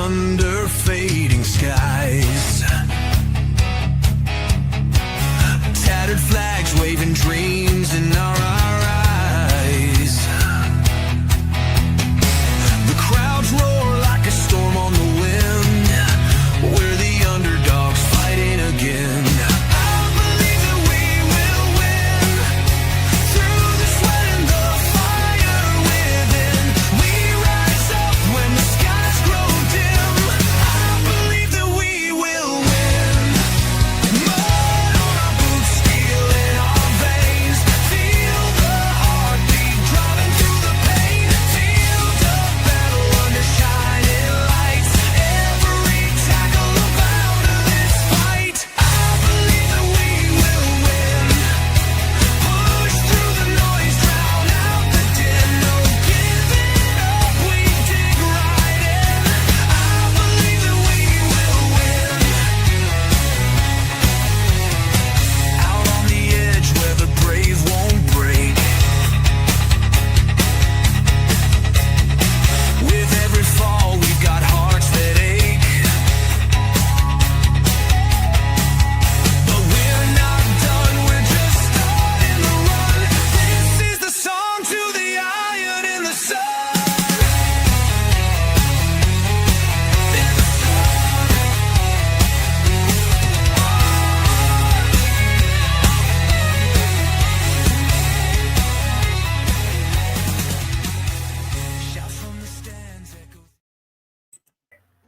under fading skies. Tattered flags waving dreams in our eyes. The crowds roar like a storm on the wind. We're the underdogs fighting again.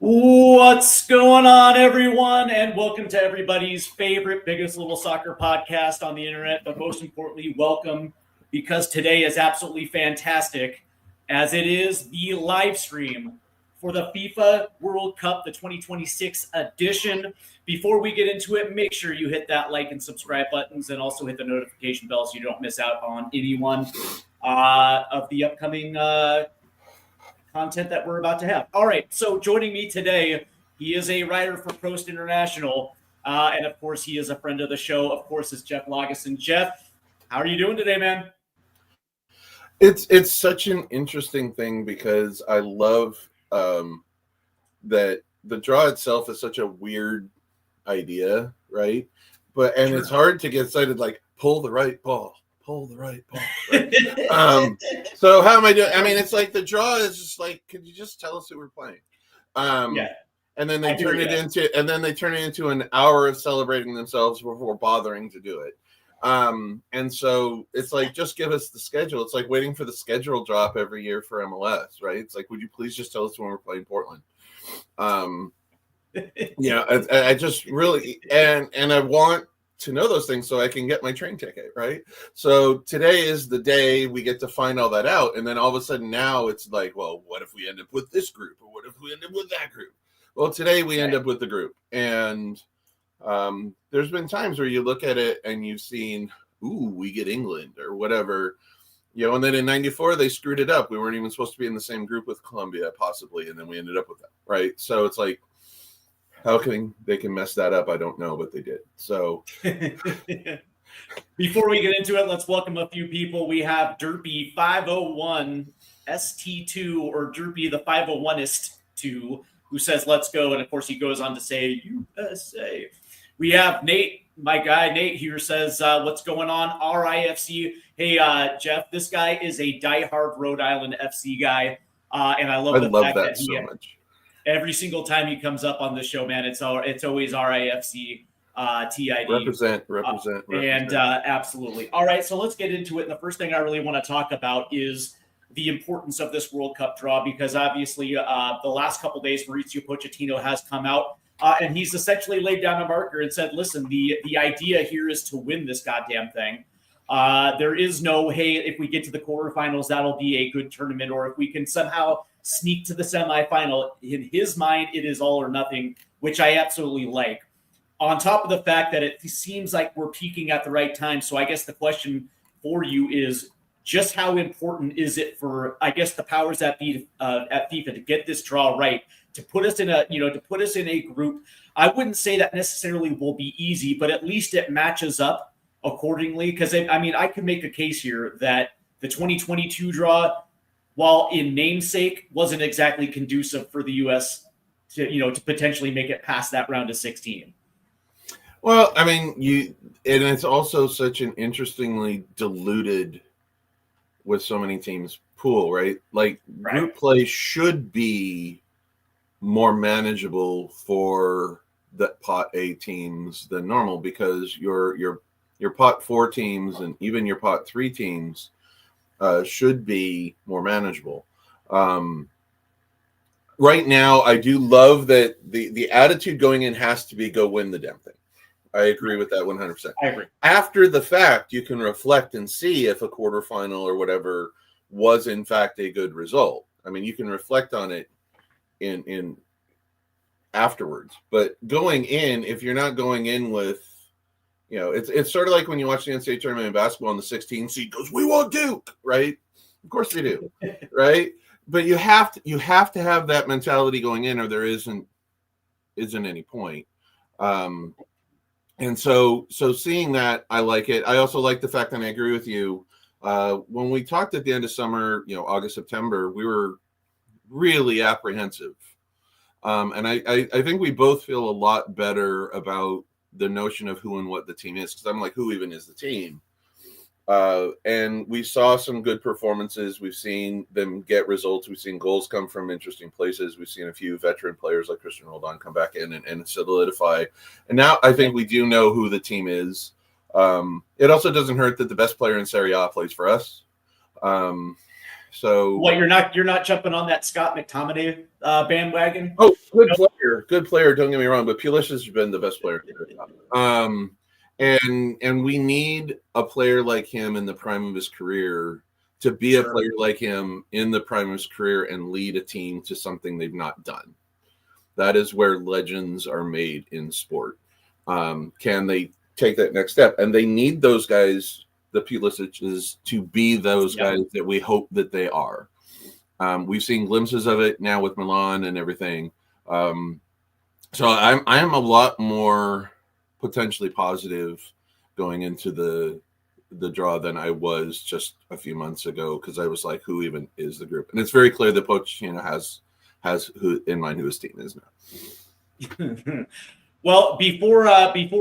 What's going on, everyone, and welcome to everybody's favorite Biggest Little Soccer podcast on the internet, but most importantly, welcome because today is absolutely fantastic as it is the live stream for the FIFA World Cup, the 2026 edition. Before we get into it, make sure you hit that like and subscribe buttons and also hit the notification bell so you don't miss out on any one of the upcoming content that we're about to have. All right, so joining me today, he is a writer for Prost International, and of course, he is a friend of the show. Of course, is Jeff Lageson. Jeff, how are you doing today, man? It's such an interesting thing because I love that the draw itself is such a weird idea, right? And it's hard to get excited, like pull the right ball. Pull the right ball. Right? So how am I doing? I mean, it's like the draw is just like, could you just tell us who we're playing? Yeah. And then they turn it into an hour of celebrating themselves before bothering to do it. And so it's like, just give us the schedule. It's like waiting for the schedule drop every year for MLS, right? It's like, would you please just tell us when we're playing Portland? I just really and I want to know those things so I can get my train ticket, right? So today is the day we get to find all that out. And then all of a sudden now it's like, well, what if we end up with this group? Or what if we end up with that group? Well, today we end up with the group. And there's been times where you look at it and you've seen, we get England or whatever. And then in 94, they screwed it up. We weren't even supposed to be in the same group with Colombia, possibly. And then we ended up with them, right? So it's like, how they can mess that up? I don't know, but they did. So before we get into it, let's welcome a few people. We have Derpy 501 ST2 or Derpy the 501ist 2 who says, let's go. And of course he goes on to say USA. We have Nate, my guy. Nate here says, what's going on? RIFC. Hey, Jeff, this guy is a diehard Rhode Island FC guy. And I love that so much. Every single time he comes up on the show, man, it's always RIFC TID. Represent. And absolutely. All right, so let's get into it. And the first thing I really want to talk about is the importance of this World Cup draw, because obviously the last couple days, Mauricio Pochettino has come out and he's essentially laid down a marker and said, listen, the idea here is to win this goddamn thing. There is no, hey, if we get to the quarterfinals, that'll be a good tournament, or if we can somehow sneak to the semifinal. In his mind, it is all or nothing, which I absolutely like. On top of the fact that it seems like we're peaking at the right time. So I guess the question for you is just how important is it for, I guess, the powers at FIFA to get this draw right, to put us in a group. I wouldn't say that necessarily will be easy, but at least it matches up accordingly. Because I could make a case here that the 2022 draw, while in namesake, wasn't exactly conducive for the U.S. to potentially make it past that round of 16. Well, I mean, and it's also such an interestingly diluted with so many teams pool, right? Like group play should be more manageable for the pot A teams than normal, because your pot 4 teams and even your pot 3 teams should be more manageable. Right now, I do love that the attitude going in has to be go win the damn thing. I agree with that 100%. I agree. After the fact, you can reflect and see if a quarterfinal or whatever was in fact a good result. I mean, you can reflect on it in afterwards. But going in, if you're not going in with, it's sort of like when you watch the NCAA tournament in basketball and the 16 seed goes, "We want Duke," right? Of course they do, right? But you have to have that mentality going in, or there isn't any point. And so seeing that, I like it. I also like the fact, and I agree with you. When we talked at the end of summer, August, September, we were really apprehensive. And I think we both feel a lot better about the notion of who and what the team is, because I'm like, who even is the team? And we saw some good performances. We've seen them get results. We've seen goals come from interesting places. We've seen a few veteran players like Christian Roldan come back in and solidify. And now I think we do know who the team is. It also doesn't hurt that the best player in Serie A plays for us. So you're not jumping on that Scott McTominay bandwagon? Oh, good player. Don't get me wrong, but Pulis has been the best player. And we need a player like him in the prime of his career to be a player like him in the prime of his career and lead a team to something they've not done. That is where legends are made in sport. Can they take that next step? And they need those guys, the Pulisics, to be those guys that we hope that they are. We've seen glimpses of it now with Milan and everything. So I'm a lot more potentially positive going into the draw than I was just a few months ago, because I was like, who even is the group? And it's very clear that Pochettino has who in mind who his team is now. Well, before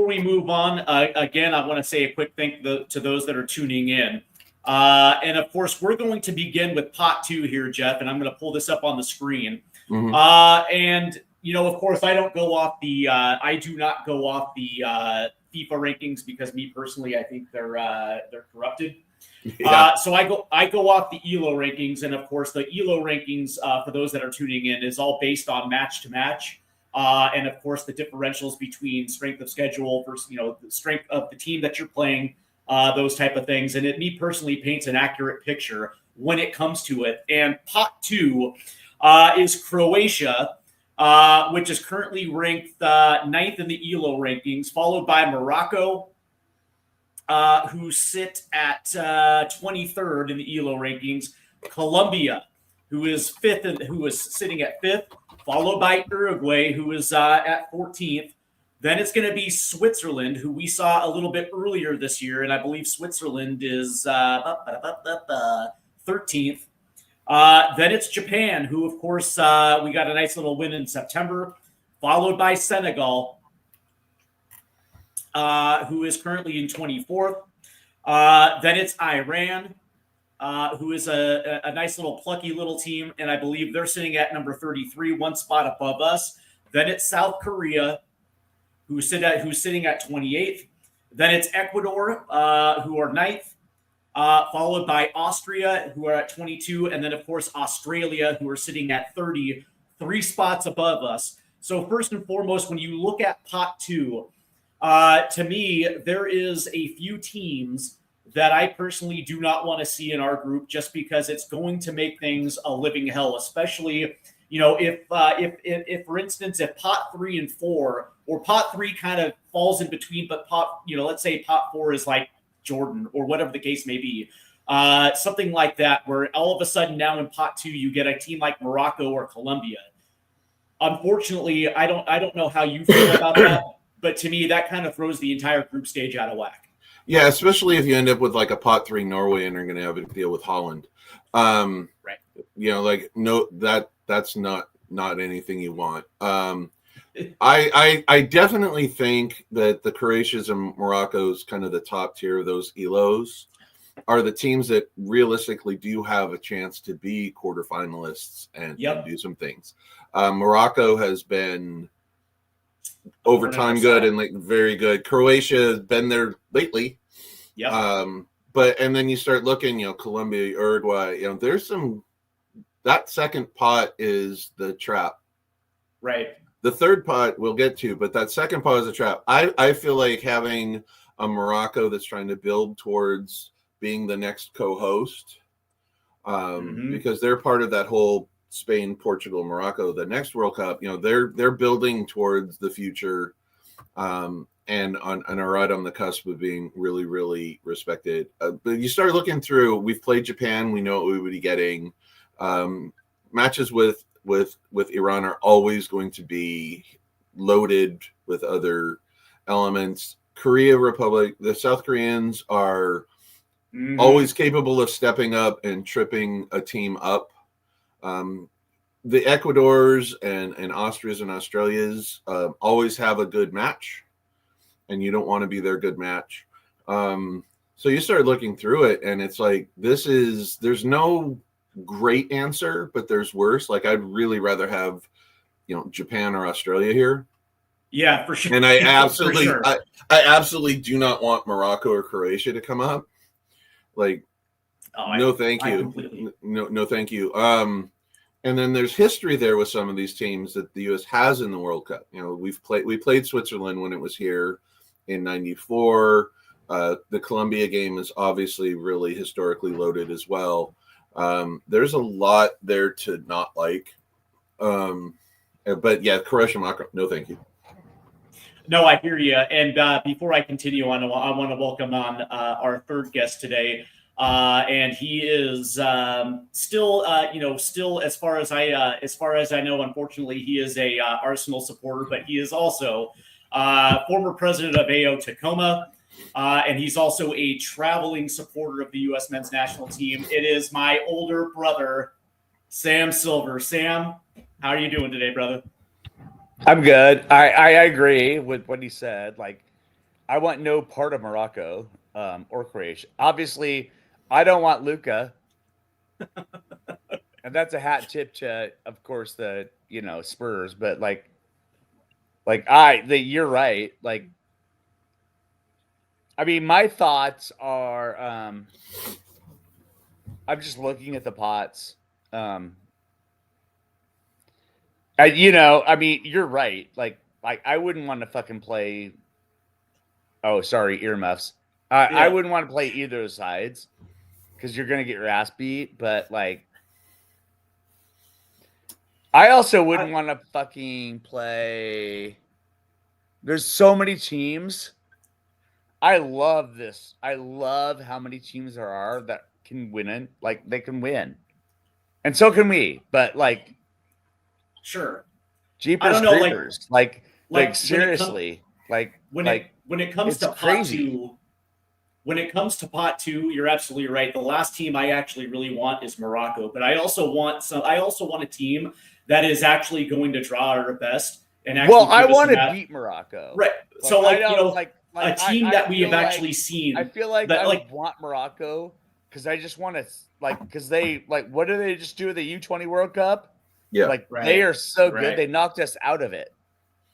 we move on, again, I want to say a quick thank to those that are tuning in. And of course, we're going to begin with pot 2 here, Jeff, and I'm going to pull this up on the screen. Mm-hmm. And of course, I do not go off the FIFA rankings, because me personally, I think they're corrupted. Yeah. So I go off the ELO rankings, and of course, the ELO rankings for those that are tuning in is all based on match to match, and of course, the differentials between strength of schedule versus the strength of the team that you're playing, those type of things, and it me personally paints an accurate picture when it comes to it. And pot 2 is Croatia, which is currently ranked 9th in the ELO rankings, followed by Morocco, who sit at 23rd in the ELO rankings. Colombia, who is sitting at 5th, followed by Uruguay, who is at 14th. Then it's going to be Switzerland, who we saw a little bit earlier this year, and I believe Switzerland is 13th. Then it's Japan, who, of course, we got a nice little win in September, followed by Senegal, who is currently in 24th. Then it's Iran, who is a nice little plucky little team, and I believe they're sitting at number 33, one spot above us. Then it's South Korea, who's sitting at 28th. Then it's Ecuador, who are 9th. Followed by Austria, who are at 22, and then, of course, Australia, who are sitting at 30, 3 spots above us. So first and foremost, when you look at pot 2, to me, there is a few teams that I personally do not want to see in our group, just because it's going to make things a living hell, especially, if for instance, if pot 3 and 4, or pot 3 kind of falls in between, but let's say pot 4 is like Jordan or whatever the case may be, something like that, where all of a sudden now in pot 2 you get a team like Morocco or Colombia. Unfortunately, I don't know how you feel about that, but to me that kind of throws the entire group stage out of whack. Yeah, especially if you end up with like a pot 3 Norway and are going to have to deal with Holland. Right. No, that's not not anything you want. I definitely think that the Croatias and Morocco's kind of the top tier of those ELOs are the teams that realistically do have a chance to be quarterfinalists and do some things. Morocco has been over time good and like very good. Croatia has been there lately. But and then you start looking, Colombia, Uruguay, there's some. That second pot is the trap. Right. The third pot we'll get to, but that second pot is a trap. I feel like having a Morocco that's trying to build towards being the next co-host, because they're part of that whole Spain, Portugal, Morocco, the next World Cup. They're building towards the future, and are right on the cusp of being really, really respected. But you start looking through. We've played Japan. We know what we would be getting. Matches with Iran are always going to be loaded with other elements. Korea Republic, the South Koreans are always capable of stepping up and tripping a team up. The Ecuadors and Austrias and Australias always have a good match, and you don't want to be their good match. So you start looking through it, and it's like there's no great answer, but there's worse. Like I'd really rather have, Japan or Australia here. Yeah, for sure. And I absolutely, I absolutely do not want Morocco or Croatia to come up. Like, no, thank you. No, thank you. And then there's history there with some of these teams that the U.S. has in the World Cup. We played Switzerland when it was here in '94. The Colombia game is obviously really historically loaded as well. There's a lot there to not like. But yeah, Croatia, Morocco, no thank you. No, I hear you. And before I continue on, I want to welcome on our third guest today. And he is still as far as I know, unfortunately, he is a Arsenal supporter, but he is also former president of AO Tacoma. And he's also a traveling supporter of the U.S. men's national team. It is my older brother, Sam Silver. Sam, how are you doing today, brother? I'm good. I agree with what he said. Like, I want no part of Morocco or Croatia. Obviously, I don't want Luka. And that's a hat tip to, of course, the Spurs. But you're right. Like, I mean, my thoughts are, I'm just looking at the pots. I mean, you're right. Like I wouldn't want to fucking play. Oh, sorry, earmuffs. I wouldn't want to play either sides because you're gonna get your ass beat. But I also wouldn't want to fucking play. There's so many teams. I love this. I love how many teams there are that can win. They can win, and so can we. But sure. Jeepers creepers. Like seriously. When it comes to pot two, you're absolutely right. The last team I actually really want is Morocco, but I also want a team that is actually going to draw our best and actually. Well, I want to beat Morocco. Right. So a team that we have actually seen. I feel like I want Morocco because I just want to because they what do they just do with the U20 World Cup? Yeah, they are so good. They knocked us out of it.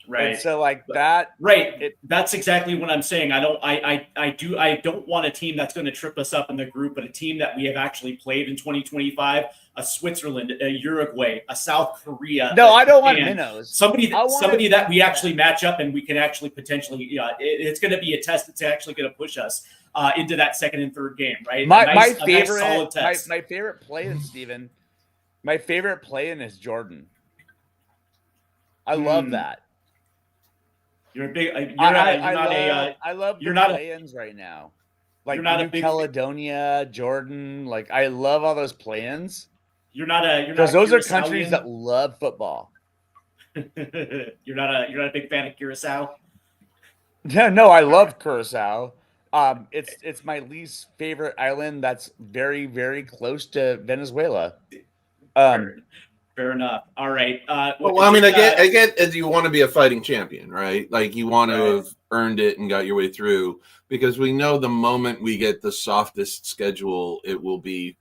Right. And so that. Right. That's exactly what I'm saying. I don't want a team that's going to trip us up in the group, but a team that we have actually played in 2025, a Switzerland, a Uruguay, a South Korea. No, I don't want minnows. Somebody that we actually match up and we can actually potentially, it's going to be a test that's actually going to push us into that second and third game, right? My favorite play-in, Steven. My favorite play-in is Jordan. I love that. You're a big. I love play-ins right now. Like New Caledonia, Jordan. I love all those play-ins. Because those are countries that love football. You're not a big fan of Curacao. No, I love Curacao. It's my least favorite island. That's very, very close to Venezuela. Fair enough. All right. Well, I mean, I get as you want to be a fighting champion, right? Like you want to have earned it and got your way through, because we know the moment we get the softest schedule, it will be,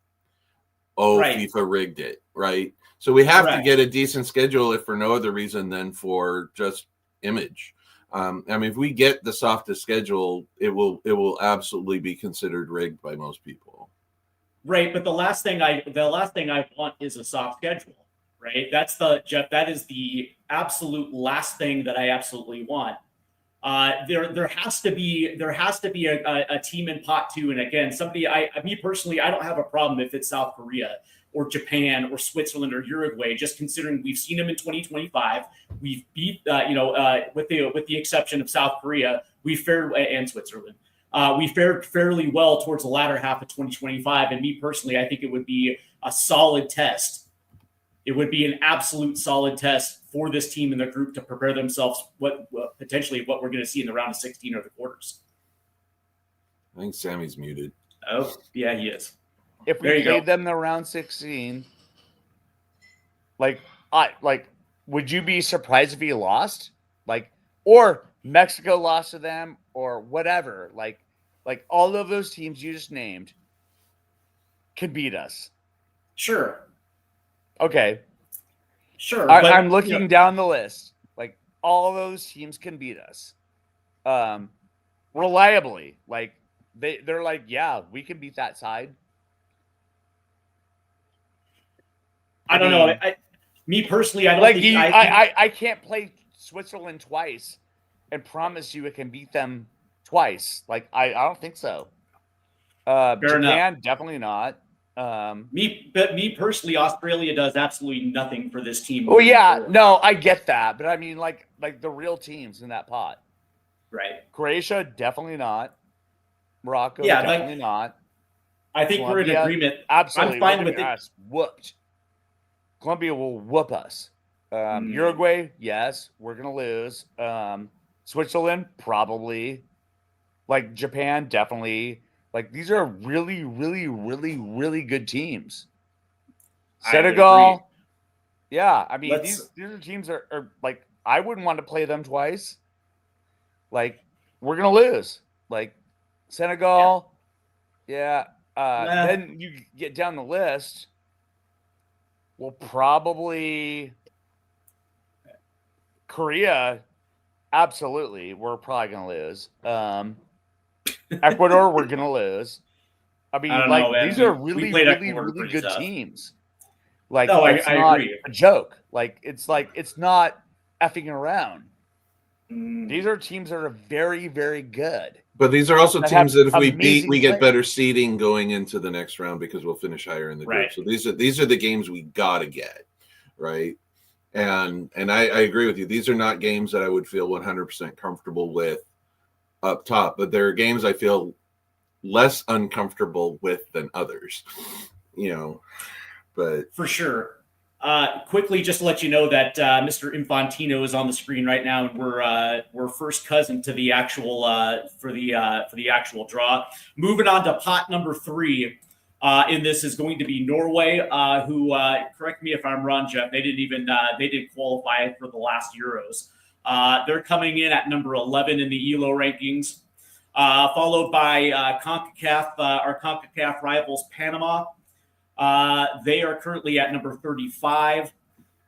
FIFA rigged it, right? So we have to get a decent schedule, if for no other reason than for just image. I mean, if we get the softest schedule, it will absolutely be considered rigged by most people. Right, but the last thing I want is a soft schedule. Right, that is the absolute last thing that I absolutely want. There has to be a team in pot 2, and again, me personally, I don't have a problem if it's South Korea or Japan or Switzerland or Uruguay, just considering we've seen them in 2025. We've beat, with the exception of South Korea, and Switzerland. We fared fairly well towards the latter half of 2025, and me personally, I think it would be a solid test. It would be an absolute solid test for this team in the group to prepare themselves potentially what we're going to see in the round of 16 or the quarters. I think Sammy's muted. Oh, yeah, he is. If we played them in the round 16, would you be surprised if he lost? Or Mexico lost to them or whatever. Like all of those teams you just named could beat us. Sure. Okay. Sure. I'm looking down the list. Like all those teams can beat us. Reliably. Like they're like, yeah, we can beat that side. I don't know. Me personally, I don't like think I can't play Switzerland twice and promise you it can beat them twice. Like I don't think so. Japan, definitely not. Me personally, Australia does absolutely nothing for this team. Oh yeah, no, I get that, but I mean, like the real teams in that pot, right? Croatia, definitely not. Morocco, definitely not. I think Colombia, we're in agreement. Absolutely, I'm fine with it. Whooped. Colombia will whoop us. Uruguay, yes, we're gonna lose. Switzerland, probably. Like Japan, definitely. Like these are really, really, really, really good teams. Senegal, yeah. I mean, these are teams are like I wouldn't want to play them twice. Like we're gonna lose. Like Senegal, yeah. Then you get down the list. Well, probably Korea. Absolutely, we're probably gonna lose. Ecuador, we're gonna lose. I mean, these are really, really, really good teams. Like, no, I agree. A joke. Like, it's not effing around. These are teams that are very, very good. But these are also teams that if we beat, we get better seeding going into the next round because we'll finish higher in the group. So these are the games we gotta get, right? And I agree with you. These are not games that I would feel 100% comfortable with up top, but there are games I feel less uncomfortable with than others, but for sure. Quickly, just to let you know that Mr. Infantino is on the screen right now, and we're first cousin to the actual for the actual draw. Moving on to pot number 3. In this is going to be Norway, who correct me if I'm wrong, Jeff. They didn't qualify for the last Euros. They're coming in at number 11 in the ELO rankings, followed by CONCACAF, our CONCACAF rivals, Panama. They are currently at number 35,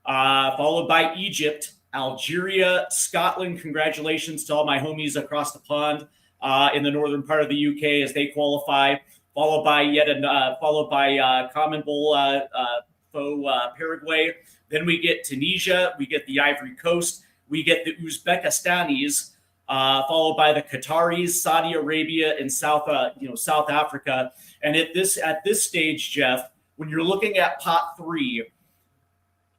followed by Egypt, Algeria, Scotland. Congratulations to all my homies across the pond in the northern part of the UK as they qualify. Followed by Common Bowl foe Paraguay. Then we get Tunisia, we get the Ivory Coast, we get the Uzbekistanis, followed by the Qataris, Saudi Arabia, and South Africa. And at this stage, Jeff, when you're looking at pot 3,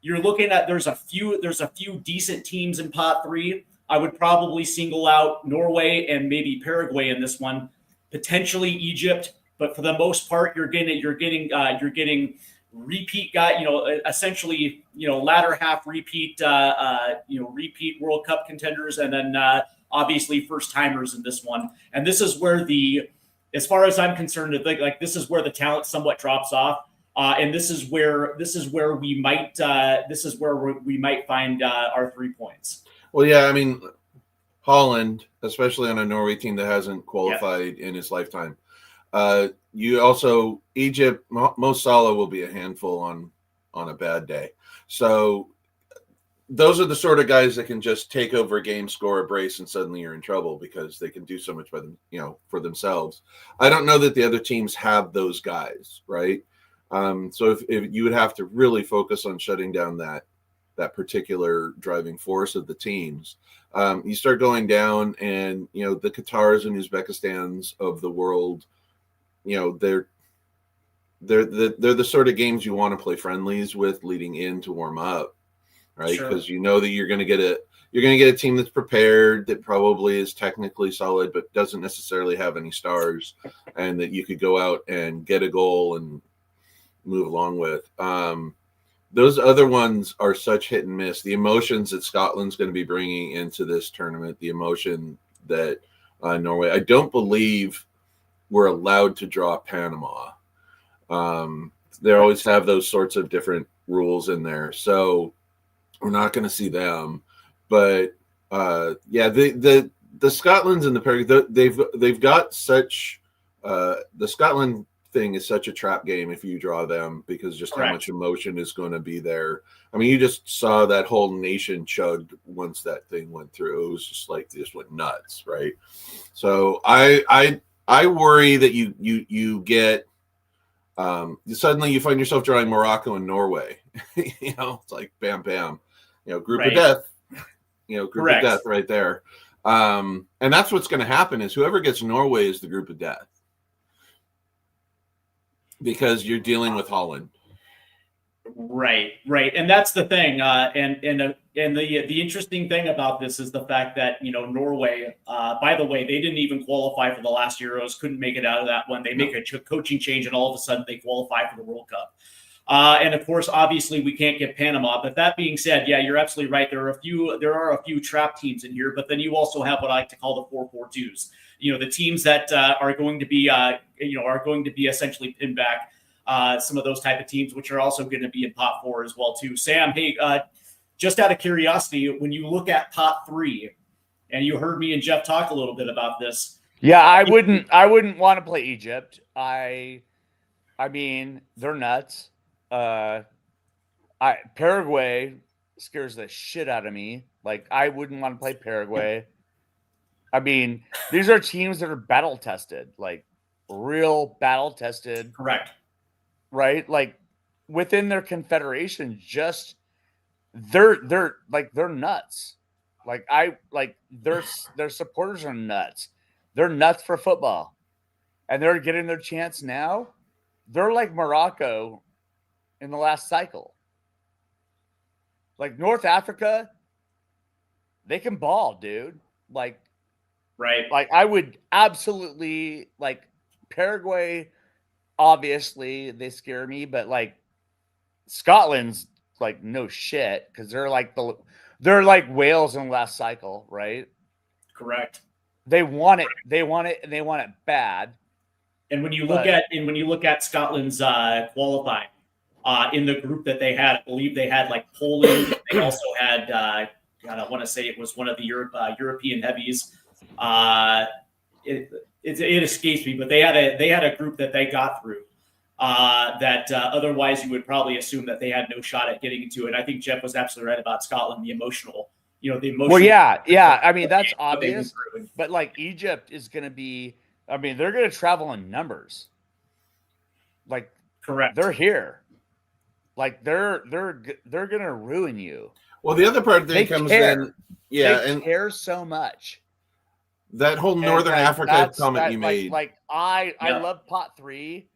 you're looking at there's a few decent teams in pot 3. I would probably single out Norway and maybe Paraguay in this one, potentially Egypt, but for the most part, you're getting repeat guy, essentially, latter half repeat, repeat World Cup contenders, and then obviously first timers in this one. And this is where as far as I'm concerned, like this is where the talent somewhat drops off. And this is where we might find our 3 points. Well, yeah, I mean, Holland, especially on a Norway team that hasn't qualified in his lifetime. You also Egypt. Mo Salah will be a handful on a bad day. So those are the sort of guys that can just take over a game, score a brace, and suddenly you're in trouble because they can do so much by them, for themselves. I don't know that the other teams have those guys, right? So if you would have to really focus on shutting down that particular driving force of the teams, you start going down, and the Qatars and Uzbekistans of the world, they're the sort of games you want to play friendlies with leading in to warm up, right? Because that you're going to get a team that's prepared, that probably is technically solid but doesn't necessarily have any stars, and that you could go out and get a goal and move along with. Those other ones are such hit and miss. The emotions that Scotland's going to be bringing into this tournament, the emotion that Norway, I don't believe we're allowed to draw Panama. They always have those sorts of different rules in there, so we're not going to see them. But the Scotlands and the Paraguay, they've got such the Scotland thing is such a trap game if you draw them, because just how much emotion is going to be there. I mean, you just saw that whole nation chugged once that thing went through. It was just like, they just went nuts, right? So I worry that you get suddenly you find yourself drawing Morocco and Norway. It's like bam bam, group of death, group of death right there. And that's what's going to happen, is whoever gets Norway is the group of death, because you're dealing with Holland. Right. And that's the thing. And the interesting thing about this is the fact that, Norway, by the way, they didn't even qualify for the last Euros, couldn't make it out of that one. They make a coaching change, and all of a sudden they qualify for the World Cup. And of course, obviously we can't get Panama, but that being said, yeah, you're absolutely right. There are a few trap teams in here, but then you also have what I like to call the 4-4-2s. The teams that are going to be essentially pinned back. Some of those type of teams, which are also going to be in pot 4 as well too. Sam, hey, just out of curiosity, when you look at pot 3, and you heard me and Jeff talk a little bit about this. Yeah, I wouldn't want to play Egypt. I mean, they're nuts. Paraguay scares the shit out of me. Like, I wouldn't want to play Paraguay. I mean, these are teams that are battle tested, like real battle tested. Correct. Right? Like, within their confederation, just they're nuts. Their supporters are nuts. They're nuts for football. And they're getting their chance now. They're like Morocco in the last cycle. Like North Africa, they can ball, dude. Like, right. Like, I would absolutely, like, Paraguay, obviously they scare me, but like Scotland's like no shit, because they're like Wales in the last cycle, right? Correct. They want it, and they want it bad. And when you look at Scotland's qualifying in the group that they had, I believe they had like Poland. They also had I want to say it was one of the European heavies. It escapes me, but they had a group that they got through that otherwise you would probably assume that they had no shot at getting into it. I think Jeff was absolutely right about Scotland, the emotional. Well, yeah. I mean, that's obvious, but like Egypt is going to be. I mean, they're going to travel in numbers. Like, correct. They're here. Like, they're going to ruin you. Well, the other part that comes in, they care so much. That whole Northern Africa comment you made. I love pot 3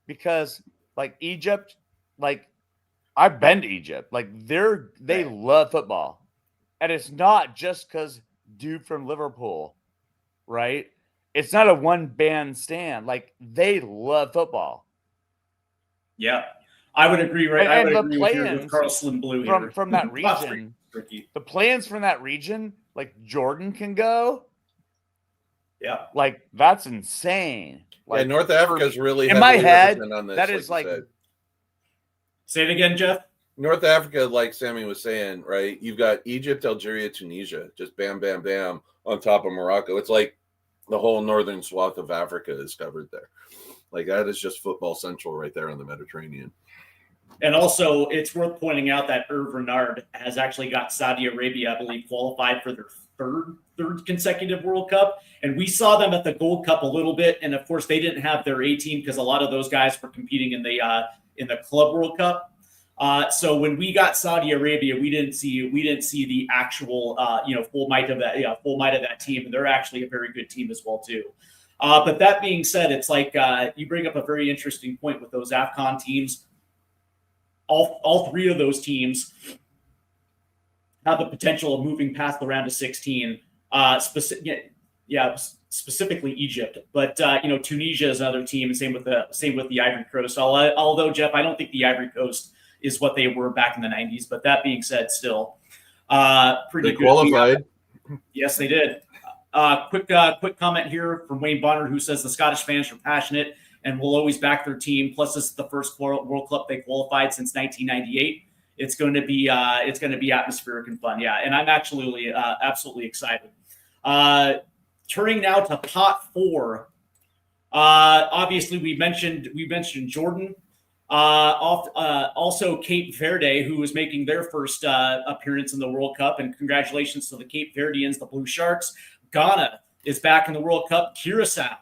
because like Egypt, like I've been to Egypt. Like they love football. And it's not just because dude from Liverpool, right? It's not a one band stand. Like, they love football. Yeah. I would agree, right? And I would the agree with Carl Slim Blue here. From that region. The plans from that region, like Jordan can go. Yeah. Like, that's insane. Like, North Africa's really in my head, on this, that is like Say it again, Jeff. North Africa, like Sammy was saying, right? You've got Egypt, Algeria, Tunisia, just bam, bam, bam on top of Morocco. It's like the whole northern swath of Africa is covered there. Like that is just football central right there on the Mediterranean. And also, it's worth pointing out that Hervé Renard has actually got Saudi Arabia, I believe, qualified for their third consecutive World Cup. And we saw them at the Gold Cup a little bit. And of course, they didn't have their A team because a lot of those guys were competing in the Club World Cup. So when we got Saudi Arabia, we didn't see the actual full might of that team, and they're actually a very good team as well too. But that being said, it's like you bring up a very interesting point with those AFCON teams. All three of those teams have the potential of moving past the round of 16. Specifically Egypt, but Tunisia is another team, and same with the Ivory Coast. Although Jeff, I don't think the Ivory Coast is what they were back in the 90s. But that being said, still pretty They good. qualified. Yes, they did. Quick comment here from Wayne Bonner, who says the Scottish fans are passionate and will always back their team. Plus, this is the first World Cup they qualified since 1998. It's going to be atmospheric and fun. Yeah, and I'm absolutely excited. Turning now to pot 4. Obviously, we mentioned Jordan. Also Cape Verde, who is making their first appearance in the World Cup, and congratulations to the Cape Verdeans, the Blue Sharks. Ghana is back in the World Cup. Curacao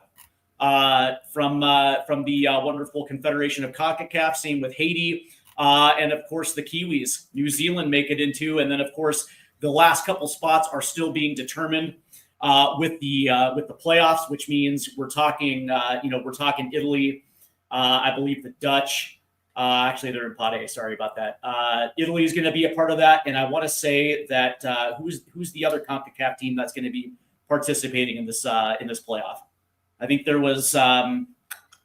from the wonderful Confederation of CONCACAF. Same with Haiti, and of course the Kiwis. New Zealand make it into, and then of course the last couple spots are still being determined with the playoffs, which means we're talking Italy. I believe the Dutch. Actually, they're in Pot A. Sorry about that. Italy is going to be a part of that, and I want to say that who's the other CONCACAF team that's going to be participating in this playoff? I think there was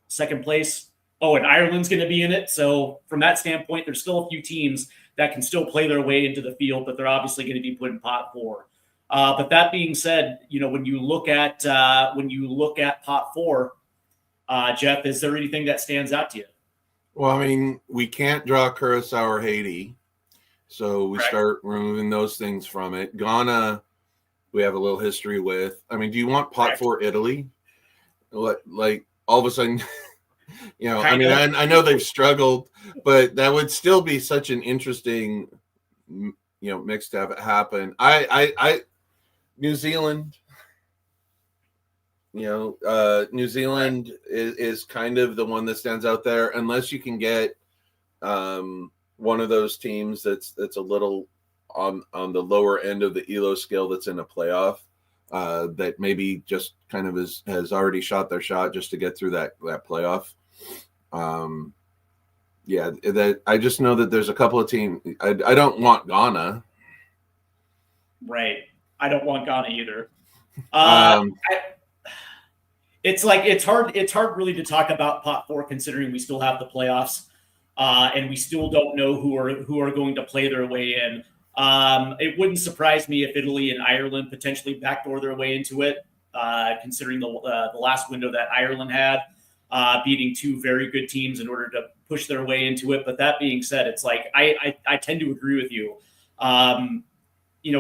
second place. Oh, and Ireland's going to be in it. So from that standpoint, there's still a few teams that can still play their way into the field, but they're obviously going to be put in pot 4. But that being said, when you look at pot 4, Jeff, is there anything that stands out to you? Well, I mean, we can't draw Curacao or Haiti, so we start removing those things from it. Ghana, we have a little history with. I mean, do you want pot 4 Italy? Like all of a sudden, I know they've struggled, but that would still be such an interesting, mix to have it happen. New Zealand. New Zealand is kind of the one that stands out there, unless you can get one of those teams that's a little on the lower end of the ELO scale that's in a playoff that maybe just kind of has already shot their shot just to get through that playoff. That I just know that there's a couple of teams. I don't want Ghana. Right. I don't want Ghana either. It's hard really to talk about pot 4 considering we still have the playoffs and we still don't know who are going to play their way in. It wouldn't surprise me if Italy and Ireland potentially backdoor their way into it, considering the last window that Ireland had, beating 2 very good teams in order to push their way into it. But that being said, it's like I tend to agree with you.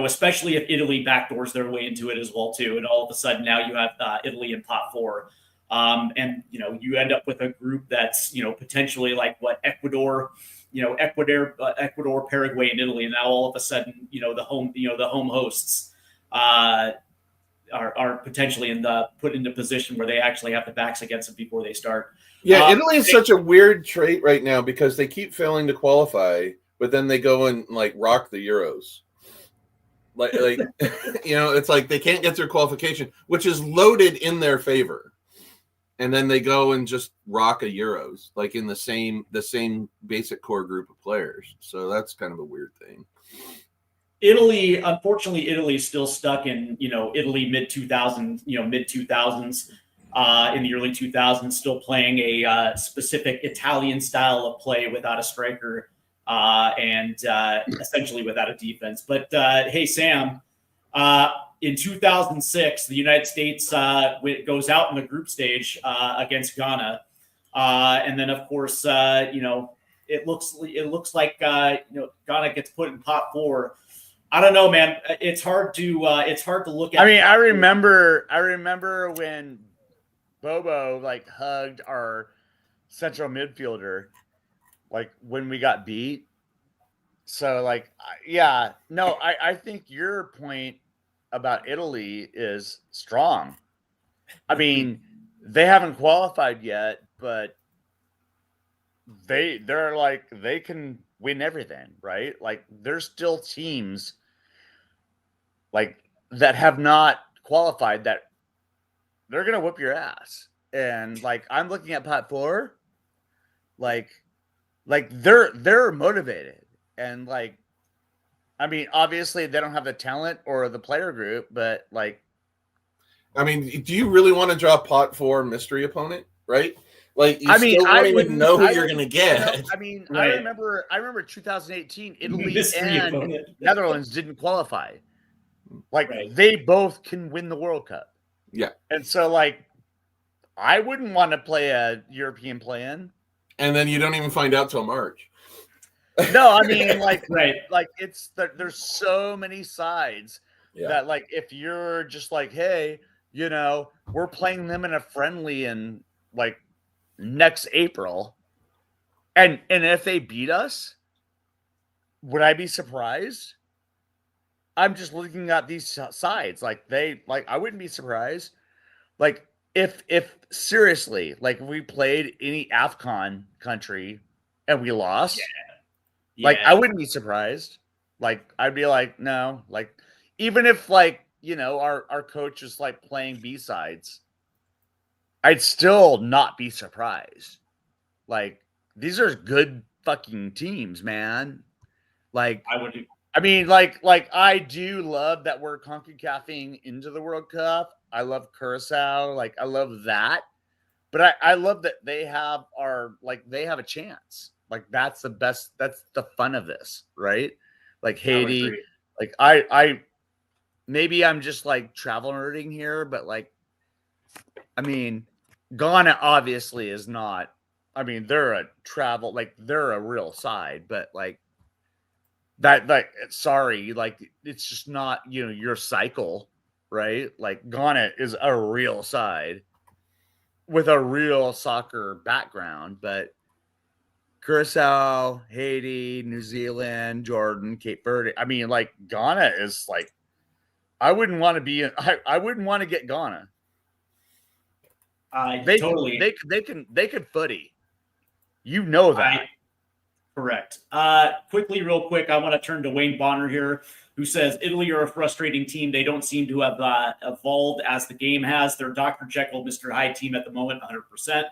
Especially if Italy backdoors their way into it as well too, and all of a sudden now you have Italy in pot 4, and you end up with a group that's potentially like what Ecuador, Paraguay, and Italy, and now all of a sudden the home hosts are potentially put into position where they actually have the backs against them before they start. Yeah, Italy is such a weird trait right now because they keep failing to qualify, but then they go and rock the Euros. Like it's like they can't get their qualification, which is loaded in their favor, and then they go and just rock a Euros, like in the same basic core group of players. So that's kind of a weird thing. Unfortunately, Italy's still stuck in Italy mid 2000s, in the early 2000s, still playing a specific Italian style of play without a striker. And essentially without a defense. But hey, Sam, in 2006, the United States goes out in the group stage against Ghana. And then, of course, it looks like Ghana gets put in pot 4. I don't know, man. It's hard to look at. I mean, I remember when Bobo like hugged our central midfielder, like when we got beat. So like, yeah, no, I think your point about Italy is strong. I mean, they haven't qualified yet, but they're like, they can win everything, right? Like there's still teams like that have not qualified that they're gonna whip your ass. And like I'm looking at pot 4, like they're motivated, and like I mean obviously they don't have the talent or the player group, but like I mean, do you really want to draw pot 4 mystery opponent, right? Like you still won't even know who you're gonna get. I mean, Right. I remember 2018 Italy Mystery and opponent. Netherlands didn't qualify. Like Right. they both can win the World Cup. Yeah. And so like I wouldn't want to play a European play-in. And then you don't even find out till March. No, I mean like Right. like it's there's so many sides that like if you're just like, hey, we're playing them in a friendly in like next April, and if they beat us, would I be surprised? I'm just looking at these sides. Like I wouldn't be surprised. Like if seriously, like we played any AFCON country and we lost, like I wouldn't be surprised. Like I'd be like, no, like even if like, our coach is like playing B-sides, I'd still not be surprised. Like these are good fucking teams, man. Like I mean, like I do love that we're CONCACAFing into the World Cup. I love Curacao. Like I love that. But I love that they have a chance. Like that's the best. That's the fun of this, right? Like Haiti. Like I maybe I'm just like travel nerding here, but like, I mean, Ghana obviously is not. I mean, they're a real side, but like that, like, sorry, like it's just not, your cycle, right? Like Ghana is a real side with a real soccer background, but Curacao, Haiti, New Zealand, Jordan, Cape Verde. I mean, like Ghana is like, I wouldn't want to be. I wouldn't want to get Ghana. They could footy. You know that. Correct. Quickly, real quick, I want to turn to Wayne Bonner here, who says Italy are a frustrating team. They don't seem to have evolved as the game has. They're Dr. Jekyll, Mr. Hyde team at the moment, 100%.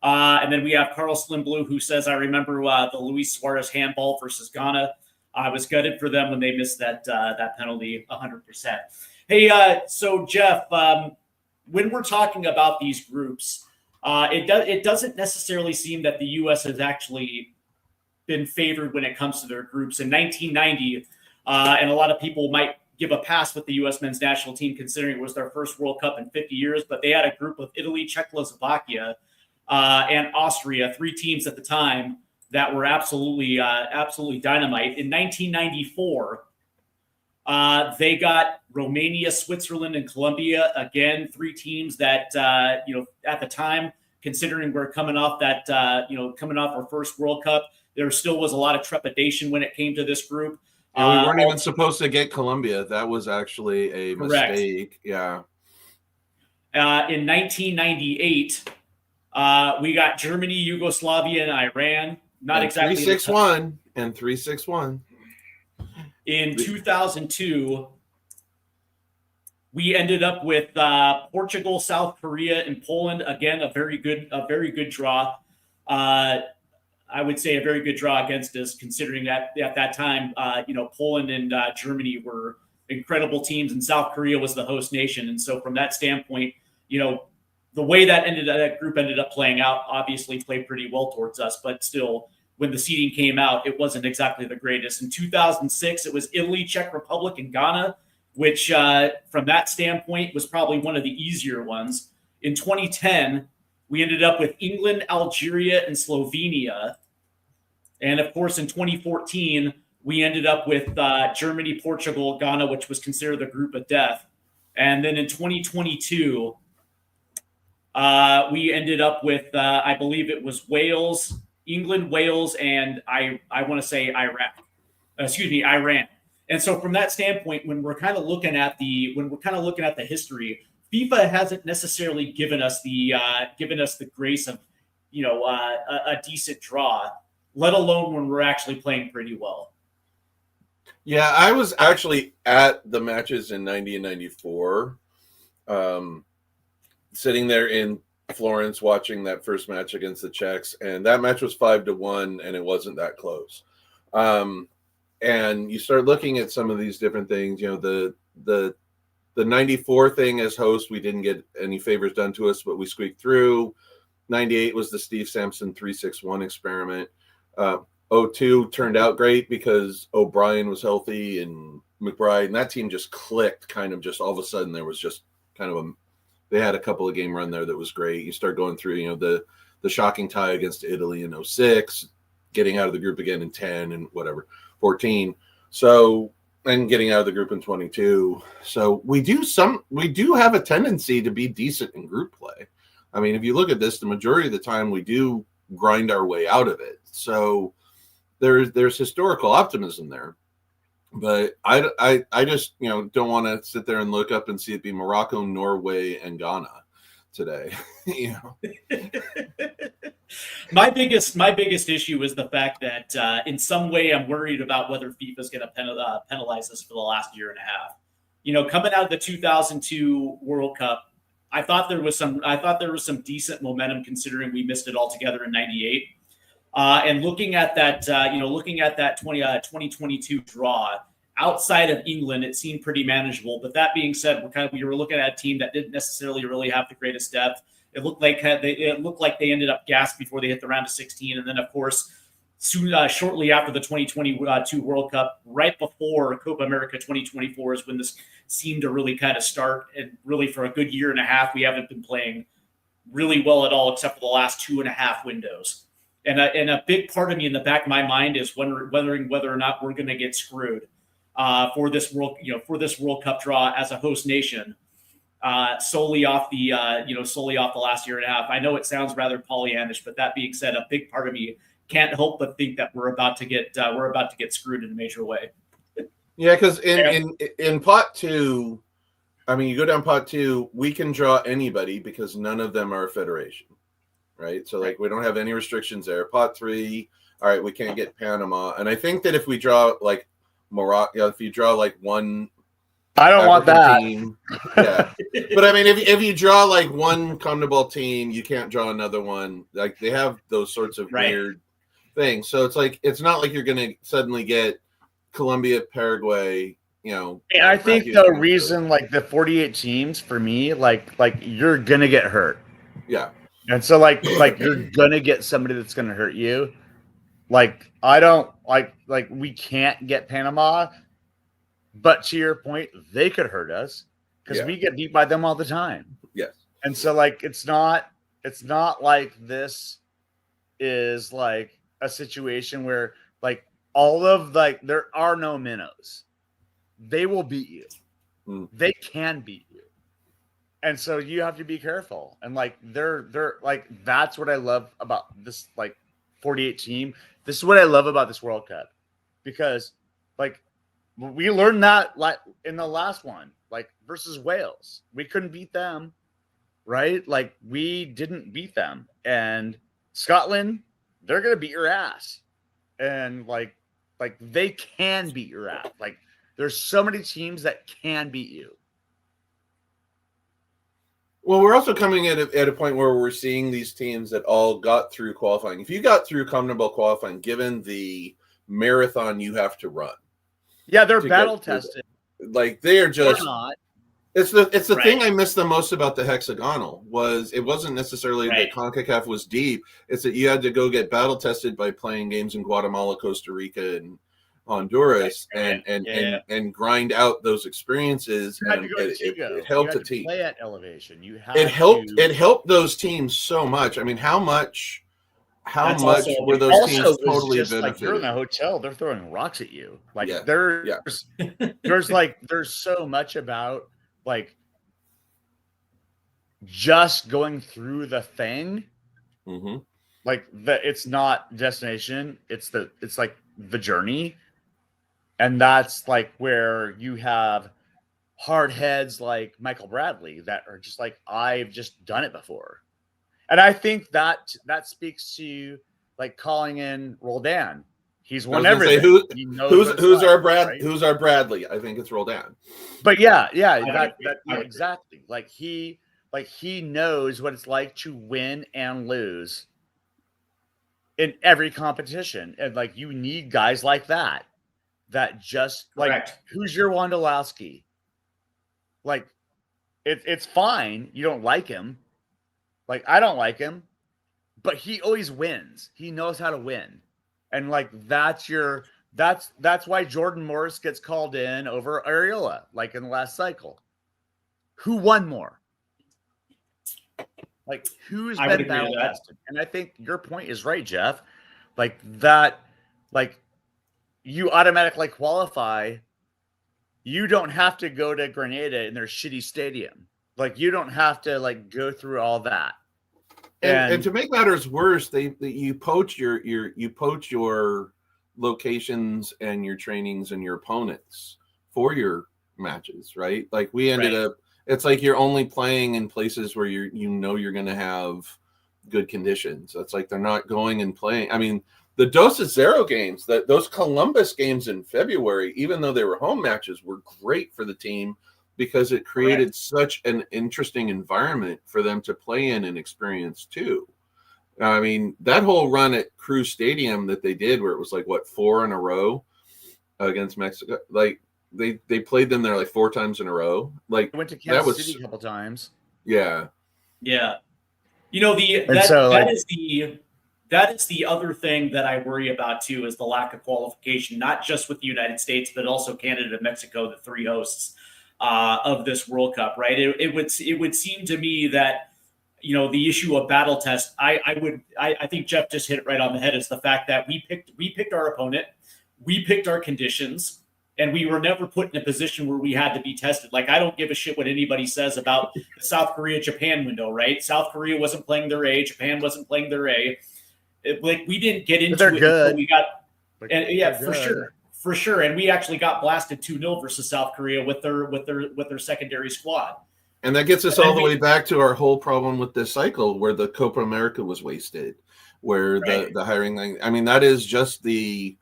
And then we have Carl Slimblue, who says, I remember the Luis Suarez handball versus Ghana. I was gutted for them when they missed that penalty, 100%. Hey, so Jeff, when we're talking about these groups, it doesn't necessarily seem that the U.S. has actually been favored when it comes to their groups. In 1990, and a lot of people might give a pass with the U.S. men's national team, considering it was their first World Cup in 50 years, but they had a group of Italy, Czechoslovakia, and Austria, 3 teams at the time that were absolutely dynamite. In 1994, they got Romania, Switzerland, and Colombia. Again, 3 teams that, at the time, considering we're coming off our first World Cup, there still was a lot of trepidation when it came to this group. And we weren't even supposed to get Colombia. That was actually a mistake. Yeah. In 1998, we got Germany, Yugoslavia, and Iran. Not exactly 3-6-1 and 3-6-1. In 2002, we ended up with Portugal, South Korea, and Poland. Again, a very good draw. I would say a very good draw against us, considering that at that time, Poland and Germany were incredible teams, and South Korea was the host nation. And so, from that standpoint, the way that group ended up playing out obviously played pretty well towards us, but still, when the seeding came out, it wasn't exactly the greatest. In 2006, it was Italy, Czech Republic, and Ghana, which from that standpoint was probably one of the easier ones. In 2010, we ended up with England, Algeria, and Slovenia. And of course, in 2014, we ended up with Germany, Portugal, Ghana, which was considered the group of death. And then in 2022, we ended up with, I believe it was Wales, England, Wales, and I want to say Iran. And so from that standpoint, when we're kind of looking at the history, FIFA hasn't necessarily given us the grace of, a decent draw, let alone when we're actually playing pretty well. Yeah, I was actually at the matches in 90 and 94, sitting there in Florence watching that first match against the Czechs, and that match was 5-1, and it wasn't that close. And you start looking at some of these different things. The 94 thing as host, we didn't get any favors done to us, but we squeaked through. 98 was the Steve Sampson 3-6-1 experiment. 02 turned out great because O'Brien was healthy and McBride, and that team just clicked kind of just all of a sudden. There was just kind of they had a couple of game run there that was great. You start going through, the shocking tie against Italy in 06, getting out of the group again in 10 and 14. So, and getting out of the group in 22. So we do have a tendency to be decent in group play. I mean, if you look at this, the majority of the time we do grind our way out of it. So there's historical optimism there. But I just don't want to sit there and look up and see it be Morocco, Norway, and Ghana today. My biggest issue is the fact that in some way I'm worried about whether FIFA is going to penalize us for the last year and a half. Coming out of the 2002 World Cup, I thought there was some decent momentum considering we missed it altogether in '98. And looking at that 2022 draw, outside of England, it seemed pretty manageable. But that being said, we were looking at a team that didn't necessarily really have the greatest depth. It looked like they ended up gassed before they hit the round of 16, and then of course, shortly after the 2022 World Cup, right before Copa America 2024 is when this seemed to really kind of start. And really, for a good year and a half, we haven't been playing really well at all, except for the last 2.5 windows. And a big part of me in the back of my mind is wondering whether or not we're going to get screwed for this World Cup draw as a host nation, solely off the last year and a half. I know it sounds rather Pollyannish, but that being said, a big part of me can't help but think that we're about to get screwed in a major way. Yeah, because in pot 2, I mean, you go down pot 2, we can draw anybody because none of them are a federation. Right. So we don't have any restrictions there. Pot 3. All right. We can't get Panama. And I think that if we draw like Morocco, if you draw like one, I don't want that. Team, yeah. But I mean, if you draw like one CONMEBOL team, you can't draw another one. Like they have those sorts of weird things. So it's not like you're going to suddenly get Colombia, Paraguay, And I think the reason the 48 teams for me, you're going to get hurt. Yeah. And so you're gonna get somebody that's gonna hurt you. I don't we can't get Panama, but to your point, they could hurt us because we get beat by them all the time. Yes. And so it's not like this is a situation where all of there are no minnows. They will beat you. They can beat you. And so you have to be careful. And they're that's what I love about this 48 team. This is what I love about this World Cup. Because we learned that in the last one, versus Wales. We couldn't beat them, right? We didn't beat them. And Scotland, they're gonna beat your ass. And they can beat your ass. There's so many teams that can beat you. Well, we're also coming at a point where we're seeing these teams that all got through qualifying. If you got through CONMEBOL qualifying, given the marathon you have to run, they're battle tested. They are just. Not. It's the thing I miss the most about the hexagonal was it wasn't necessarily that CONCACAF was deep. It's that you had to go get battle tested by playing games in Guatemala, Costa Rica, and Honduras, and grind out those experiences, and it helped the team play at elevation. It helped those teams so much. I mean, how how That's much also a were big- those Also, teams it was totally just like you're in benefited? the hotel, they're throwing rocks at you. Like Yeah, there's so much about like just going through the thing. hmm Like it's not destination, it's like the journey. And that's like where you have hard heads like Michael Bradley that are just like, I've just done it before. And I think that speaks to like calling in Roldan. He's I won was gonna say everything. He knows what it's who's like, our Brad right? who's our Bradley? I think it's Roldan. But yeah, I would agree. I would exactly. Like he knows what it's like to win and lose in every competition. And like you need guys like that just like Correct. who's your Wondolowski? Like it's fine. You don't like him. Like I don't like him, but he always wins. He knows how to win. And like that's why Jordan Morris gets called in over Areola, like in the last cycle. Who won more? Like who's I would been agree to battle that. tested? And I think your point is right, Jeff. Like that, like you automatically qualify. You don't have to go to Grenada in their shitty stadium. Like you don't have to like go through all that. And to make matters worse, you poach your locations and your trainings and your opponents for your matches, right? Like we ended up, it's like you're only playing in places where you're going to have good conditions. That's like they're not going and playing. I mean, the Dos Zero games, those Columbus games in February, even though they were home matches, were great for the team because it created such an interesting environment for them to play in and experience too. I mean, that whole run at Cruz Stadium that they did, where it was like 4 in a row against Mexico, like they played them there like 4 times in a row. Like I went to Kansas City a couple times. Yeah. You know, that is the other thing that I worry about too, is the lack of qualification, not just with the United States, but also Canada and Mexico, the 3 hosts of this World Cup, right? It would seem to me that, you know, the issue of battle test, I think Jeff just hit it right on the head, is the fact that we picked our opponent, we picked our conditions, and we were never put in a position where we had to be tested. Like, I don't give a shit what anybody says about the South Korea-Japan window, right? South Korea wasn't playing their A, Japan wasn't playing their A. Like, we didn't get into it until we got, and yeah, for sure. And we actually got blasted 2-0 versus South Korea with their secondary squad. And that gets us all the way back to our whole problem with this cycle, where the Copa America was wasted, where the hiring. I mean, that is just the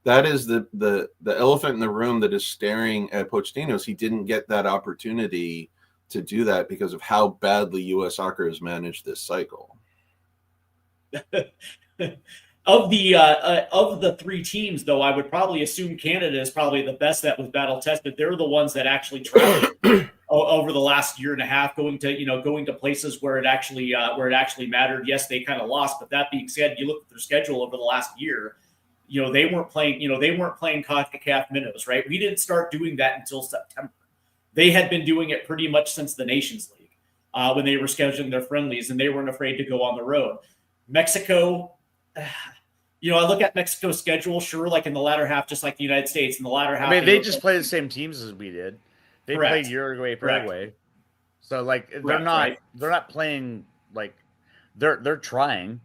elephant in the room that is staring at Pochettino's. He didn't get that opportunity to do that because of how badly U.S. soccer has managed this cycle. Of the 3 teams, though, I would probably assume Canada is probably the best that was battle tested. They're the ones that actually traveled over the last year and a half, going to places where it actually mattered. Yes, they kind of lost, but that being said, you look at their schedule over the last year. You know, they weren't playing CONCACAF minnows, right? We didn't start doing that until September. They had been doing it pretty much since the Nations League when they were scheduling their friendlies, and they weren't afraid to go on the road. Mexico, you know, I look at Mexico's schedule, sure, like in the latter half, just like the United States in the latter half. I mean, they just play the same teams as we did. They played Uruguay, Paraguay. So like they're not playing like they're trying.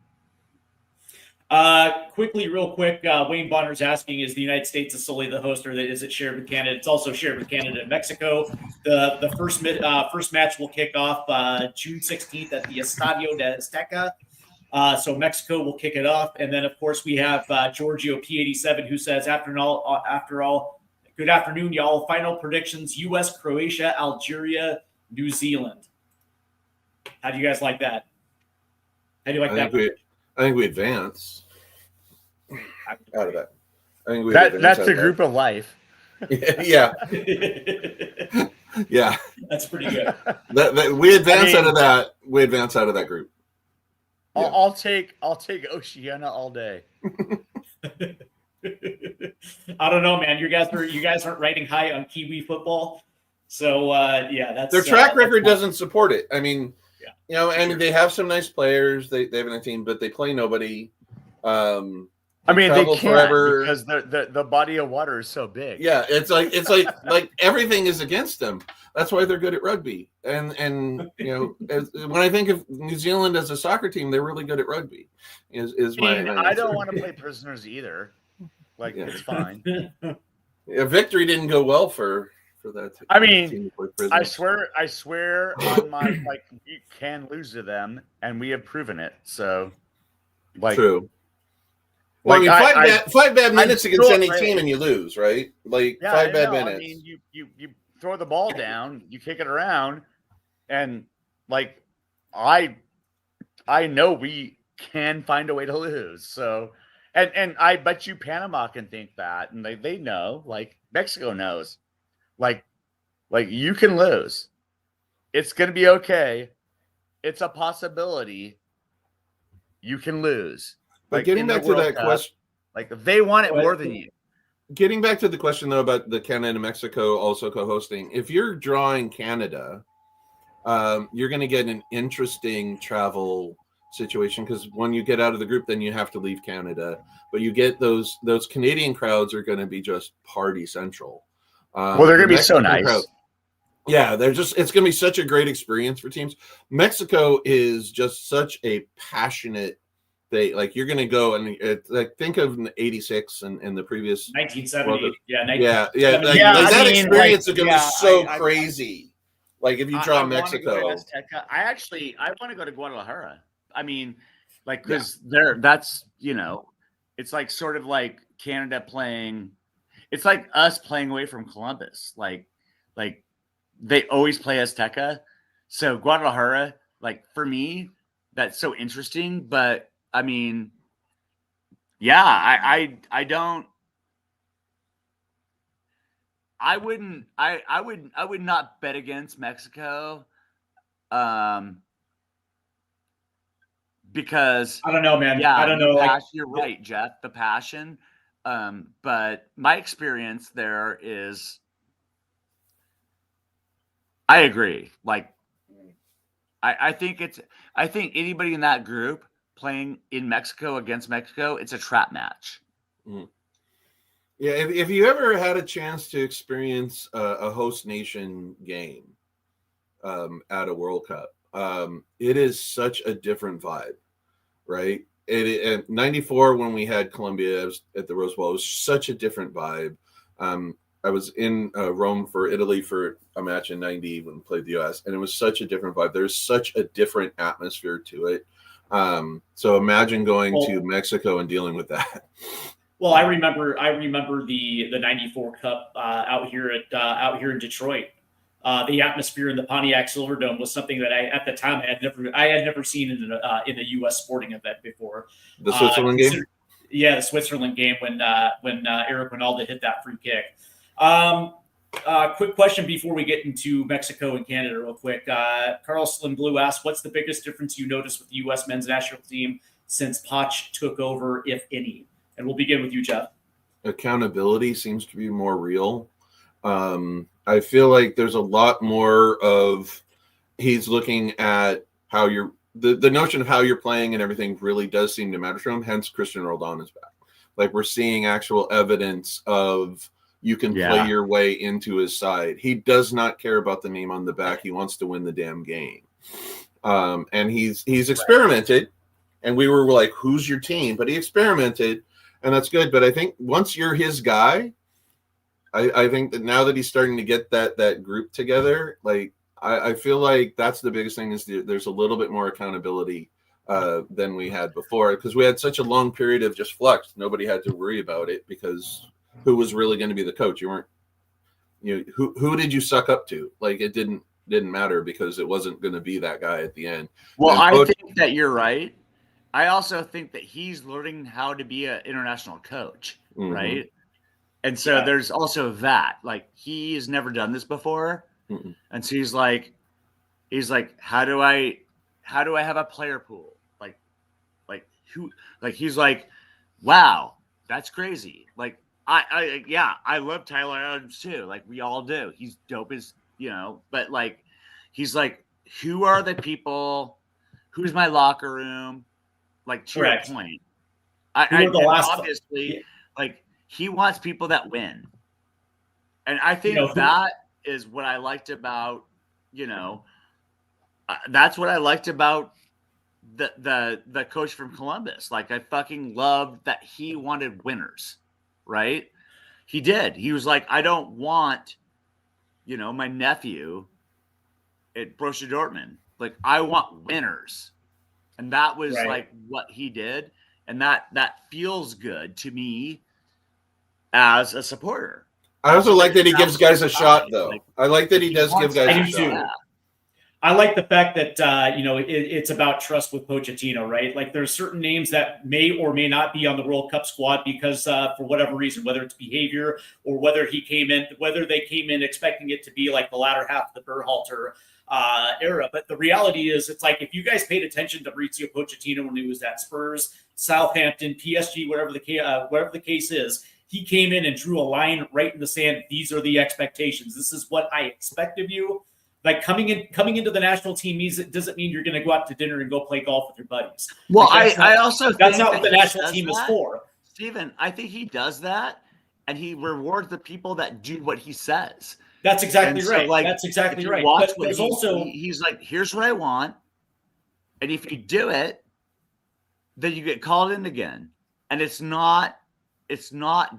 Real quick, Wayne Bonner's asking, is the United States solely the host, or is it shared with Canada? It's also shared with Canada and Mexico. The first match will kick off June 16th at the Estadio de Azteca. So Mexico will kick it off, and then of course we have Giorgio P87 who says, after all, good afternoon, y'all. Final predictions: U.S., Croatia, Algeria, New Zealand. How do you guys like that? How do you like that? I think we advance out of that. I think that's the group of life. Yeah. Yeah. That's pretty good. We advance out of that. We advance out of that group. Yeah. I'll take Oceania all day. I don't know, man. You guys aren't riding high on Kiwi football, so that's their track record doesn't support it. I mean, you know, I mean, they have some nice players. They have a team, but they play nobody. I mean, they travel can't forever. because the body of water is so big. Yeah, it's like everything is against them. That's why they're good at rugby. And when I think of New Zealand as a soccer team, they're really good at rugby. Is my I answer. don't want to play prisoners either. Like, Yeah. it's fine. Yeah, victory didn't go well for that. I mean, team to play I prisoners. swear on my you can lose to them, and we have proven it. So, like, True. Well, like I mean, five bad minutes against still any afraid. team and you lose, right? Like yeah, 5 bad I minutes. mean, you throw the ball down, you kick it around, and like I know we can find a way to lose. So, and I bet you Panama can think that, and they know, like Mexico knows, like you can lose. It's gonna be okay. It's a possibility. You can lose. But Like, getting in the back to World that Cup, question, like they want it more than you. getting back to the question though about the Canada and Mexico also co-hosting, if you're drawing Canada, you're going to get an interesting travel situation because when you get out of the group, then you have to leave Canada. But you get those Canadian crowds are going to be just party central. Well, they're going to be so Mexican nice. Yeah, it's going to be such a great experience for teams. Mexico is just such a passionate. Like you're going to go and like think of '86 and the previous 1970. Yeah, that experience is going to be so I crazy. Like if you draw Mexico, I want to go to Guadalajara. I mean, like because that's it's like sort of like Canada playing. It's like us playing away from Columbus. Like they always play Azteca, so Guadalajara. Like for me, that's so interesting. But I mean, yeah, I don't. I would not bet against Mexico, because I don't know, man. yeah, I don't know. Like, you're right, Jeff. The passion, but my experience there is, I agree. Like, I think anybody in that group playing in Mexico against Mexico, it's a trap match. Mm. Yeah, if you ever had a chance to experience a host nation game at a World Cup, it is such a different vibe, right? It 94 when we had Colombia at the Rose Bowl, it was such a different vibe. I was in Rome for Italy for a match in 90 when we played the US, and it was such a different vibe. There's such a different atmosphere to it. So imagine going to Mexico and dealing with that. Well, I remember the '94 Cup out here in Detroit. The atmosphere in the Pontiac Silverdome was something that at the time I had never seen in a U.S. sporting event before. The Switzerland game. Yeah, the Switzerland game when Eric Ronaldo hit that free kick. Quick question before we get into Mexico and Canada, real quick. Carl Slim Blue asks, "What's the biggest difference you noticed with the U.S. men's national team since Poch took over, if any?" And we'll begin with you, Jeff. Accountability seems to be more real. I feel like there's a lot more of he's looking at how the notion of how you're playing and everything really does seem to matter to him. Hence, Cristiano Ronaldo is back. Like we're seeing actual evidence of you can play your way into his side. He does not care about the name on the back. He wants to win the damn game. And he's experimented, and we were like, "Who's your team?" But he experimented. And that's good. But I think once you're his guy, I think that now that he's starting to get that group together, like I feel like that's the biggest thing is there's a little bit more accountability than we had before because we had such a long period of just flux. Nobody had to worry about it because who was really going to be the coach? Who did you suck up to? Like it didn't matter because it wasn't going to be that guy at the end. Well, I think that you're right. I also think that he's learning how to be an international coach, right? And so there's also that. Like he's never done this before, and so he's like, how do I have a player pool? Like who? Like he's like, wow, that's crazy. Like I love Tyler Adams too. Like we all do. He's dope as but like he's like, who are the people? Who's my locker room? Like to your point, Who were the last? Obviously, like he wants people that win, and I think You know, that is what I liked about, that's what I liked about the coach from Columbus. Like I fucking loved that he wanted winners, right? He did. He was like, I don't want, my nephew at Borussia Dortmund. Like I want winners, and that was Right. like what he did, and that feels good to me as a supporter. I also like that he gives guys a shot, though. Like, I like that he does give guys I a do shot. too. Yeah. I like the fact that it's about trust with Pochettino, right? Like there's certain names that may or may not be on the World Cup squad because for whatever reason, whether it's behavior or whether they came in expecting it to be like the latter half of the Berhalter era. But the reality is, it's like if you guys paid attention to Mauricio Pochettino when he was at Spurs, Southampton, PSG, whatever the case is, he came in and drew a line right in the sand. These are the expectations. This is what I expect of you. Like coming into the national team doesn't mean you're going to go out to dinner and go play golf with your buddies. Well, like I also that's think not what the national team is for. Steven, I think he does that, and he rewards the people that do what he says. That's exactly And so, right. like, That's exactly if you right. watch But what there's also he's like, here's what I want, and if you do it, then you get called in again. And it's not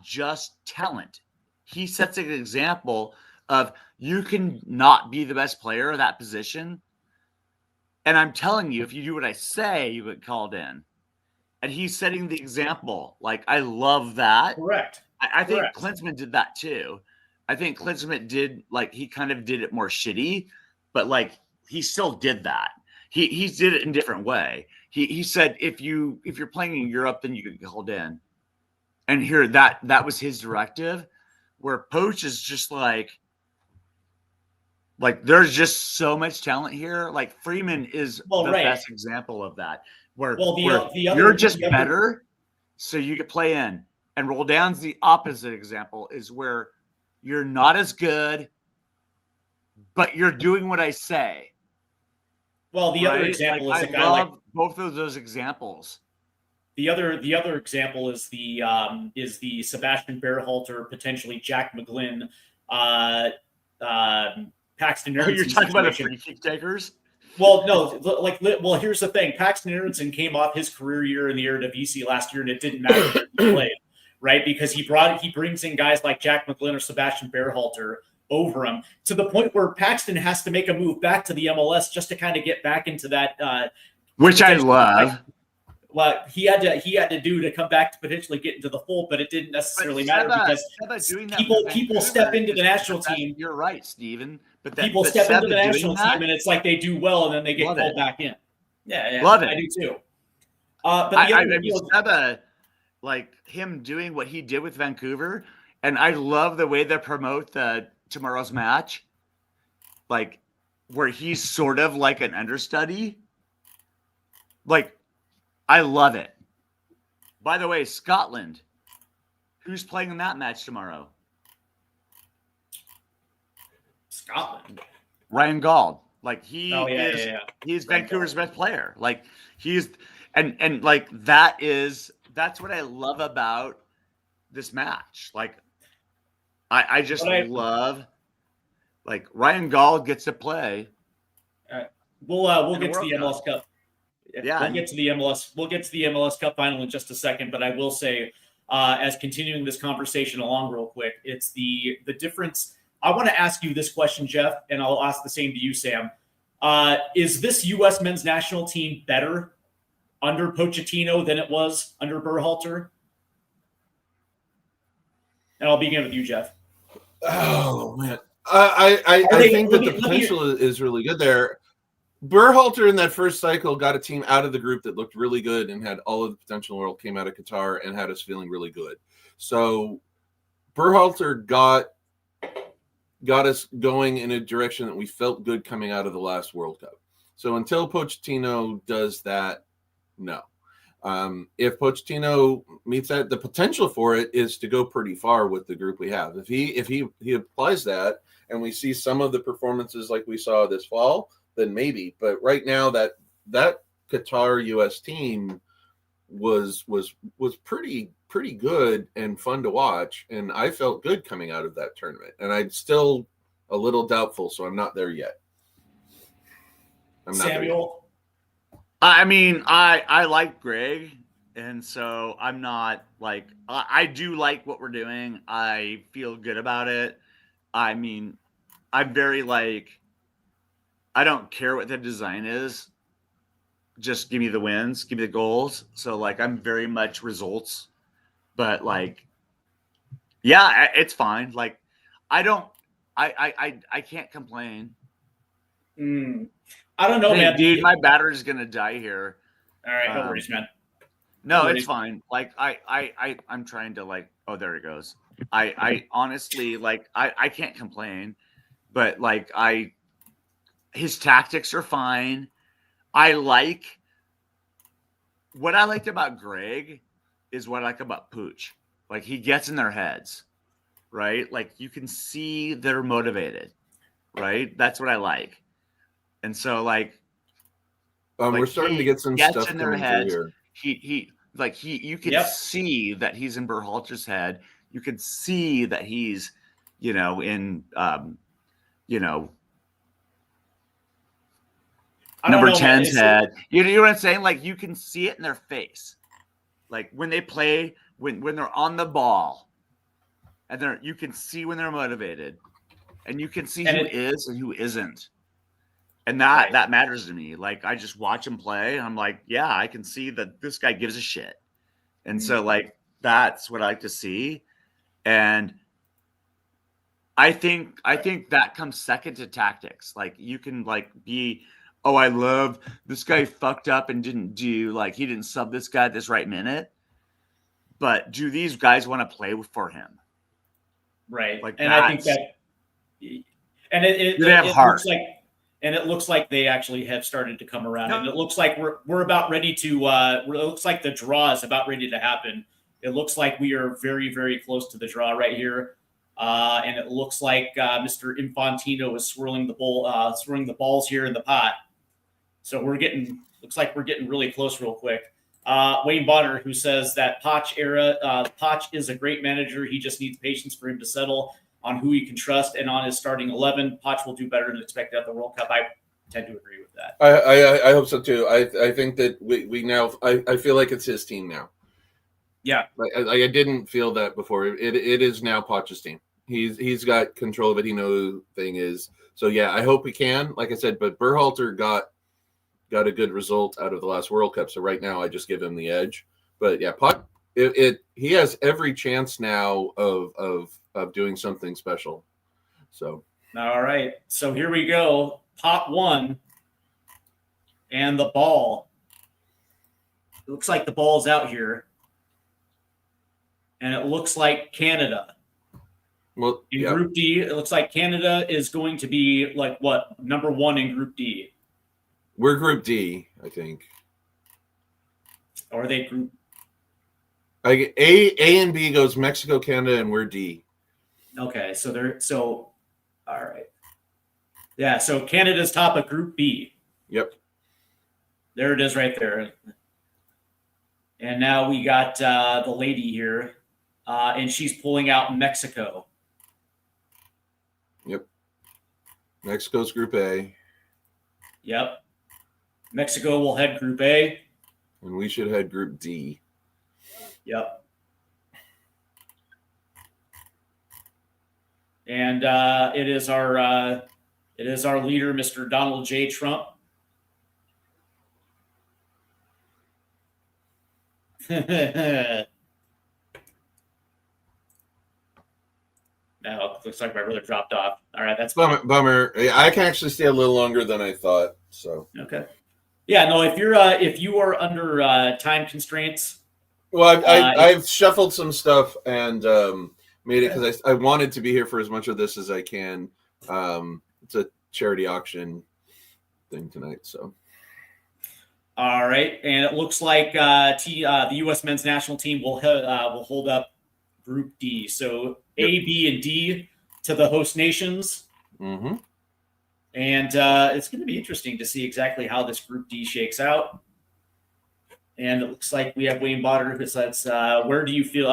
just talent. He sets an example of you can not be the best player of that position. And I'm telling you, if you do what I say, you get called in. And he's setting the example. Like, I love that. correct. I think Correct. Klinsmann did that too. I think Klinsmann did, like, he kind of did it more shitty, but like he still did that. He did it in a different way. He said if you're playing in Europe, then you get called in. And here that was his directive, where Poach is just like there's just so much talent here. Like Freeman is the best example of that. Where you're just better, so you can play in. And Roldan's the opposite example, is where you're not as good, but you're doing what I say. Well, the other example is a guy like both of those examples. The other example is the Sebastian Berhalter, potentially Jack McGlynn, Paxton Aronson. You're talking about the free kick takers? Well, no, here's the thing. Paxton Aronson came off his career year in the Eredivisie last year, and it didn't matter where he played, right? Because he brings in guys like Jack McGlynn or Sebastian Berhalter over him, to the point where Paxton has to make a move back to the MLS just to kind of get back into that. Which I love. What he had to do to come back to potentially get into the fold, but it didn't necessarily matter because people step into the national team. You're right, Steven. But people step into the national team, and it's like they do well, and then they get called back in. Yeah, love it. I do too. But Seba, like him doing what he did with Vancouver, and I love the way they promote the tomorrow's match, like where he's sort of like an understudy. Like, I love it. By the way, Scotland, who's playing in that match tomorrow? Scotland. Ryan Gauld. Like he's Vancouver's best player. Like he's and like that's what I love about this match. Like I just love, like, Ryan Gauld gets to play. We'll get to the MLS Cup. Yeah, we'll get to the MLS Cup final in just a second, but I will say, as continuing this conversation along real quick, it's the difference. I want to ask you this question, Jeff, and I'll ask the same to you, Sam. Is this U.S. men's national team better under Pochettino than it was under Berhalter? And I'll begin with you, Jeff. Oh man, I think that the potential is really good there. Berhalter in that first cycle got a team out of the group that looked really good and had all of the potential in the world, came out of Qatar and had us feeling really good. So Berhalter got us going in a direction that we felt good coming out of the last World Cup. So until Pochettino does that, no. If Pochettino meets that, the potential for it is to go pretty far with the group we have. If he applies that and we see some of the performances like we saw this fall, then maybe. But right now, that Qatar U.S. team was pretty good and fun to watch, and I felt good coming out of that tournament. And I'm still a little doubtful, so I'm not there yet. Samuel. I mean, I like Greg, and so I'm not like I do like what we're doing. I feel good about it. I mean, I'm very like I don't care what the design is. Just give me the wins, give me the goals. So like I'm very much results, but like yeah, it's fine. Like I don't I can't complain. I don't know, Hey, man. dude, my battery's gonna die here. All right, no worries, man. No, it's fine. Like I'm trying to like oh there it goes. I honestly like I can't complain, but like his tactics are fine. I like what I liked about Greg is what I like about Pooch. Like he gets in their heads, right? Like you can see they're motivated, right? That's what I like. And so like we're starting to get some stuff in their coming heads. through here. You can see that he's in Berhalter's head. You can see that he's, in number 10's head. You know what I'm saying? Like you can see it in their face. Like when they play, when they're on the ball, and you can see when they're motivated, and you can see who is and who isn't. And that matters to me. Like I just watch him play, and I'm like, yeah, I can see that this guy gives a shit. And so like that's what I like to see. And I think that comes second to tactics. Like you can like be, oh, I love this guy fucked up and didn't do like he didn't sub this guy at this right minute. But do these guys want to play for him? Right. Like and I think that and it looks like and it looks like they actually have started to come around. And it looks like we're about ready to it looks like the draw is about ready to happen. It looks like we are very, very close to the draw right here. And it looks like Mr. Infantino is swirling the balls here in the pot. So looks like we're getting really close real quick. Wayne Bonner, who says that Poch is a great manager. He just needs patience for him to settle on who he can trust and on his starting 11. Poch will do better than expected at the World Cup. I tend to agree with that. I hope so too. I think that we now I feel like it's his team now. Yeah, I didn't feel that before. It is now Poch's team. He's got control of it. He knows who the thing is. So yeah, I hope he can. Like I said, but Berhalter got a good result out of the last World Cup. So right now, I just give him the edge. But yeah, Poch, he has every chance now of doing something special. So all right. So here we go. Pot 1 and the ball. It looks like the ball's out here. And it looks like Canada. Well, in Group D, it looks like Canada is going to be like what? Number 1 in Group D. We're Group D, I think. Or are they Group? A and B goes Mexico, Canada, and we're D. Okay, so all right. Yeah, so Canada's top of Group B. Yep. There it is right there. And now we got the lady here, and she's pulling out Mexico. Yep. Mexico's Group A. Yep. Mexico will head Group A. And we should head Group D. Yep. And it is our leader, Mr. Donald J. Trump. No, looks like my brother dropped off. All right, that's bummer. I can actually stay a little longer than I thought. So okay. Yeah, no. If you are under time constraints, well, I've shuffled some stuff and made it because I wanted to be here for as much of this as I can. It's a charity auction thing tonight, so. All right, and it looks like the U.S. men's national team will hold up Group D. So yep. A, B, and D to the host nations. Mm-hmm. And it's going to be interesting to see exactly how this Group D shakes out. And it looks like we have Wayne Bonner who says, where do you feel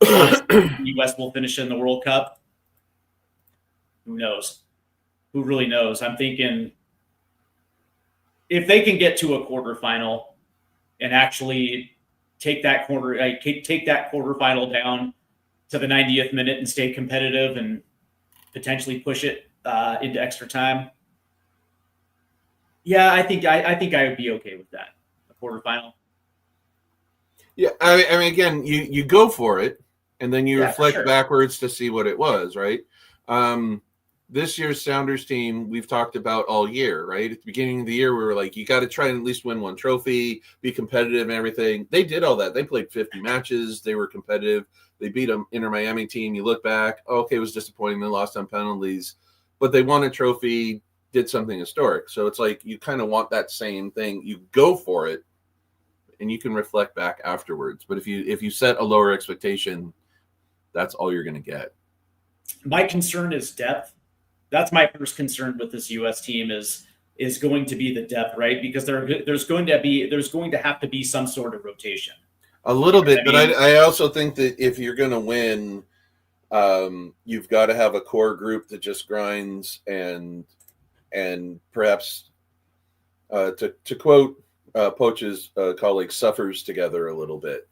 the U.S. will finish in the World Cup? Who knows? Who really knows? I'm thinking if they can get to a quarterfinal and actually take that quarterfinal down to the 90th minute and stay competitive and potentially push it into extra time. Yeah, I think I would be okay with that. A quarterfinal. Yeah, I mean, again, you go for it, and then you reflect backwards to see what it was, right? This year's Sounders team, we've talked about all year, right? At the beginning of the year, we were like, you got to try and at least win one trophy, be competitive and everything. They did all that. They played 50 matches. They were competitive. They beat an Inter Miami team. You look back, okay, it was disappointing. They lost on penalties, but they won a trophy, did something historic. So it's like you kind of want that same thing. You go for it, and you can reflect back afterwards. But if you set a lower expectation, that's all you're going to get. My concern is depth. That's my first concern with this U.S. team is going to be the depth, right? Because there's going to have to be some sort of rotation. A little bit, but I also think that if you're going to win, you've got to have a core group that just grinds and perhaps to quote Poach's colleague, suffers together a little bit.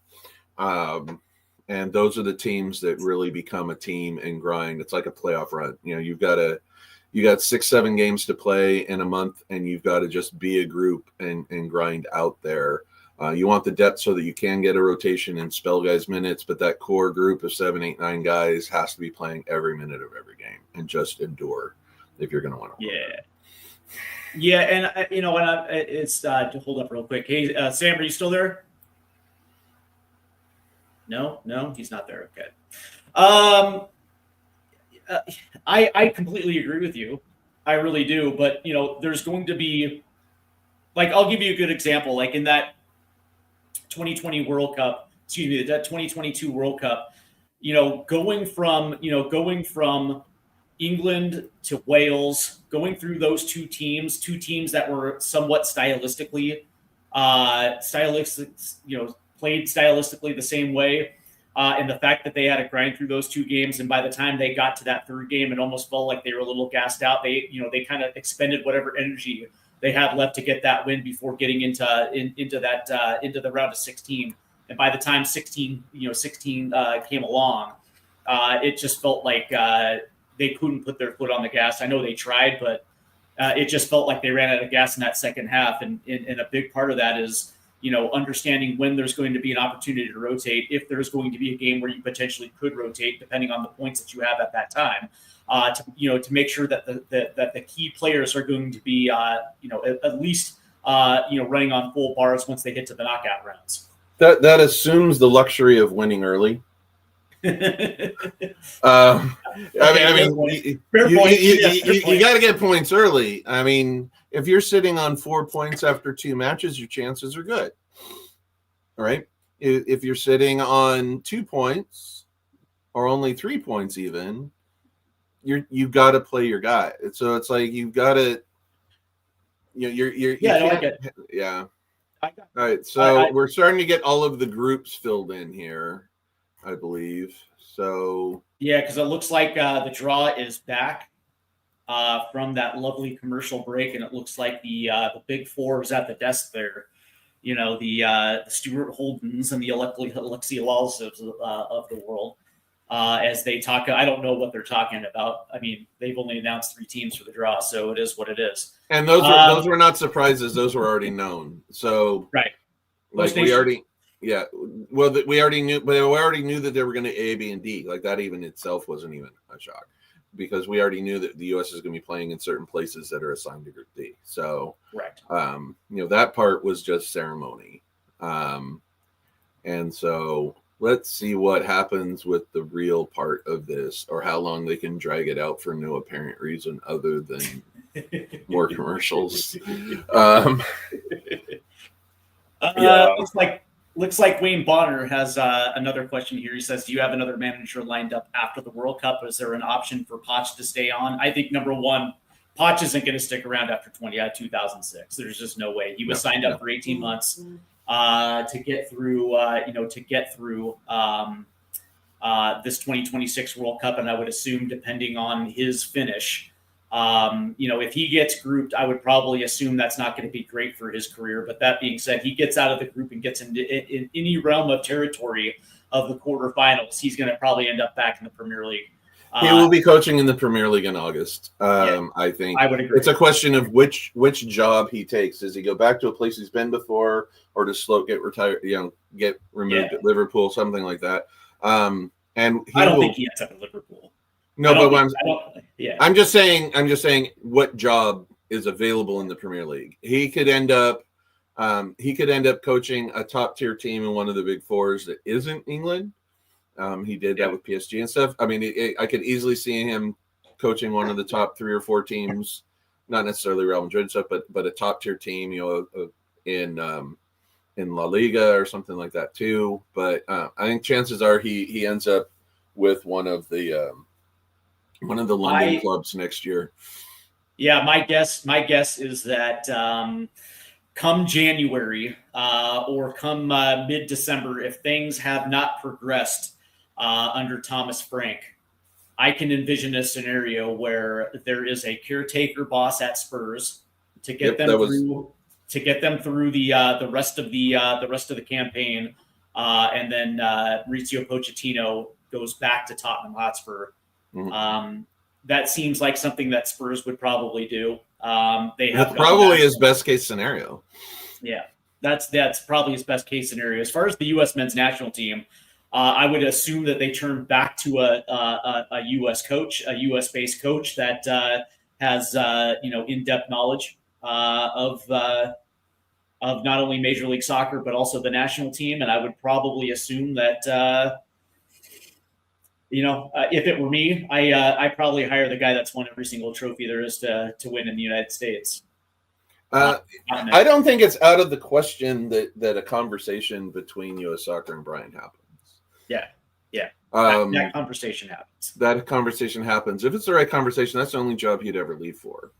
And those are the teams that really become a team and grind. It's like a playoff run. You know, you got 6-7 games to play in a month, and you've got to just be a group and grind out there. You want the depth so that you can get a rotation and spell guys minutes, but that core group of 7, 8, 9 guys has to be playing every minute of every game and just endure if you're going to win. Yeah, and it's to hold up real quick. Hey, Sam, are you still there? No, he's not there. Okay. I completely agree with you. I really do. But there's going to be, like, I'll give you a good example. Like in that 2020 World Cup, that 2022 World Cup, going from England to Wales, going through those two teams that were somewhat stylistically, played stylistically the same way, and the fact that they had to grind through those two games, and by the time they got to that third game, it almost felt like they were a little gassed out. They kind of expended whatever energy they had left to get that win before getting into the round of 16. And by the time 16 came along, it just felt like they couldn't put their foot on the gas. I know they tried, but it just felt like they ran out of gas in that second half. And a big part of that is, understanding when there's going to be an opportunity to rotate, if there's going to be a game where you potentially could rotate, depending on the points that you have at that time, to make sure that the key players are going to be, at least, running on full bars once they get to the knockout rounds. That assumes the luxury of winning early. You got to get points early. I mean, if you're sitting on 4 points after 2 matches, your chances are good. All right. If you're sitting on 2 points or only 3 points, even, you've got to play your guy. So it's like you've got to. Yeah. All right. So we're starting to get all of the groups filled in here, I believe. So yeah, because it looks like the draw is back from that lovely commercial break, and it looks like the big four is at the desk there. The Stuart Holdens and the Alexi Laws of the world as they talk. I don't know what they're talking about. I mean, they've only announced 3 teams for the draw, so it is what it is. And those were not surprises; those were already known. So right, like we already. Yeah, well, we already knew, but we already knew that they were going to A, B, and D. Like that, even itself wasn't even a shock, because we already knew that the U.S. is going to be playing in certain places that are assigned to Group D. So, correct. That part was just ceremony, and so let's see what happens with the real part of this, or how long they can drag it out for no apparent reason other than more commercials. Looks like Wayne Bonner has another question here. He says, do you have another manager lined up after the World Cup? Is there an option for Poch to stay on? I think, number one, Poch isn't going to stick around after 2006. There's just no way. He was signed up for 18 months. to get through this 2026 World Cup, and I would assume, depending on his finish, if he gets grouped, I would probably assume that's not going to be great for his career. But that being said, he gets out of the group and gets in any realm of territory of the quarterfinals, he's going to probably end up back in the Premier League. He will be coaching in the Premier League in August. I think I would agree. It's a question of which job he takes. Does he go back to a place he's been before, or does Sloat get retired? Get removed at Liverpool, something like that. And I don't think he ends up at Liverpool. No, but I'm just saying what job is available in the Premier League. He could end up coaching a top tier team in one of the big fours that isn't England. He did that with PSG and stuff. I mean, I could easily see him coaching one of the top 3 or 4 teams, not necessarily Real Madrid stuff, but a top tier team, in La Liga or something like that too. But I think chances are he ends up with one of the London clubs next year. Yeah, my guess is that come January or come mid-December, if things have not progressed under Thomas Frank, I can envision a scenario where there is a caretaker boss at Spurs to get them through the rest of the campaign, and then Mauricio Pochettino goes back to Tottenham Hotspur. Mm-hmm. That seems like something that Spurs would probably do. That's probably his best case scenario. Yeah, that's probably his best case scenario. As far as the U.S. men's national team, I would assume that they turn back to a U.S. coach, a U.S.-based coach that has in-depth knowledge of not only Major League Soccer but also the national team. And I would probably assume that if it were me, I probably hire the guy that's won every single trophy there is to win in the United States. I don't think it's out of the question that a conversation between U.S. Soccer and Brian happens. Yeah. That conversation happens. That conversation happens. If it's the right conversation, that's the only job he'd ever leave for.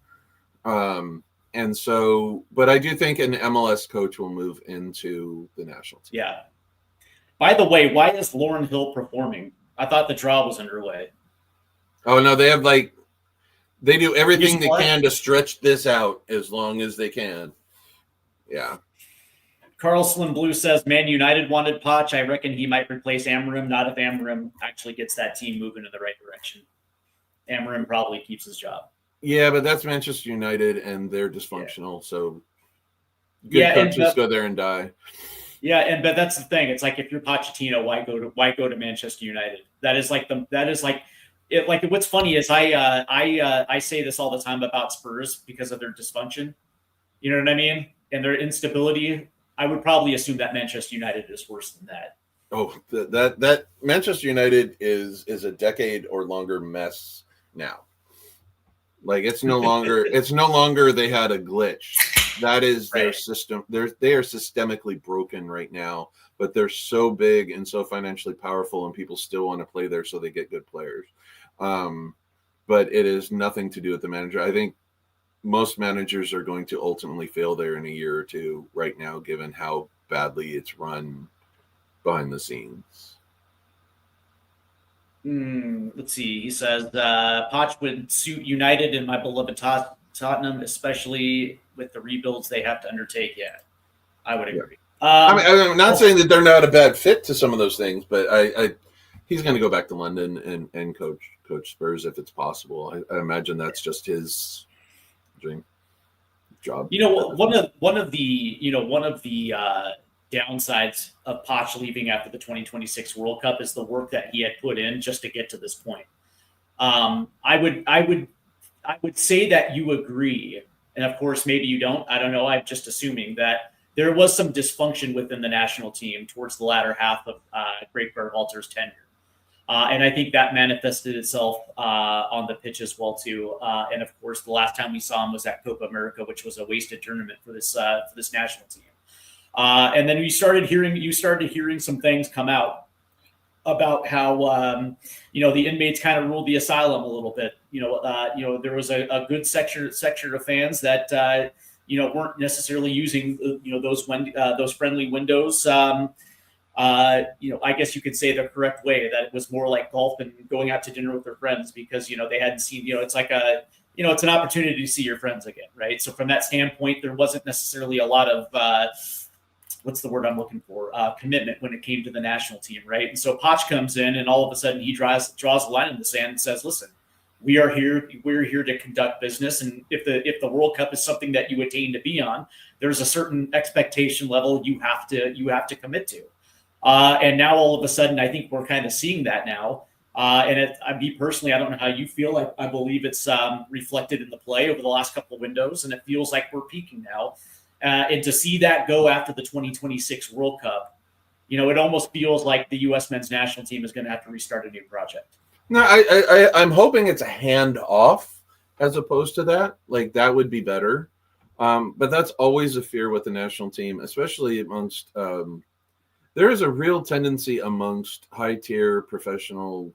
And so, but I do think an MLS coach will move into the national team. Yeah. By the way, why is Lauren Hill performing? I thought the draw was underway. Oh no, they do everything they can to stretch this out as long as they can. Yeah. Carl Slim Blue says Man United wanted Poch. I reckon he might replace Amorim, not if Amorim actually gets that team moving in the right direction. Amorim probably keeps his job. Yeah, but that's Manchester United and they're dysfunctional. So good coaches go there and die. Yeah, but that's the thing. It's like if you're Pochettino, why go to Manchester United? What's funny is I say this all the time about Spurs because of their dysfunction. You know what I mean? And their instability. I would probably assume that Manchester United is worse than that. Oh, that Manchester United is a decade or longer mess now. Like it's no longer they had a glitch. That is their system. They are systemically broken right now, but they're so big and so financially powerful, and people still want to play there, so they get good players. But it is nothing to do with the manager. I think most managers are going to ultimately fail there in a year or two right now, given how badly it's run behind the scenes. Let's see. He says Poch would suit United and my beloved Tottenham, especially with the rebuilds they have to undertake. Yeah, I would agree. I'm not saying that they're not a bad fit to some of those things, but he's going to go back to London and coach Spurs if it's possible. I imagine that's just his dream job. One of the downsides of Poch leaving after the 2026 World Cup is the work that he had put in just to get to this point. I would say that you agree, and of course maybe you don't. I don't know. I'm just assuming that there was some dysfunction within the national team towards the latter half of Greg Berhalter's tenure. And I think that manifested itself on the pitch as well too. And of course, the last time we saw him was at Copa America, which was a wasted tournament for this national team. And then you started hearing some things come out about how the inmates kind of ruled the asylum a little bit. There was a good section of fans that weren't necessarily using those friendly windows. I guess you could say the correct way, that it was more like golf and going out to dinner with their friends, because they hadn't seen, it's like it's an opportunity to see your friends again, right? So from that standpoint, there wasn't necessarily a lot of what's the word I'm looking for? Commitment when it came to the national team, right? And so Poch comes in, and all of a sudden he draws a line in the sand and says, "Listen, we're here to conduct business, and if the World Cup is something that you attain to be on, there's a certain expectation level you have to commit to." And now all of a sudden, I think we're kind of seeing that now. Me personally, I don't know how you feel. I believe it's reflected in the play over the last couple of windows, and it feels like we're peaking now. And to see that go after the 2026 World Cup, it almost feels like the U.S. men's national team is going to have to restart a new project. No, I'm hoping it's a hand off as opposed to that. Like, that would be better. But that's always a fear with the national team, especially amongst there is a real tendency amongst high-tier professional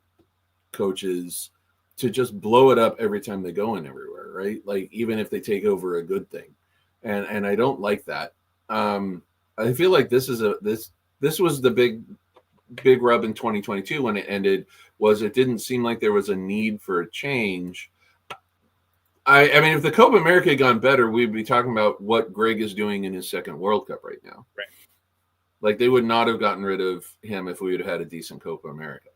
coaches to just blow it up every time they go in everywhere, right? Like, even if they take over a good thing. And I don't like that. I feel like this was the big rub in 2022 when it ended, was it didn't seem like there was a need for a change. I mean, if the Copa America had gone better, we'd be talking about what Greg is doing in his second World Cup right now. Right. Like, they would not have gotten rid of him if we would have had a decent Copa America.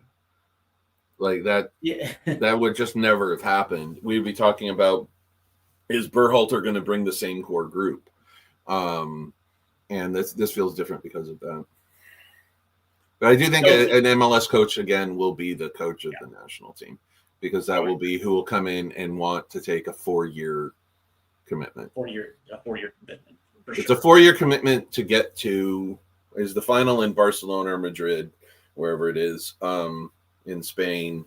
Like that, Yeah. That would just never have happened. We'd be talking about, is Berhalter going to bring the same core group? And this feels different because of that. But I do think an MLS coach, again, will be the coach of the national team, because that will be who will come in and want to take a 4-year commitment. 4-year commitment. It's a 4-year commitment to get to, is the final in Barcelona or Madrid, wherever it is, in Spain,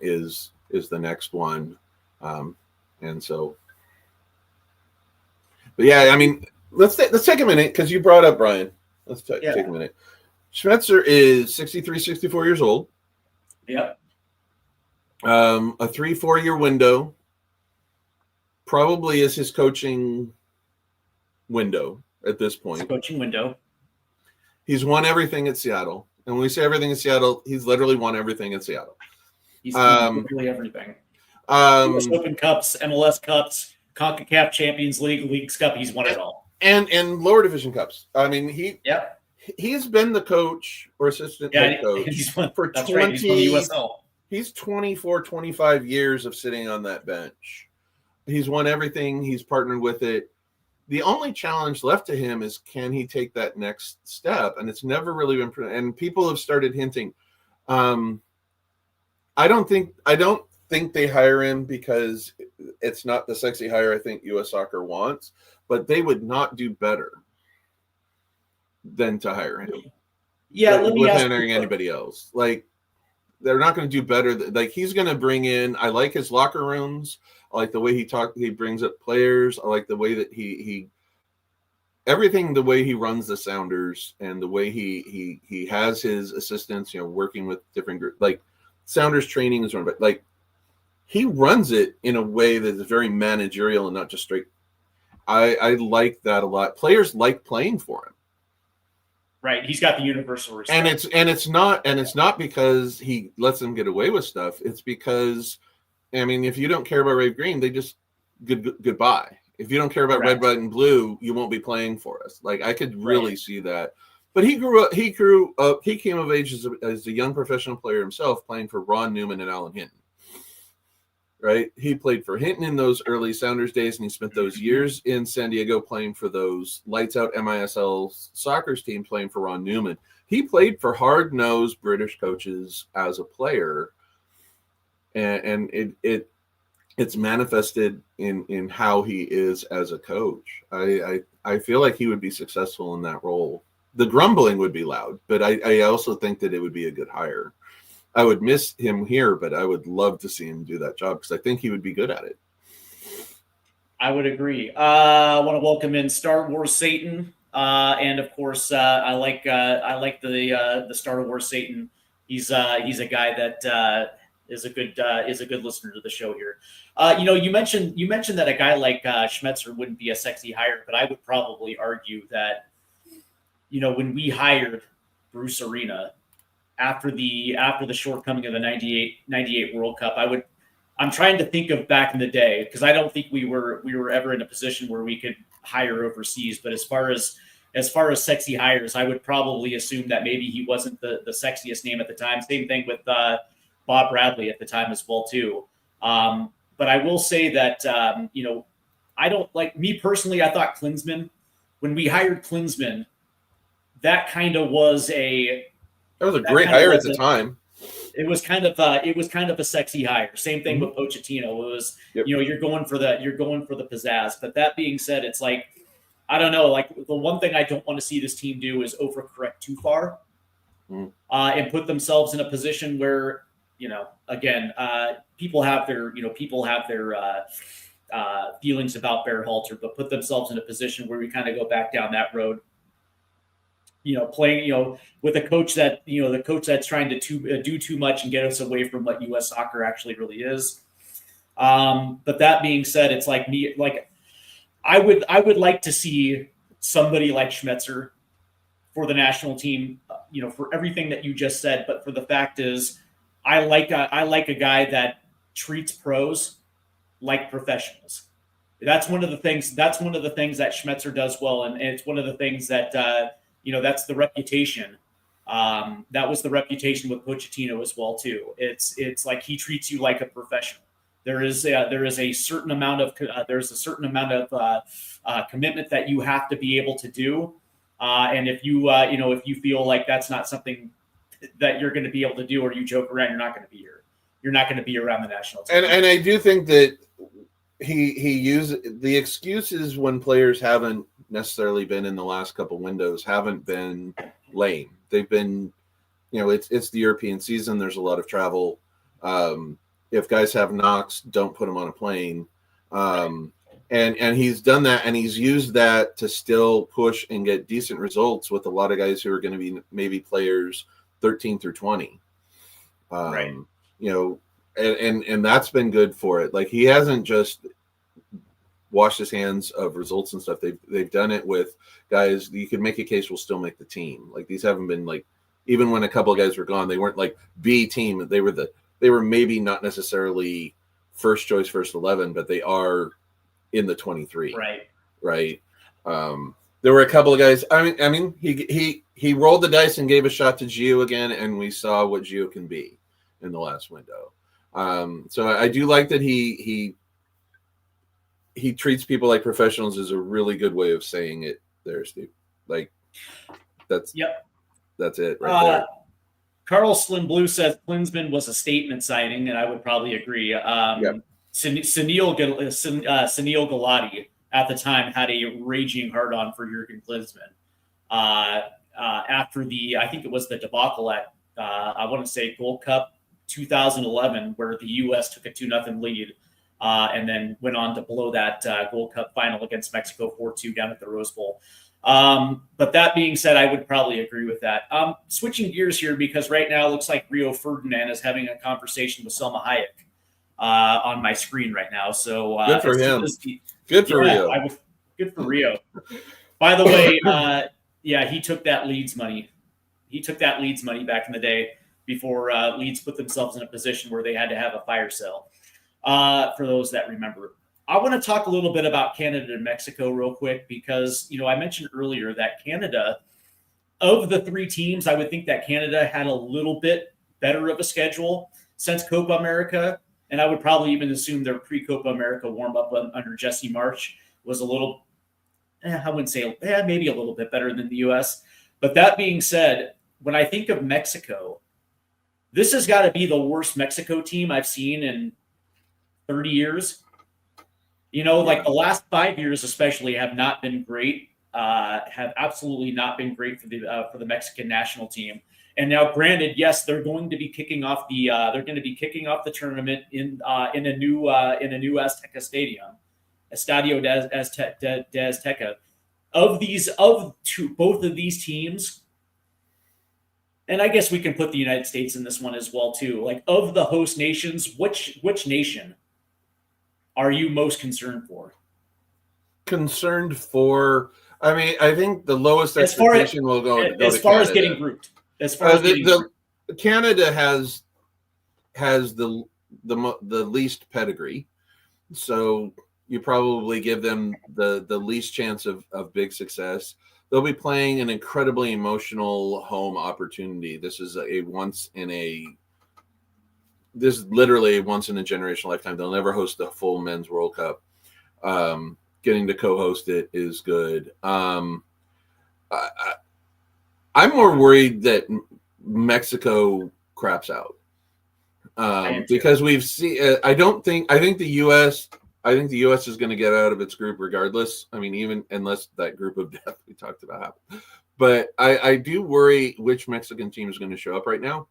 is the next one. And so, but yeah, I mean, let's take a minute, because you brought up Brian. Let's take a minute. Schmetzer is 63, 64 years old. Yep. A 3-4 year window probably is his coaching window at this point. Coaching window. He's won everything at Seattle. And when we say everything in Seattle, he's literally won everything in Seattle. He's won literally everything. US Open Cups, MLS Cups, CONCACAF Champions League, Leagues Cup. He's won it all. And lower division cups. I mean, he's been the coach or assistant head coach for 20. Right, he's won the USL. He's 24, 25 years of sitting on that bench. He's won everything. He's partnered with it. The only challenge left to him is, can he take that next step? And it's never really been. And people have started hinting. I don't think they hire him because it's not the sexy hire I think U.S. Soccer wants, but they would not do better than to hire him. Yeah, let me ask hiring anybody else. Like, they're not going to do better. Like, he's going to bring in. I like his locker rooms. I like the way he brings up players. I like the way that he everything, the way he runs the Sounders, and the way he has his assistants, working with different groups. Like, Sounders training is run, but like, he runs it in a way that is very managerial and not just straight. I like that a lot. Players like playing for him. Right, he's got the universal respect. And it's not because he lets them get away with stuff. It's because, I mean, if you don't care about Rave Green, they just goodbye. If you don't care about Red, White, and Blue, you won't be playing for us. Like, I could really see that. But he grew up. He came of age as a young professional player himself, playing for Ron Newman and Alan Hinton. Right, he played for Hinton in those early Sounders days, and he spent those years in San Diego playing for those lights out MISL soccer's team, playing for Ron Newman. He played for hard-nosed British coaches as a player, and it's manifested in how he is as a coach. I feel like he would be successful in that role. The grumbling would be loud, but I also think that it would be a good hire. I would miss him here, but I would love to see him do that job, because I think he would be good at it. I would agree. I want to welcome in Star Wars Satan, and of course, I like the Star Wars Satan. He's a guy that is a good listener to the show here. You mentioned that a guy like Schmetzer wouldn't be a sexy hire, but I would probably argue that when we hired Bruce Arena after the shortcoming of the 98 World Cup, I'm trying to think of back in the day, because I don't think we were ever in a position where we could hire overseas. But as far as sexy hires, I would probably assume that maybe he wasn't the sexiest name at the time. Same thing with Bob Bradley at the time as well too. But I will say that I don't like, me personally, I thought Klinsmann, when we hired Klinsmann, that kind of was a great hire at the time. It was kind of a sexy hire. Same thing with Pochettino. It was, you're going for the pizzazz. But that being said, it's like, I don't know, like the one thing I don't want to see this team do is overcorrect too far and put themselves in a position where, again, people have their feelings about Berhalter, but put themselves in a position where we kind of go back down that road. Playing, with a coach that, the coach that's trying to do too much and get us away from what U.S. soccer actually really is. But that being said, it's like I would like to see somebody like Schmetzer for the national team, for everything that you just said. But for the fact is, I like a guy that treats pros like professionals. That's one of the things that Schmetzer does well, and it's one of the things that that's the reputation. That was the reputation with Pochettino as well too. It's like he treats you like a professional. There is a certain amount of commitment that you have to be able to do, and if you feel like that's not something that you're going to be able to do, or you joke around, you're not going to be here. You're not going to be around the national team. And I do think that he used the excuses when players haven't necessarily been in the last couple windows haven't been lame. They've been, it's the European season. There's a lot of travel. If guys have knocks, don't put them on a plane. And he's done that, and he's used that to still push and get decent results with a lot of guys who are going to be maybe players 13 through 20. Right. And that's been good for it. Like, he hasn't just washed his hands of results and stuff. They've done it with guys you could make a case will still make the team. Like, these haven't been like, even when a couple of guys were gone, they weren't like B team. They were maybe not necessarily first choice, first 11, but they are in the 23. Right. There were a couple of guys. I mean, he rolled the dice and gave a shot to Gio again, and we saw what Gio can be in the last window. So I do like that he treats people like professionals is a really good way of saying it there, Steve. Like, that's it right there. Carl Slim Blue says Klinsmann was a statement signing, and I would probably agree. Sunil Gulati at the time had a raging hard-on for Jurgen Klinsmann. After I think it was the debacle at, I want to say Gold Cup 2011, where the U.S. took a 2-0 lead, and then went on to blow that Gold Cup final against Mexico 4-2 down at the Rose Bowl. But that being said, I would probably agree with that. Switching gears here, because right now it looks like Rio Ferdinand is having a conversation with Selma Hayek on my screen right now. So good for him. Good for Rio. Good for Rio. By the way, he took that Leeds money. He took that Leeds money back in the day before Leeds put themselves in a position where they had to have a fire sale. For those that remember. I want to talk a little bit about Canada and Mexico real quick, because, I mentioned earlier that Canada, of the three teams, I would think that Canada had a little bit better of a schedule since Copa America. And I would probably even assume their pre-Copa America warm-up under Jesse March was a little, I wouldn't say, maybe a little bit better than the U.S. But that being said, when I think of Mexico, this has got to be the worst Mexico team I've seen in 30 years. Like the last 5 years especially have not been great, have absolutely not been great for the Mexican national team. And now, granted, yes, they're going to be kicking off the tournament in a new Azteca stadium, Estadio de Azteca. Both of these teams, And I guess we can put the United States in this one as well too. Like, of the host nations, which nation are you most concerned for? Concerned for. I mean, I think the lowest As far as expectation will go as to far as Canada. getting grouped, as far as getting grouped. Canada has the least pedigree, so you probably give them the least chance of big success. They'll be playing an incredibly emotional home opportunity. This is literally a once in a generation lifetime. They'll never host the full men's World Cup. Getting to co-host it is good. I'm more worried that Mexico craps out because we've seen. I think the U.S. is going to get out of its group regardless. I mean, even unless that group of death we talked about happens. But I do worry which Mexican team is going to show up right now.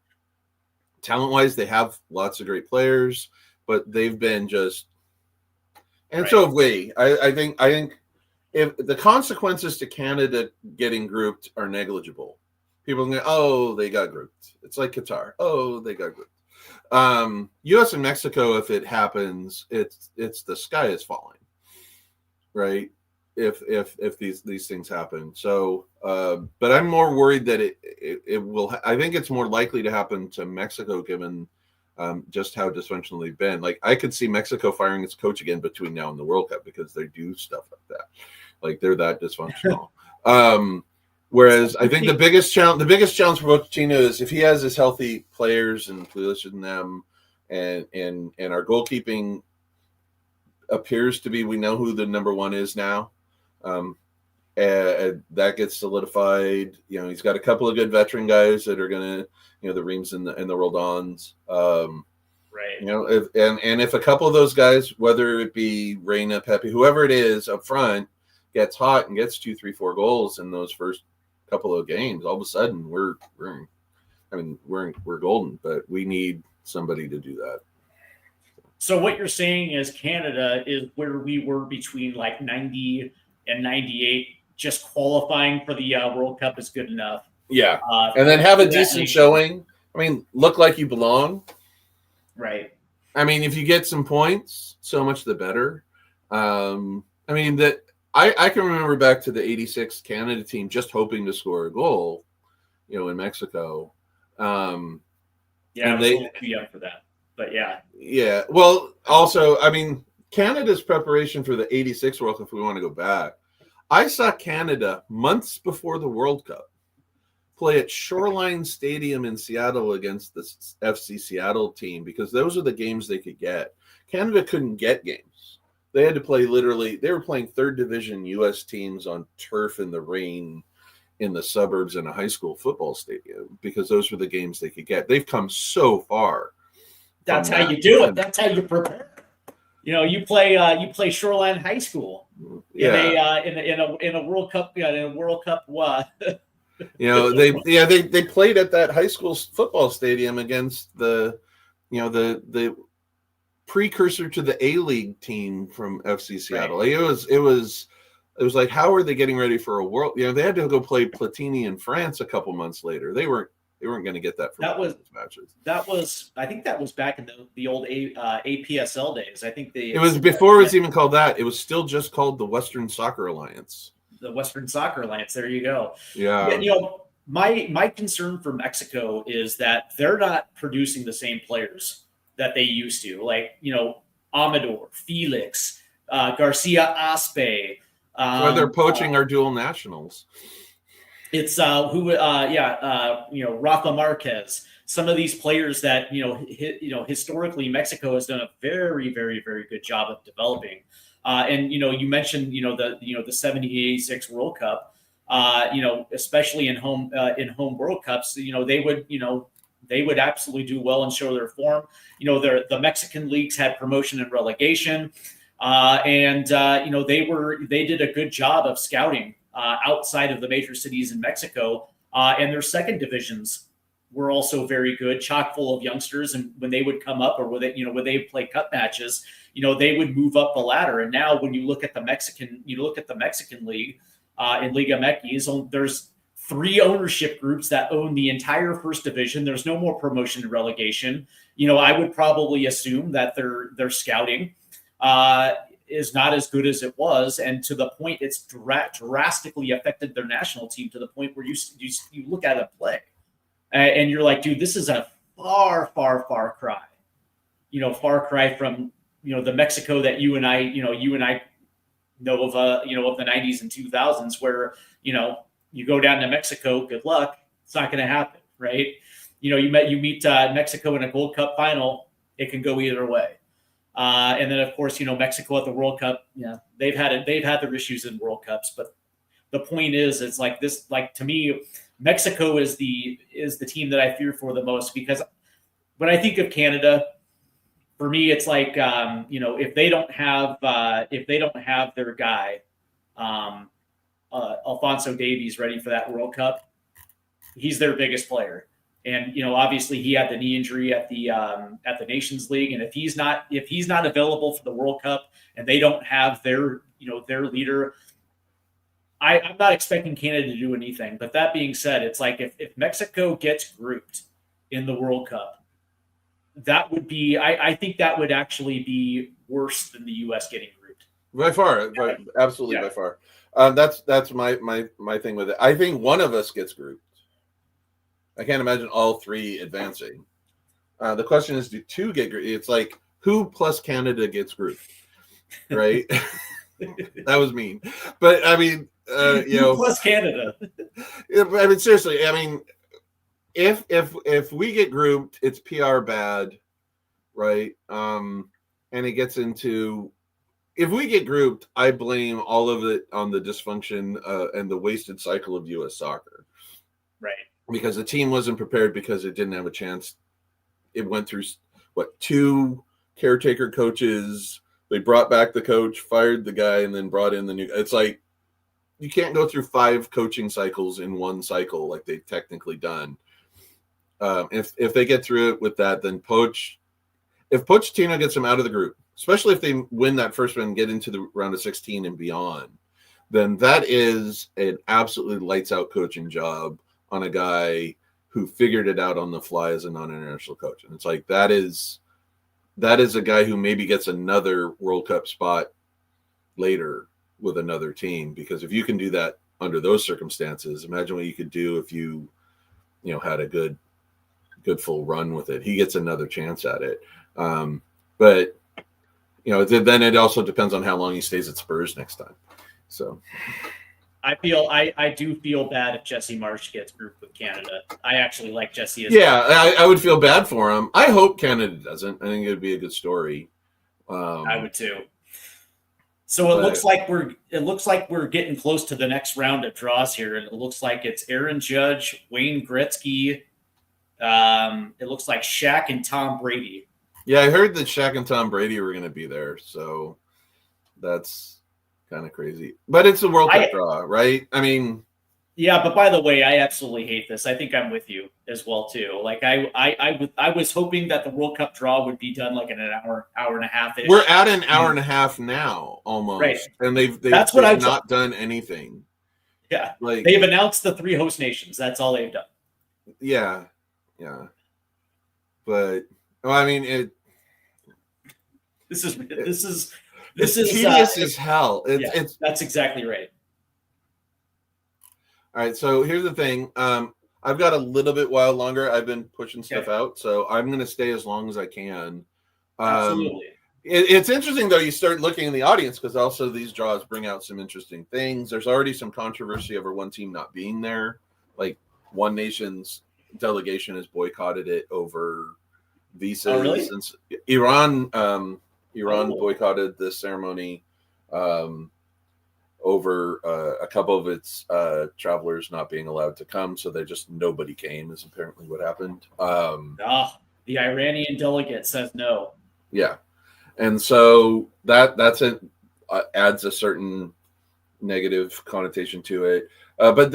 Talent-wise, they have lots of great players, but they've been just. And so have we. I think if the consequences to Canada getting grouped are negligible, people can go, oh, they got grouped. It's like Qatar. Oh, they got grouped. U.S. and Mexico, if it happens, it's the sky is falling, right? If these things happen. So, but I'm more worried that it will. I think it's more likely to happen to Mexico, given just how dysfunctional they've been. Like, I could see Mexico firing its coach again between now and the World Cup because they do stuff like that. Like, they're that dysfunctional. Whereas I think the biggest challenge for Pochettino is if he has his healthy players and Pulisic in them, and our goalkeeping appears to be, we know who the number one is now. That gets solidified. You know, he's got a couple of good veteran guys that are gonna, the Reams and the Roldans. Right. You know, if a couple of those guys, whether it be Reina, Pepe, whoever it is up front, gets hot and gets 2, 3, 4 goals in those first couple of games, all of a sudden we're golden. But we need somebody to do that. So what you're saying is Canada is where we were between like 90 and 98. Just qualifying for the World Cup is good enough. Yeah, and then have a decent showing. I mean, look like you belong. Right. I mean, if you get some points, so much the better. I mean, that I can remember back to the '86 Canada team just hoping to score a goal, in Mexico. Yeah, I was a little too young for that, but yeah. Yeah. Well, also, I mean, Canada's preparation for the '86 World Cup, if we want to go back, I saw Canada months before the World Cup play at Shoreline Stadium in Seattle against the FC Seattle team because those are the games they could get. Canada couldn't get games. They had to play they were playing third division U.S. teams on turf in the rain in the suburbs in a high school football stadium because those were the games they could get. They've come so far. That's how you do it. That's how you prepare. You play Shoreline High School in a World Cup. Yeah, in a World Cup. They played at that high school football stadium against the precursor to the A-League team from FC Seattle. Right. It was like, how are they getting ready for a world? They had to go play Platini in France a couple months later. They weren't going to get that for matches. I think that was back in the old APSL days. I think it was before it was even called that. It was still just called the Western Soccer Alliance. The Western Soccer Alliance. There you go. Yeah. My concern for Mexico is that they're not producing the same players that they used to. Like, Amador, Felix, Garcia Aspe. They're poaching our dual nationals. It's Rafa Marquez. Some of these players that historically Mexico has done a very, very, very good job of developing. And you mentioned the 70-86 World Cup. Especially in home World Cups, they would absolutely do well and show their form. The Mexican leagues had promotion and relegation, and they did a good job of scouting outside of the major cities in Mexico, and their second divisions were also very good, chock full of youngsters. And when they would come up, or when they play cup matches, they would move up the ladder. And now, when you look at the Mexican league in Liga MX, there's 3 ownership groups that own the entire first division. There's no more promotion and relegation. You know, I would probably assume that their scouting is not as good as it was, and to the point it's drastically affected their national team to the point where you look at it play, and you're like, dude, this is a far cry. You know, far cry from, you know, the Mexico that you and I know of, you know, of the 90s and 2000s, where, you know, you go down to Mexico, good luck. It's not going to happen, right? You know, you meet Mexico in a Gold Cup final, it can go either way. And then, of course, you know, Mexico at the World Cup, yeah, they've had their issues in World Cups, but the point is, it's like this. Like, to me, Mexico is the team that I fear for the most, because when I think of Canada, for me, it's like, you know, if they don't have their guy, Alphonso Davies, ready for that World Cup, he's their biggest player. And, you know, obviously he had the knee injury at the Nations League, and if he's not available for the World Cup, and they don't have their leader, I'm not expecting Canada to do anything. But that being said, it's like if Mexico gets grouped in the World Cup, that would be, I think that would actually be worse than the U.S. getting grouped. By far, absolutely, yeah. By far. That's my thing with it. I think one of us gets grouped. I can't imagine all 3 advancing. The question is, do 2 get grouped? It's like, who plus Canada gets grouped, right? That was mean, but I mean, you know, plus Canada. I mean, seriously, I mean, if we get grouped, it's PR bad, right? And it gets into, if we get grouped, I blame all of it on the dysfunction and the wasted cycle of U.S. soccer, right? Because the team wasn't prepared, because it didn't have a chance. It went through 2 caretaker coaches. They brought back the coach, fired the guy, and then brought in the new. It's like, you can't go through 5 coaching cycles in one cycle like they've technically done. If they get through it with that, then if Pochettino gets them out of the group, especially if they win that first one and get into the round of 16 and beyond, then that is an absolutely lights out coaching job on a guy who figured it out on the fly as a non-international coach. And it's like, that is a guy who maybe gets another World Cup spot later with another team, because if you can do that under those circumstances, imagine what you could do if you had a good full run with it. He gets another chance at it. But you know, then it also depends on how long he stays at Spurs next time. So I do feel bad if Jesse Marsch gets grouped with Canada. I actually like Jesse as well. I would feel bad for him. I hope Canada doesn't. I think it would be a good story. I would too. So it looks like we're getting close to the next round of draws here, and it looks like it's Aaron Judge, Wayne Gretzky. It looks like Shaq and Tom Brady. Yeah, I heard that Shaq and Tom Brady were going to be there, so that's kind of crazy. But it's a World Cup draw, right? I mean, yeah. But by the way, I absolutely hate this. I think I'm with you as well too. Like I was hoping that the World Cup draw would be done like in an hour and a half. We're at an hour and a half now, almost, right? And they've not done anything. Yeah, like they've announced the 3 host nations. That's all they've done. Yeah. But well, I mean, This is tedious as hell. That's exactly right. All right, so here's the thing. I've got a little bit while longer. I've been pushing stuff out, so I'm going to stay as long as I can. Absolutely. It's interesting, though. You start looking in the audience, because also these draws bring out some interesting things. There's already some controversy over one team not being there. Like, One Nation's delegation has boycotted it over visas. Oh, really? Since Iran boycotted this ceremony over a couple of its travelers not being allowed to come, so nobody came is apparently what happened. The Iranian delegate says no. Yeah, and so that's it. Adds a certain negative connotation to it. But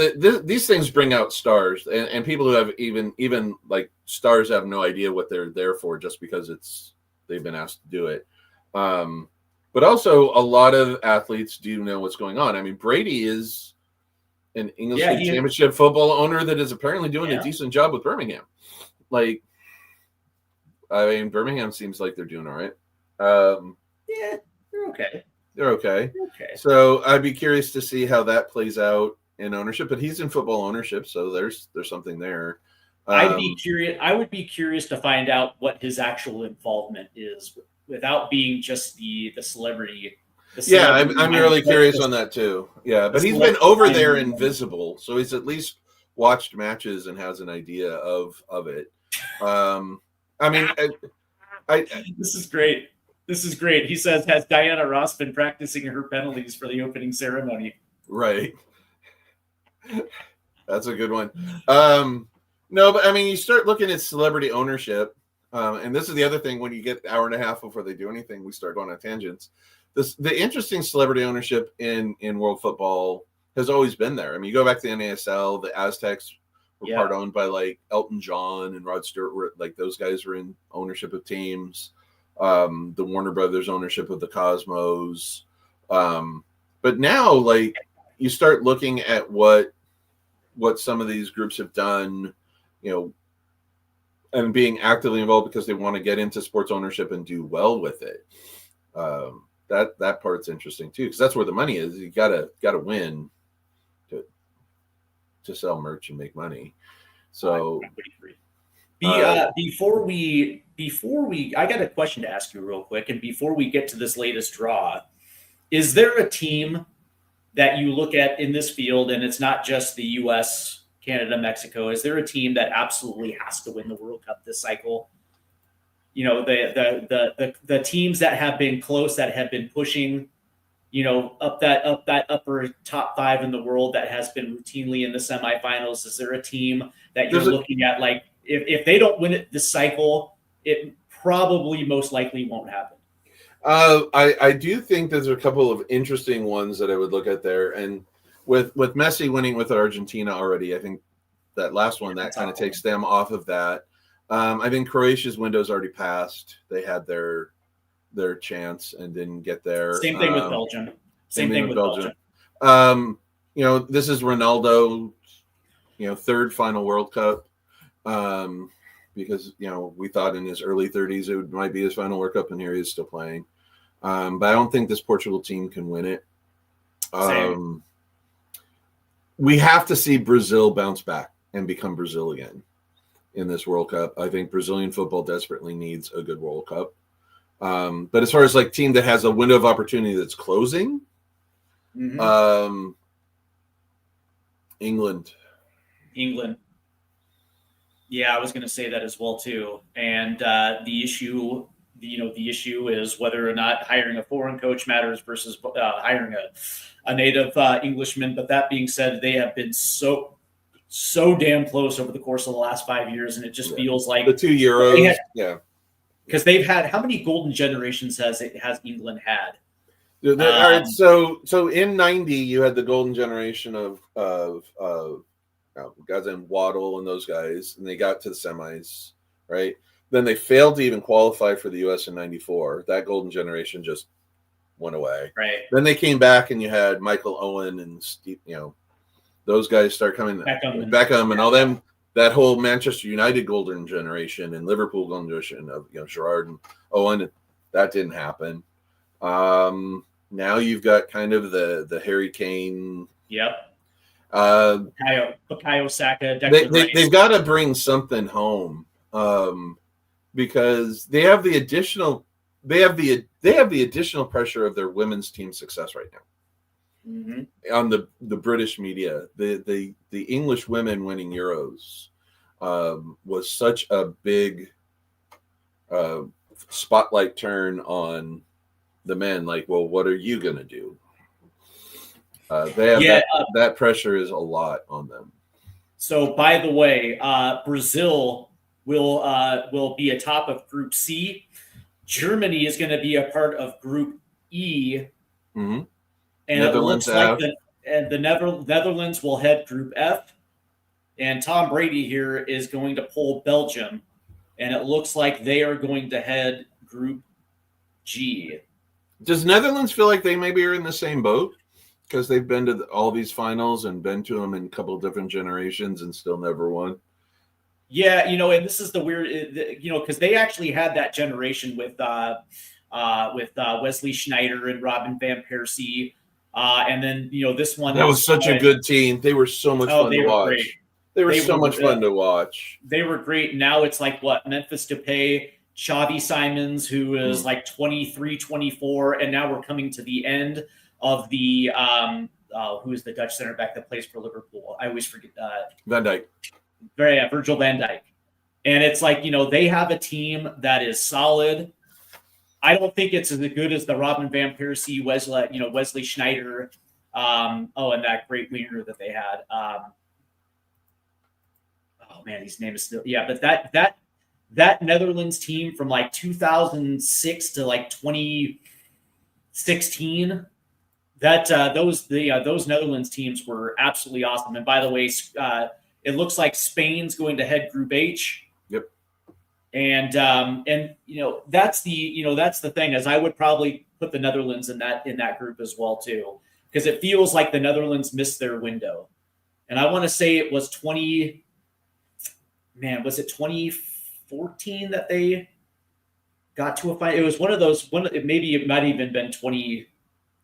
these things bring out stars, and people who have even like stars have no idea what they're there for, just because they've been asked to do it. But also, a lot of athletes do know what's going on. I mean, Brady is an English Yeah, League Championship football owner that is apparently doing Yeah. a decent job with Birmingham. Like, I mean, Birmingham seems like they're doing all right. Yeah, they're okay. They're okay. Okay. So I'd be curious to see how that plays out in ownership. But he's in football ownership, so there's something there. I'd be curious. I would be curious to find out what his actual involvement is, without being just the celebrity. Yeah, I'm really curious on that too. Yeah, but he's been over there invisible, so he's at least watched matches and has an idea of it. I mean, This is great. This is great. He says, has Diana Ross been practicing her penalties for the opening ceremony? Right. That's a good one. No, but I mean, you start looking at celebrity ownership, and this is the other thing. When you get an hour and a half before they do anything, we start going on tangents. The interesting celebrity ownership in world football has always been there. I mean, you go back to the NASL, the Aztecs were part owned by like Elton John and Rod Stewart. Like those guys were in ownership of teams. The Warner Brothers ownership of the Cosmos. But now, like, you start looking at what some of these groups have done, and being actively involved because they want to get into sports ownership and do well with it. That part's interesting too, because that's where the money is. You gotta win to sell merch and make money. So before we, I got a question to ask you real quick, and before we get to this latest draw, is there a team that you look at in this field, and it's not just the U.S., Canada, Mexico? Is there a team that absolutely has to win the World Cup this cycle? The teams that have been close, that have been pushing, up that upper top 5 in the world, that has been routinely in the semifinals. Is there a team that you're looking at, like, if they don't win it this cycle, it probably most likely won't happen? I do think there's a couple of interesting ones that I would look at there, and with Messi winning with Argentina already, I think that last one that kind of takes them off of that. I think Croatia's window's already passed. They had their chance and didn't get there. Same thing with Belgium. Same thing with Belgium. This is Ronaldo, third final World Cup. Because we thought in his early 30s it might be his final World Cup, and here he is still playing. But I don't think this Portugal team can win it. We have to see Brazil bounce back and become Brazil again in this World Cup. I think Brazilian football desperately needs a good World Cup. But as far as like team that has a window of opportunity that's closing, England. Yeah, I was going to say that as well too. And the issue is whether or not hiring a foreign coach matters versus hiring a native Englishman. But that being said, they have been so damn close over the course of the last 5 years, and it just feels like the 2 Euros. Because they've had, how many golden generations has England had? All right, so in '90 you had the golden generation of guys in Waddle and those guys, and they got to the semis, right? Then they failed to even qualify for the US in '94. That golden generation just went away. Right. Then they came back, and you had Michael Owen and Steve, those guys start coming, Beckham and all them. That whole Manchester United golden generation and Liverpool golden generation of Gerrard and Owen, that didn't happen. Now you've got kind of the Harry Kane. Yep. Bukayo Saka. They've got to bring something home, because they have the additional pressure of their women's team success right now. On the British media, the English women winning Euros was such a big spotlight turn on the men. Like, well, what are you going to do? They have that pressure is a lot on them. So, by the way, Brazil will be atop of Group C. Germany is going to be a part of Group E. Mm-hmm. And Netherlands, it looks like the Netherlands will head Group F. And Tom Brady here is going to pull Belgium. And it looks like they are going to head Group G. Does Netherlands feel like they maybe are in the same boat? Because they've been to all these finals and been to them in a couple of different generations and still never won. Yeah, and this is the weird, because they actually had that generation with Wesley Schneider and Robin van Persie, and then this one that was such a good team. They were so much fun to watch. Great. They were so much fun to watch. They were great. Now it's like Memphis Depay, Xavi Simons, who is like 23, 24, and now we're coming to the end of the who is the Dutch center back that plays for Liverpool? I always forget. Van Dijk. Virgil van Dijk. And it's like, they have a team that is solid. I don't think it's as good as the Robin van Persie, Wesley Schneider, and that great winger that they had. His name is still but that Netherlands team from like 2006 to like 2016, those Netherlands teams were absolutely awesome. And by the way, it looks like Spain's going to head Group H. Yep. And that's the thing, is I would probably put the Netherlands in that group as well too, because it feels like the Netherlands missed their window. And I want to say it was 2014 that they got to a final? It was one of those. Maybe it might even been 20.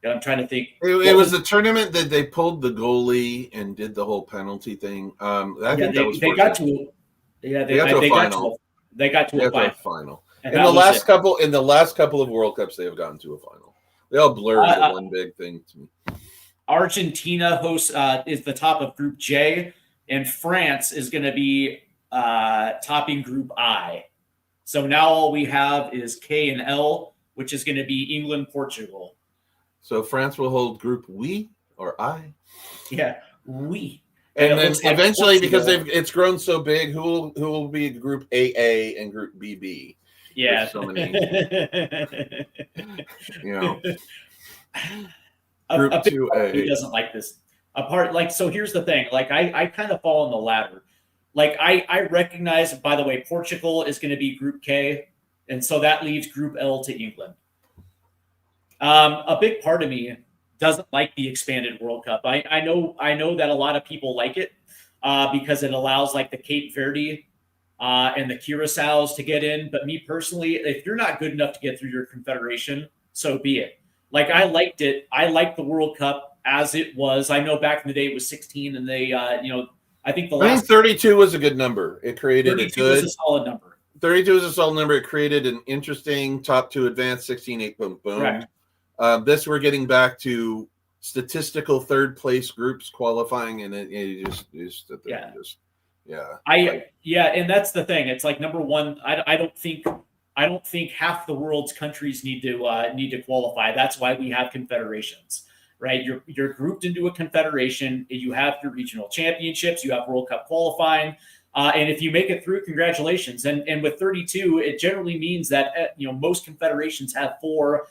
I'm trying to think. It was the tournament that they pulled the goalie and did the whole penalty thing. They got to a final. In the last couple of World Cups, they have gotten to a final. They all blur into one big thing to me. Argentina hosts is the top of Group J, and France is going to be topping Group I. So now all we have is K and L, which is going to be England, Portugal. So France will hold Group We or I. Yeah, we. And then eventually, because it's grown so big, who will be Group AA and Group BB? Yeah, there's so many. Group 2A. Who doesn't like this? So here's the thing. Like I kind of fall on the ladder. Like I recognize. By the way, Portugal is going to be Group K, and so that leaves Group L to England. A big part of me doesn't like the expanded World Cup. I know that a lot of people like it because it allows like the Cape Verde and the Curaçaos to get in. But me personally, if you're not good enough to get through your confederation, so be it. Like I liked it. I liked the World Cup as it was. I know back in the day it was 16, and they, I think 32 was a good number. It created a good, was a solid number. 32 is a solid number. It created an interesting top two advance 16-8 boom boom. Correct. This we're getting back to statistical third place groups qualifying, and and that's the thing. It's like, number one, I don't think half the world's countries need to qualify. That's why we have confederations, right? You're grouped into a confederation. You have your regional championships. You have World Cup qualifying, and if you make it through, congratulations. And with 32, it generally means that most confederations have four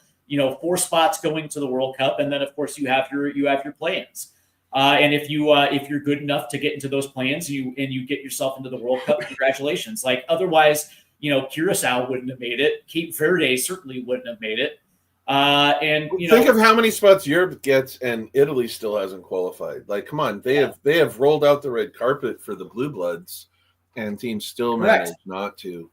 spots going to the World Cup, and then of course you have your play-ins. And if you're good enough to get into those play-ins, you get yourself into the World Cup, congratulations. Like otherwise, Curacao wouldn't have made it. Cape Verde certainly wouldn't have made it. And think of how many spots Europe gets, and Italy still hasn't qualified. Like, come on, they have rolled out the red carpet for the Blue Bloods, and teams still managed not to.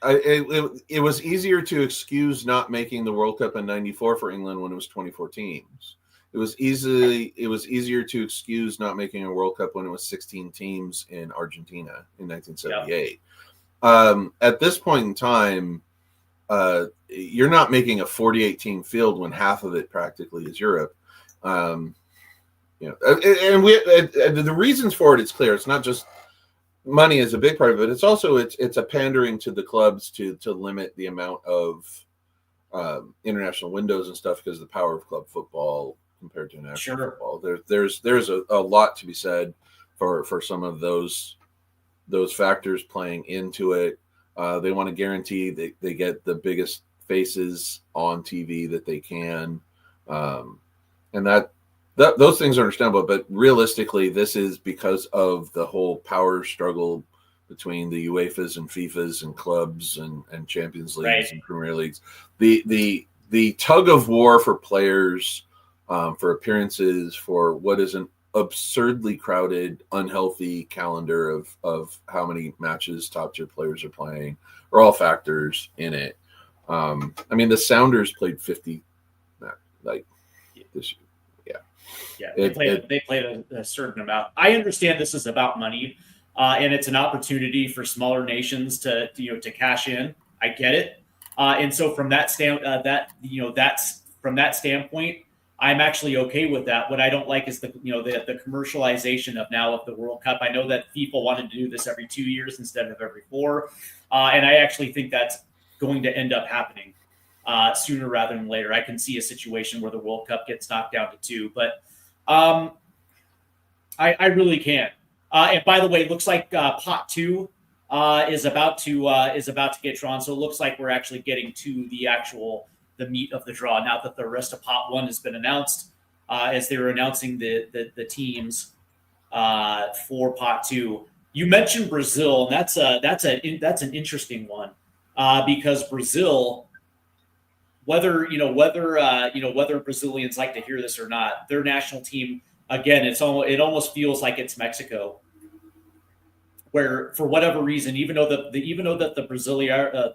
It was easier to excuse not making the World Cup in '94 for England when it was 24 teams. It was easier to excuse not making a World Cup when it was 16 teams in Argentina in 1978. At this point in time, you're not making a 48 team field when half of it practically is Europe. And the reasons for it, it's clear. It's not just money is a big part of it. It's also it's a pandering to the clubs to limit the amount of international windows and stuff, because of the power of club football compared to national football. There's a lot to be said for some of those factors playing into it. They want to guarantee they get the biggest faces on TV that they can, and that those things are understandable, but realistically, this is because of the whole power struggle between the UEFAs and FIFAs and clubs and Champions Leagues and Premier Leagues. The tug of war for players for appearances, for what is an absurdly crowded, unhealthy calendar of how many matches top tier players are playing, are all factors in it. I mean, the Sounders played 50 like this year. Yeah, they played a certain amount. I understand this is about money, and it's an opportunity for smaller nations to cash in. I get it, and so from that standpoint, I'm actually okay with that. What I don't like is the commercialization of the World Cup. I know that FIFA wanted to do this every 2 years instead of every 4, and I actually think that's going to end up happening sooner rather than later. I can see a situation where the World Cup gets knocked down to 2, but I really can. And by the way, it looks like pot 2 is about to get drawn. So it looks like we're actually getting to the meat of the draw now that the rest of pot 1 has been announced, as they were announcing the teams for pot 2. You mentioned Brazil, and that's an interesting one because Brazil, whether Brazilians like to hear this or not, their national team, again, it almost feels like it's Mexico, where for whatever reason, even though the Brasileiro,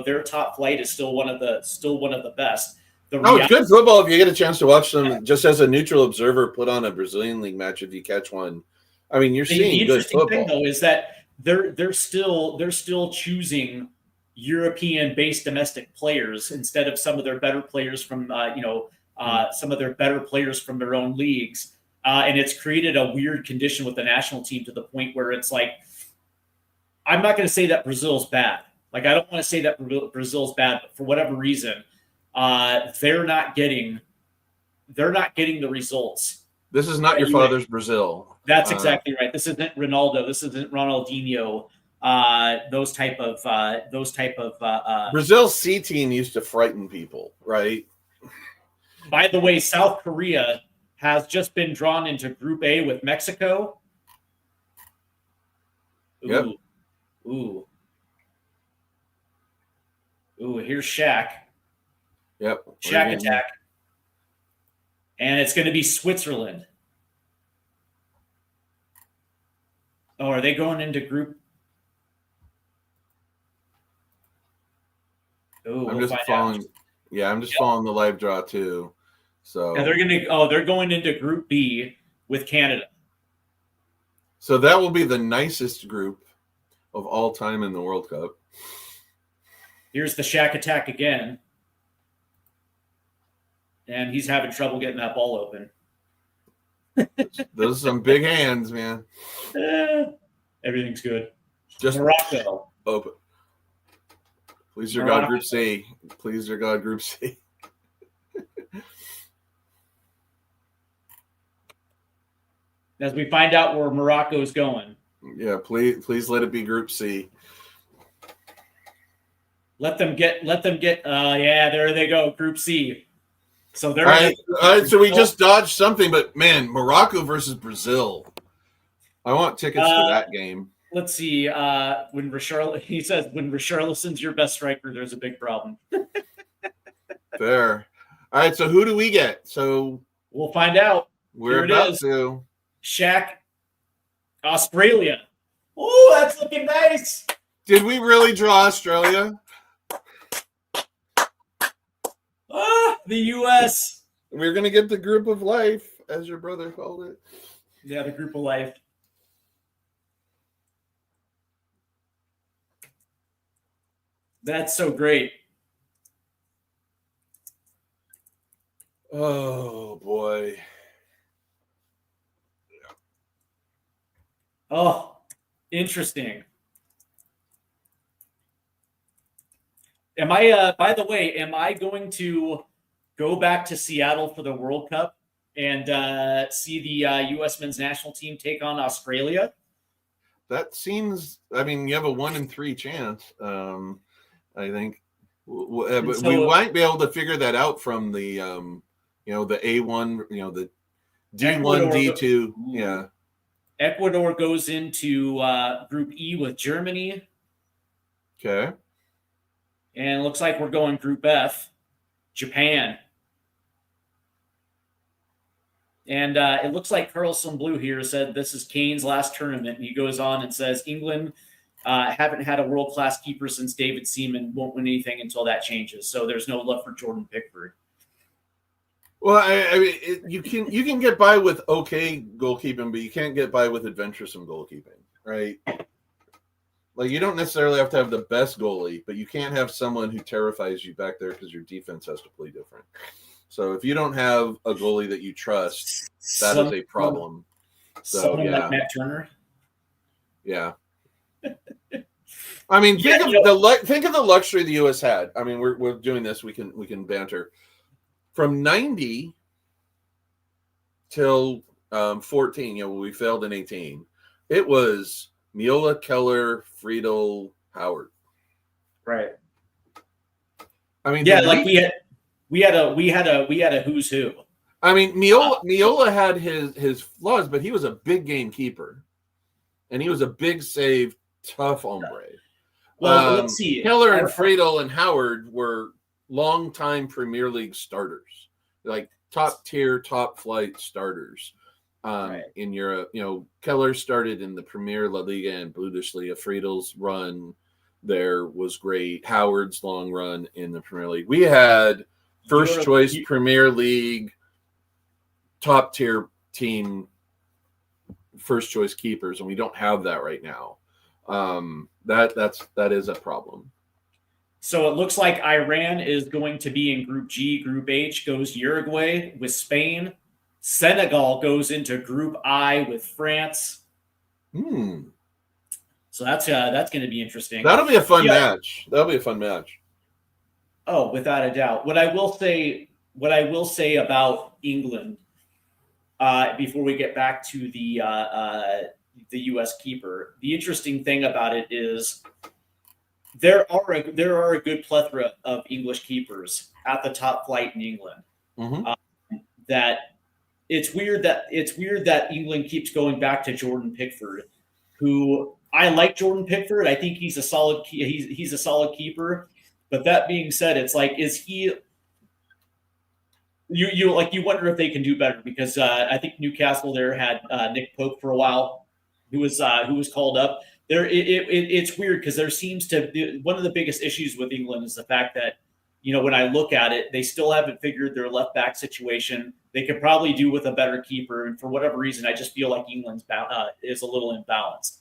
their top flight is still one of the best. It's good football if you get a chance to watch them. Just as a neutral observer, put on a Brazilian league match if you catch one. I mean, you're seeing good football. The interesting thing, though, is that they're still choosing European-based domestic players instead of some of their better players from some of their better players from their own leagues, and it's created a weird condition with the national team to the point where it's like, I'm not going to say that Brazil's bad. Like, I don't want to say that Brazil's bad, but for whatever reason, they're not getting the results. This is not your father's Brazil. That's exactly right. This isn't Ronaldo. This isn't Ronaldinho. Those type of Brazil's C team used to frighten people, right? By the way, South Korea has just been drawn into Group A with Mexico. Ooh. Yep. Ooh, here's Shaq. Yep. Shaq attack. And it's going to be Switzerland. Oh, are they going into Group? Oh, I'm just following. Yeah, I'm just following the live draw too. So and they're going into Group B with Canada. So that will be the nicest group of all time in the World Cup. Here's the Shaq attack again. And he's having trouble getting that ball open. Those are some big hands, man. Everything's good. Just Morocco. Open. Please, your God, Group C. Please, your God, Group C. As we find out where Morocco is going. Yeah, please let it be Group C. Let them get. There they go, Group C. So they're all right. So we just dodged something, but man, Morocco versus Brazil. I want tickets to that game. Let's see. When Richarlison's your best striker, there's a big problem. Fair. All right. So who do we get? So we'll find out. We're about to. Shaq, Australia. Oh, that's looking nice. Did we really draw Australia? The U.S. We're going to get the group of life, as your brother called it. Yeah, the group of life. That's so great. Oh, boy. Oh, interesting. By the way, am I going to go back to Seattle for the World Cup and see the U.S. men's national team take on Australia? That seems, you have a 1 in 3 chance, I think. But we might be able to figure that out from the, the A1, the D1, D2. Yeah. Ecuador goes into Group E with Germany. Okay. And it looks like we're going Group F. Japan. And it looks like Carlson Blue here said this is Kane's last tournament. And he goes on and says, England haven't had a world-class keeper since David Seaman, won't win anything until that changes. So there's no love for Jordan Pickford. Well, I mean, you can get by with okay goalkeeping, but you can't get by with adventuresome goalkeeping, right? Like, you don't necessarily have to have the best goalie, but you can't have someone who terrifies you back there because your defense has to play different. So if you don't have a goalie that you trust, that is a problem. So, Someone yeah. like Matt Turner. Yeah. I mean, think of the luxury the U.S. had. I mean, we're doing this. We can banter. From 90 till 14, we failed in 18. It was Miola, Keller, Friedel, Howard. Right. I mean, yeah, like we had a who's who. I mean, Miola had his flaws, but he was a big game keeper, and he was a big save, tough hombre. Well, let's see. Keller and Friedel and Howard were long-time Premier League starters, like top-tier, top-flight starters in Europe. Keller started in the Premier La Liga and Bundesliga. Friedel's run there was great. Howard's long run in the Premier League. We had first-choice Premier League, top-tier team, first-choice keepers, and we don't have that right now. That is a problem. So it looks like Iran is going to be in Group G. Group H goes Uruguay with Spain. Senegal goes into Group I with France. So that's going to be interesting. That'll be a fun match. That'll be a fun match. Oh, without a doubt. What I will say about England before we get back to the U.S. keeper, the interesting thing about it is there are a good plethora of English keepers at the top flight in England. That it's weird that England keeps going back to Jordan Pickford, who I like Jordan Pickford. I think he's a solid keeper. But that being said, it's like, is he? You wonder if they can do better, because I think Newcastle there had Nick Pope for a while, who was called up. It's weird because there seems to be one of the biggest issues with England is the fact that, when I look at it, they still haven't figured their left back situation. They could probably do with a better keeper, and for whatever reason, I just feel like England's is a little imbalanced.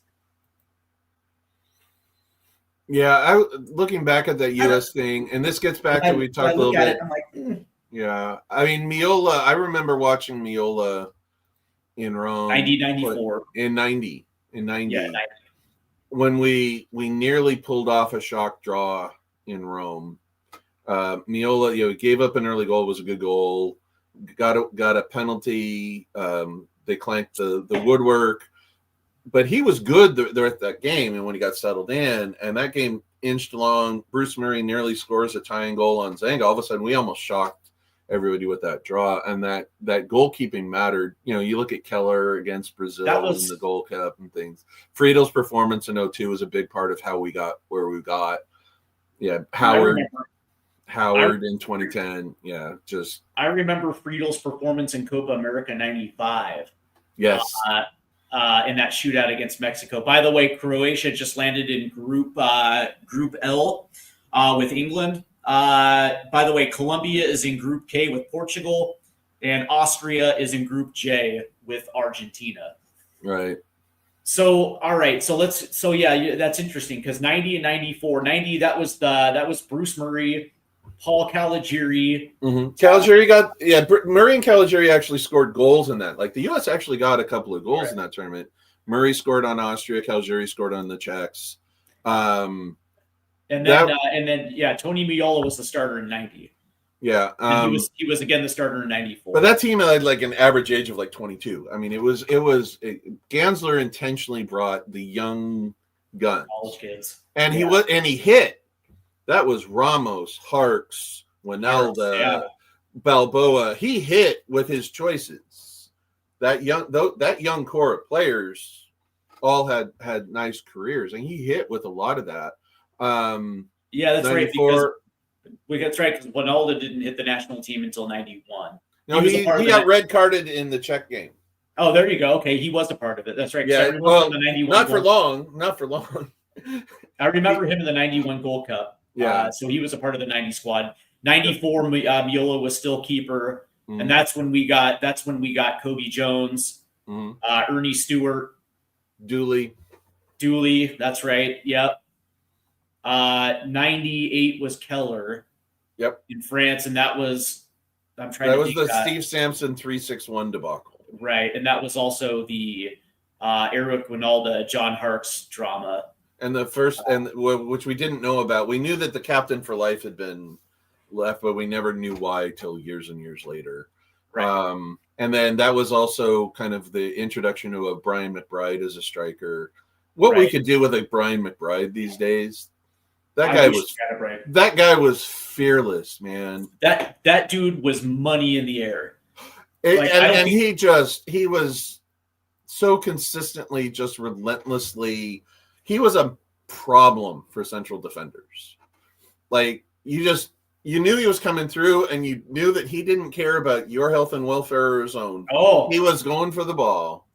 Yeah, looking back at that U.S. thing, and this gets back to we talked a little bit. I'm like, Yeah, I mean, Miola. I remember watching Miola in Rome. 94. In 90. Yeah, 90. When we nearly pulled off a shock draw in Rome. Miola, gave up an early goal, was a good goal. Got a penalty. They clanked the woodwork, but he was good there at that game. And when he got settled in, and that game inched along, Bruce Murray nearly scores a tying goal on Zanga. All of a sudden, we almost shocked everybody with that draw, and that goalkeeping mattered. You look at Keller against Brazil in the Gold Cup and things. Friedel's performance in 2002 was a big part of how we got where we got. Yeah, Howard in 2010. Yeah, I remember Friedel's performance in Copa America '95. Yes. In that shootout against Mexico. By the way, Croatia just landed in Group L with England. By the way, Colombia is in Group K with Portugal, and Austria is in Group J with Argentina. Right. So, all right. So yeah, that's interesting because 90 and 94. 90, that was Bruce Murray, Paul Caligiuri. Caligiuri Murray and Caligiuri actually scored goals in that. Like, the U.S. actually got a couple of goals in that tournament. Murray scored on Austria, Caligiuri scored on the Czechs. And then Tony Miola was the starter in 90. Yeah. He was again the starter in 94. But that team had like an average age of like 22. I mean, Gansler intentionally brought the young guns. College kids. And he hit. That was Ramos, Harks, Winalda, Balboa. He hit with his choices. That young core of players all had nice careers, and he hit with a lot of that. That's right. That's right, because Winalda didn't hit the national team until 91. No, was a he part of got the- red carded in the Czech game. Oh, there you go. Okay, he was a part of it. That's right. 'Cause I Yeah, remember well, the 91 not for Gold- long. Not for long. I remember him in the 91 Gold Cup. Yeah. So he was a part of the 90 squad. 94, Miola was still keeper. Mhm. And that's when we got Kobe Jones, Mhm. Ernie Stewart, Dooley. Dooley. That's right. Yep. 98 was Keller. Yep. In France, and that was That was the Steve Sampson 361 debacle. Right, and that was also the Eric Winalda, John Harkes drama. And the first, which we didn't know about. We knew that the captain for life had been left, but we never knew why till years and years later. Right. And then that was also kind of the introduction to a Brian McBride as a striker. What we Right. could do with a Brian McBride these days. I wish we had a break. That guy was fearless, man. That dude was money in the air. And he was so consistently, just relentlessly. He was a problem for central defenders. Like you knew he was coming through, and you knew that he didn't care about your health and welfare or his own. Oh, He was going for the ball.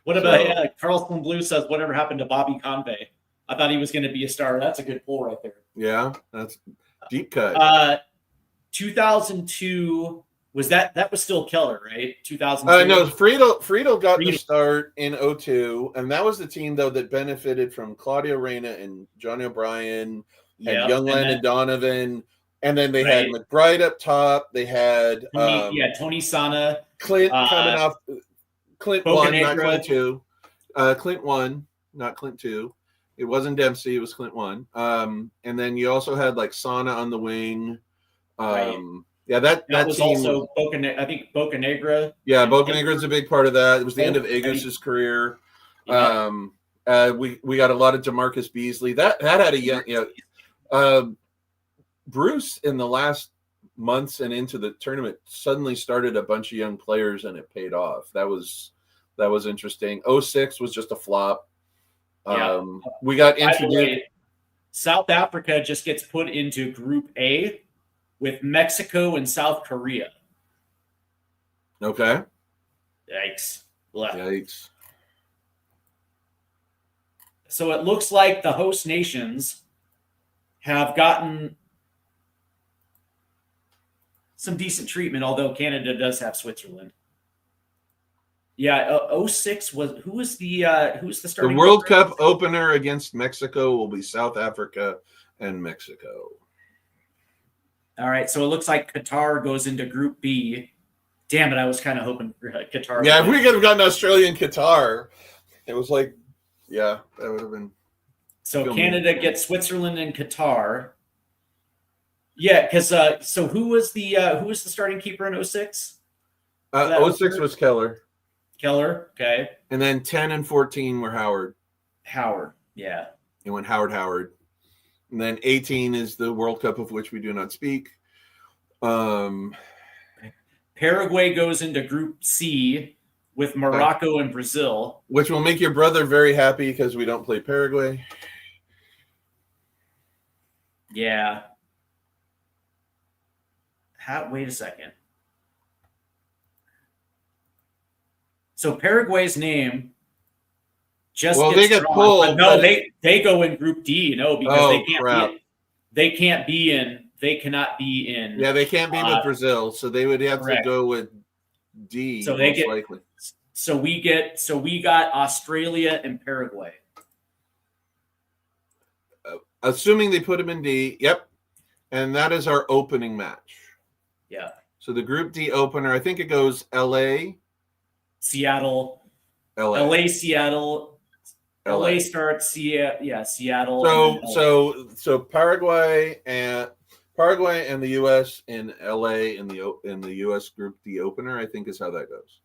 what about Carlson Blue says whatever happened to Bobby Convey? I thought he was going to be a star. That's a good pull right there. Yeah, that's deep cut. 2002 was that was still Keller, right? 2002. No, Friedel got the start in 2002, and that was the team though that benefited from Claudio Reyna and Johnny O'Brien and young Landon Donovan, and then they had McBride up top. They had Tony Sana, Clint coming off. Clint won, not Bocanegra. Clint two. Clint won, not Clint two. It wasn't Dempsey. It was Clint one. And then you also had like Sana on the wing. Yeah, that was team, also I think Bocanegra. Yeah, Bocanegra's a big part of that. It was the end of Agus's career. Yeah. We got a lot of DeMarcus Beasley. That had a young, Bruce in the last months and into the tournament suddenly started a bunch of young players, and it paid off. That was interesting. 06 was just a flop. We got introduced. South Africa just gets put into Group A with Mexico and South Korea. Okay. Yikes. Yikes. So it looks like the host nations have gotten some decent treatment, although Canada does have Switzerland. Yeah, 06 was who was the starting? The World Cup opener against Mexico will be South Africa and Mexico. All right, so it looks like Qatar goes into Group B. Damn it, I was kind of hoping for Qatar. Yeah, if we could have gotten Australia and Qatar, it was like, yeah, that would have been. So Canada gets Switzerland and Qatar. Yeah, because so who was the starting keeper in 06? 06 was Keller. Keller, okay. And then 10 and 14 were Howard. Yeah. It went Howard. And then 18 is the World Cup of which we do not speak. Paraguay goes into Group C with Morocco and Brazil. Which will make your brother very happy because we don't play Paraguay. Yeah. Wait a second. So Paraguay's name just gets they get drawn, pulled. But no, they go in Group D. No, because they cannot be in. Yeah, they can't be with Brazil, so they would have to go with D. So likely. So we got Australia and Paraguay. Assuming they put them in D. Yep. And that is our opening match. Yeah. So the Group D opener, I think it goes LA, Seattle, Seattle. LA starts Seattle. So Paraguay and the US in LA in the US Group D opener, I think is how that goes.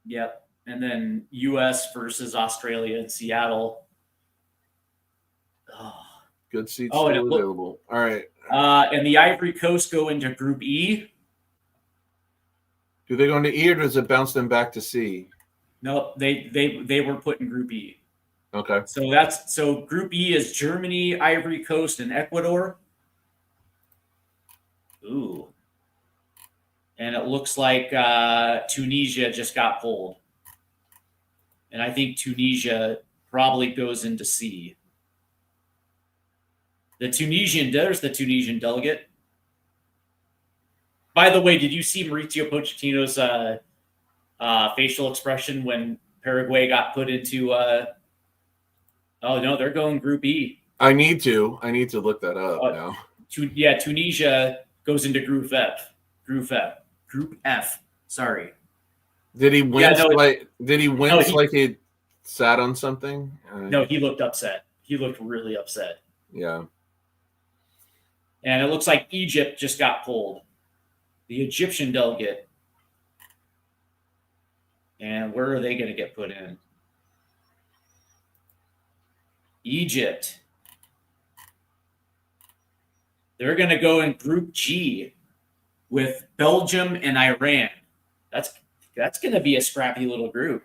Yep. And then US versus Australia in Seattle. Oh. Good seats still available. All right. And the Ivory Coast go into Group E. Do they go into E or does it bounce them back to C? No, they were put in Group E. Okay. So Group E is Germany, Ivory Coast, and Ecuador. Ooh. And it looks like Tunisia just got pulled. And I think Tunisia probably goes into C. There's the Tunisian delegate. By the way, did you see Mauricio Pochettino's facial expression when Paraguay got put into oh no, they're going Group E. I need to look that up now. Tunisia goes into Group F. Sorry. Did he wince like he sat on something? No, he looked upset. He looked really upset. Yeah. And it looks like Egypt just got pulled. The Egyptian delegate. And where are they going to get put in? Egypt. They're going to go in Group G with Belgium and Iran. That's going to be a scrappy little group.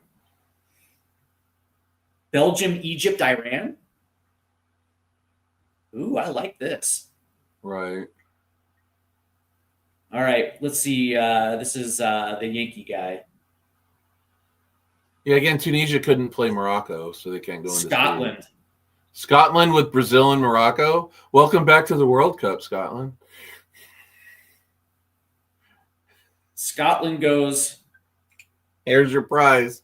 Belgium, Egypt, Iran. Ooh, I like this. Right. All right, let's see. This is the Yankee guy. Yeah, again, Tunisia couldn't play Morocco, so they can't go into Scotland. Scotland with Brazil and Morocco. Welcome back to the World Cup, Scotland. Scotland goes. Here's your prize.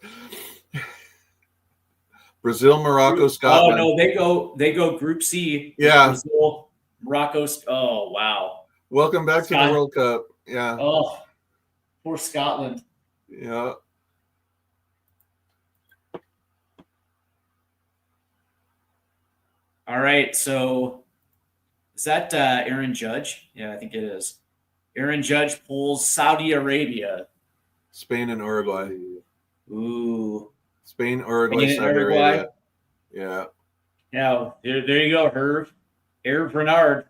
Brazil, Morocco, Scotland. Oh no, they go Group C. Yeah. Brazil, Morocco. Oh wow. Welcome back to the World Cup. Yeah. Oh, poor Scotland. Yeah. All right, so is that Aaron Judge? Yeah, I think it is. Aaron Judge pulls Saudi Arabia. Spain and Uruguay. Ooh. Spain, Uruguay, Saudi Arabia. Yeah. Now, there you go, Herb Bernard.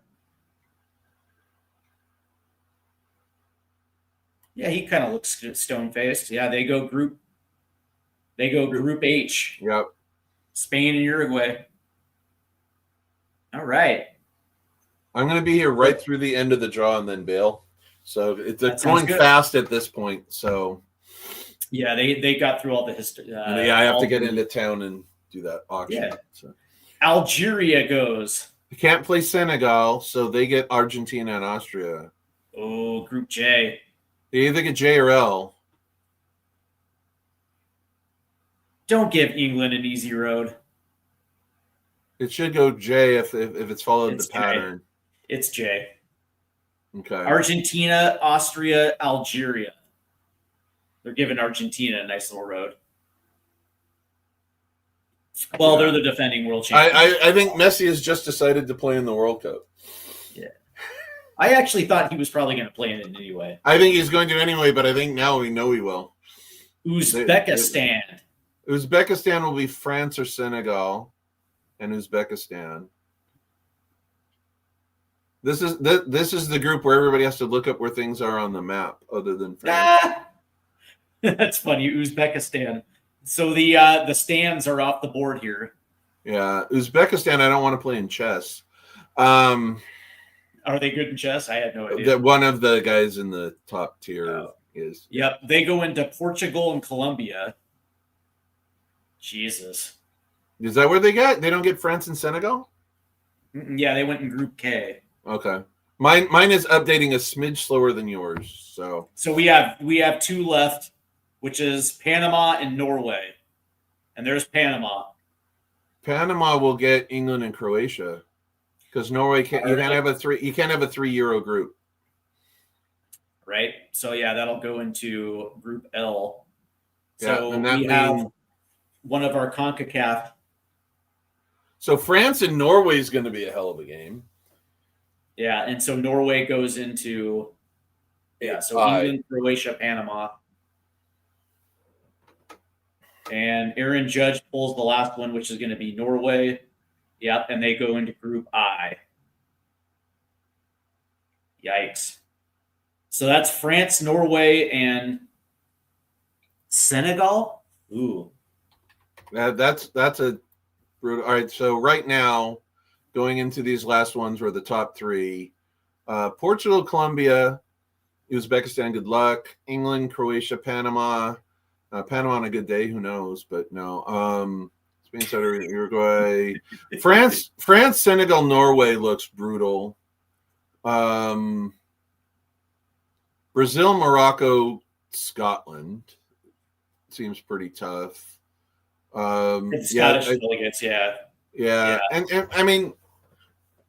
Yeah, he kind of looks stone-faced. Yeah, they go Group H. Yep. Spain and Uruguay. All right. I'm going to be here right through the end of the draw and then bail. So it's going good. fast at this point. So yeah, they got through all the history. I have to get into town and do that auction. Yeah. So. Algeria goes. They can't play Senegal, so they get Argentina and Austria. Oh, Group J. They either get J or L. Don't give England an easy road. It should go J if it's followed the pattern. It's J. Okay. Argentina, Austria, Algeria. They're giving Argentina a nice little road. Well, they're the defending world champions. I think Messi has just decided to play in the World Cup. Yeah. I actually thought he was probably going to play in it anyway. I think he's going to anyway, but I think now we know he will. Uzbekistan. Uzbekistan will be France or Senegal, and Uzbekistan. This is the group where everybody has to look up where things are on the map, other than France. Ah! That's funny, Uzbekistan. So the stands are off the board here. Yeah, Uzbekistan. I don't want to play in chess. Are they good in chess? I had no idea. That one of the guys in the top tier is. Yep, they go into Portugal and Colombia. Jesus. Is that where they got? They don't get France and Senegal? Yeah, they went in Group K. Okay. Mine is updating a smidge slower than yours. So we have two left, which is Panama and Norway. And there's Panama. Panama will get England and Croatia. Because Norway can't have a 3 Euro group. Right? So yeah, that'll go into Group L. Yeah, so and we have one of our CONCACAF. So France and Norway is going to be a hell of a game. Yeah, and so Norway goes into England, Croatia, Panama. And Aaron Judge pulls the last one, which is going to be Norway. Yep, and they go into Group I. Yikes. So that's France, Norway, and Senegal? Ooh. That's a brutal. All right, so right now, going into these last ones were the top three. Portugal, Colombia Uzbekistan, good luck. England, Croatia, Panama. Panama on a good day, who knows? But no. Spain, Saudi Arabia, Uruguay, France, Senegal, Norway looks brutal. Brazil, Morocco, Scotland seems pretty tough. Scottish delegates, yeah. And I mean,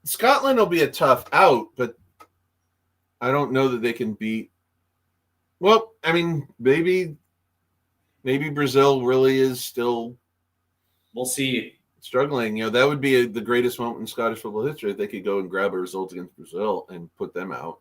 Scotland will be a tough out, but I don't know that they can beat. Well, I mean, maybe Brazil really is still. We'll see. Struggling, that would be the greatest moment in Scottish football history if they could go and grab a result against Brazil and put them out.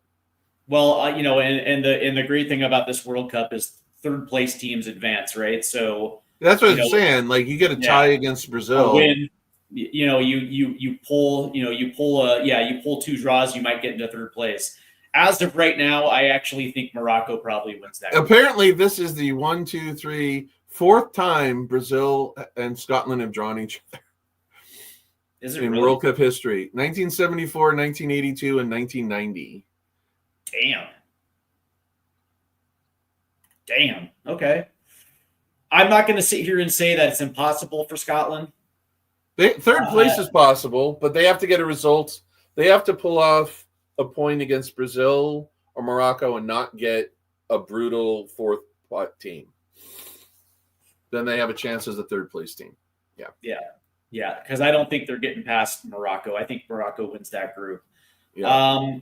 Well, and the great thing about this World Cup is third place teams advance, right? So that's what I'm saying. Like you get a tie against Brazil, win. You pull 2 draws, you might get into third place. As of right now, I actually think Morocco probably wins that. Apparently, this is the 4th time Brazil and Scotland have drawn each other. Is it in really? World Cup history? 1974, 1982, and 1990. Damn. Okay. I'm not going to sit here and say that it's impossible for Scotland. Third place is possible, but they have to get a result. They have to pull off a point against Brazil or Morocco and not get a brutal 4th spot team. Then they have a chance as a third place team. Yeah, because I don't think they're getting past Morocco. I think Morocco wins that group. Yeah.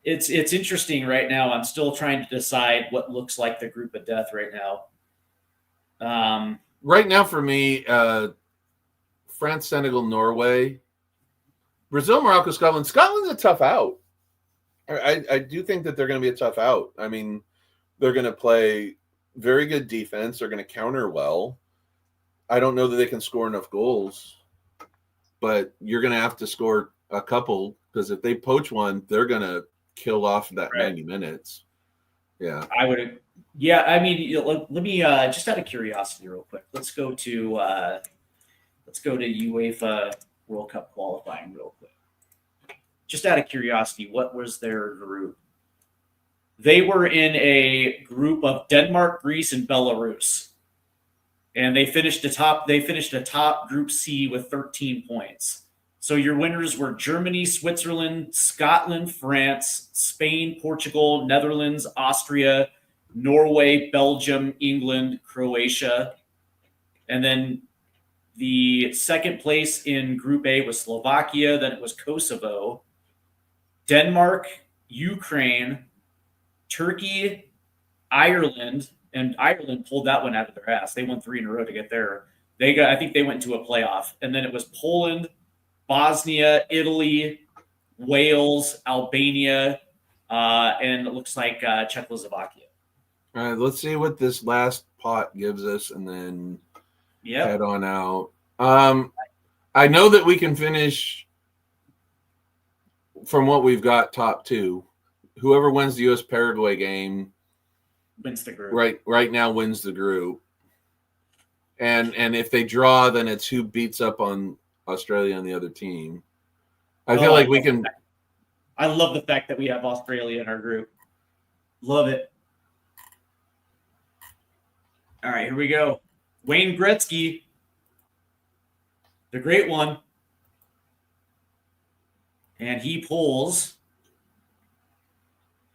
It's interesting right now. I'm still trying to decide what looks like the group of death right now. Right now for me, France, Senegal, Norway, Brazil, Morocco, Scotland. Scotland's a tough out. I do think that they're going to be a tough out. I mean, they're going to play very good defense. They're going to counter well. I don't know that they can score enough goals, but you're going to have to score a couple because if they poach one, they're going to kill off that 90 minutes. Yeah. I would. Yeah. I mean, let me just out of curiosity real quick. Let's go to UEFA World Cup qualifying real quick. Just out of curiosity, what was their group? They were in a group of Denmark, Greece, and Belarus. And they finished atop Group C with 13 points. So your winners were Germany, Switzerland, Scotland, France, Spain, Portugal, Netherlands, Austria, Norway, Belgium, England, Croatia. And then the second place in Group A was Slovakia. Then it was Kosovo, Denmark, Ukraine, Turkey, Ireland. And Ireland pulled that one out of their ass. They won 3 in a row to get there. I think they went into a playoff. And then it was Poland, Bosnia, Italy, Wales, Albania, and it looks like Czechoslovakia. All right, let's see what this last pot gives us and then head on out. I know that we can finish from what we've got top 2. Whoever wins the U.S.-Paraguay game wins the group. Right now wins the group. And if they draw, then it's who beats up on Australia and the other team. I feel like we can. I love the fact that we have Australia in our group. Love it. All right, here we go. Wayne Gretzky, the great one. And he pulls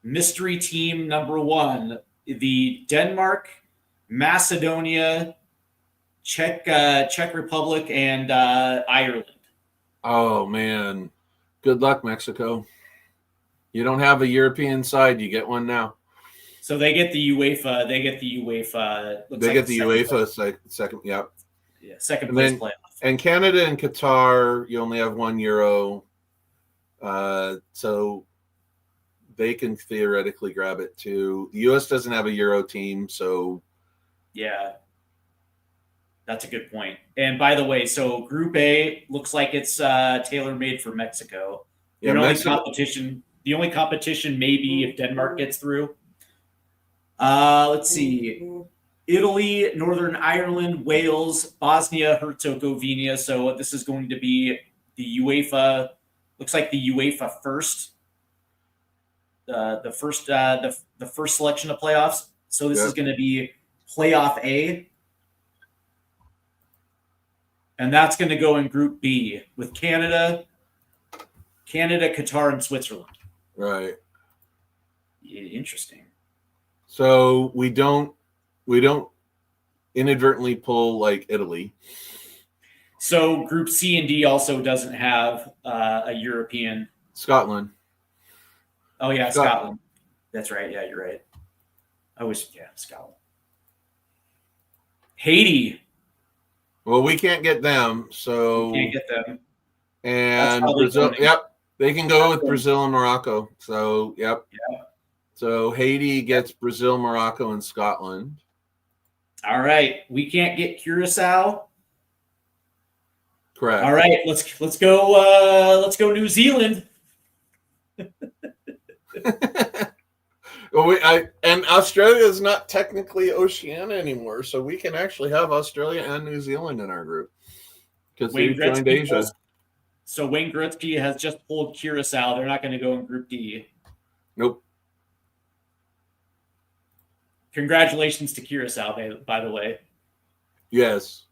mystery team number 1, the Denmark, Macedonia, Czech Republic, and Ireland. Oh, man. Good luck, Mexico. You don't have a European side. You get one now. So they get the UEFA. They get the UEFA second. Yeah. Yeah, second place playoff. And Canada and Qatar, you only have 1 Euro. So they can theoretically grab it too. The U.S. doesn't have a Euro team, so yeah, that's a good point. And by the way, so Group A looks like it's tailor-made for Mexico. Yeah, the only competition maybe if Denmark gets through. Let's see. Italy, Northern Ireland, Wales, Bosnia, Herzegovina. So this is going to be the UEFA. Looks like the UEFA first the first selection of playoffs. So this is going to be playoff A, and that's going to go in Group B with Canada, Qatar, and Switzerland. Right. Interesting. So we don't inadvertently pull like Italy. So Group C and D also doesn't have a European. Scotland. Oh yeah, Scotland. That's right. Yeah, you're right. Scotland. Haiti. Well, we can't get them, so Can't get them. And Brazil. Yep, they can go with Brazil and Morocco. So yep. Yeah. So Haiti gets Brazil, Morocco, and Scotland. All right, we can't get Curacao. Correct. All right, let's go New Zealand. Well, and Australia is not technically Oceania anymore, so we can actually have Australia and New Zealand in our group because they've joined Asia. So Wayne Gretzky has just pulled Curacao. They're not going to go in Group D. Nope. Congratulations to Curacao, by the way. Yes.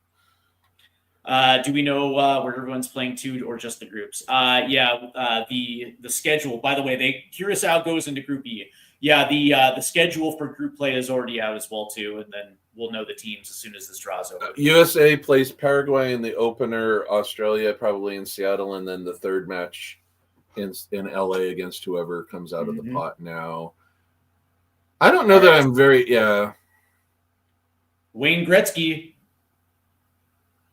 Do we know where everyone's playing to, or just the groups? The schedule. By the way, Curacao goes into Group E. Yeah, the schedule for group play is already out as well too, and then we'll know the teams as soon as this draws over. USA plays Paraguay in the opener, Australia probably in Seattle, and then the third match in LA against whoever comes out of the pot now. I don't know that I'm Wayne Gretzky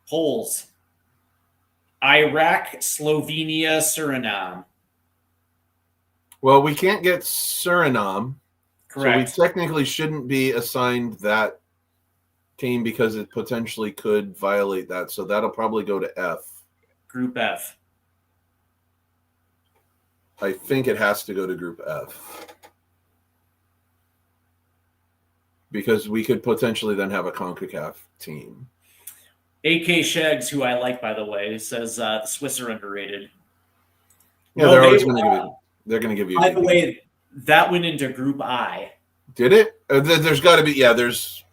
polls Iraq, Slovenia, Suriname. Well, we can't get Suriname. Correct. So we technically shouldn't be assigned that team because it potentially could violate that. So that'll probably go to F. Group F. I think it has to go to Group F. Because we could potentially then have a CONCACAF team. AK Shags, who I like, by the way, says the Swiss are underrated. Yeah, they're always going to give it. They're going to give you. By the way, that went into Group I. Did it? There's got to be. Yeah, there's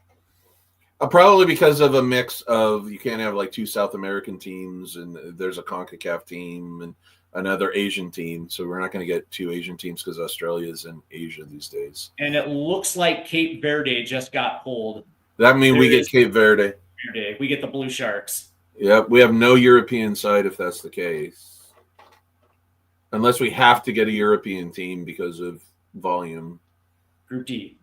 probably because of a mix of you can't have like two South American teams, and there's a CONCACAF team and another Asian team. So we're not going to get two Asian teams because Australia is in Asia these days. And it looks like Cape Verde just got pulled. That means we get Cape Verde. We get the Blue Sharks. Yep, we have no European side if that's the case. Unless we have to get a European team because of volume. Group D.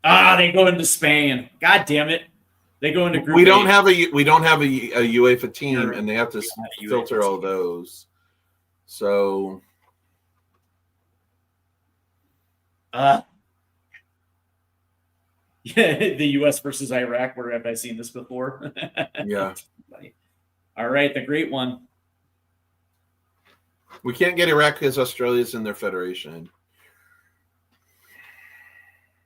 They go into Spain. God damn it. They go into Group We don't A. have a UEFA team, and they have to filter all those. So the US versus Iraq. Where have I seen this before? Yeah. All right, the great one. We can't get Iraq because Australia's in their federation.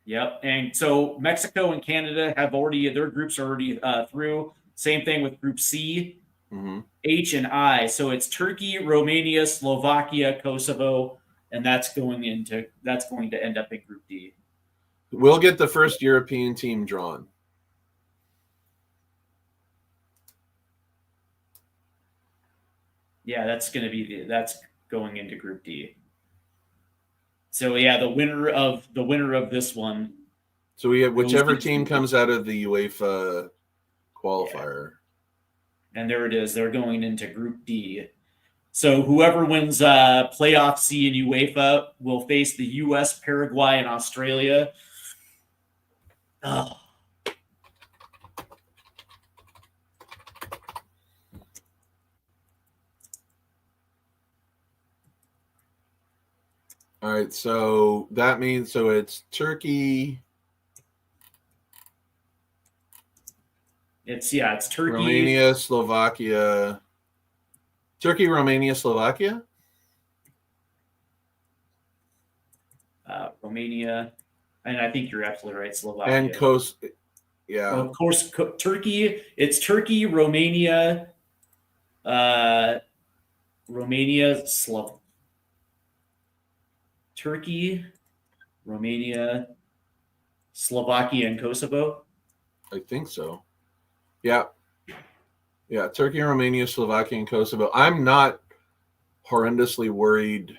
Yep. And so Mexico and Canada have their groups are already through. Same thing with Group C, H, and I. So it's Turkey, Romania, Slovakia, Kosovo, and that's going to end up in Group D. We'll get the first European team drawn. Yeah, that's going into Group D. So yeah, the winner of this one. So we have whichever team comes out of the UEFA qualifier. Yeah. And there it is. They're going into Group D. So whoever wins playoff C in UEFA will face the US, Paraguay, and Australia. Oh. All right, so that means it's Turkey. It's Turkey, Romania, Slovakia. Turkey, Romania, Slovakia? Romania, and I think you're absolutely right, Slovakia. And yeah. Well, of course, Turkey. It's Turkey, Romania, Turkey, Romania, Slovakia, and Kosovo. I think so. Yeah. Yeah. Turkey, Romania, Slovakia, and Kosovo. I'm not horrendously worried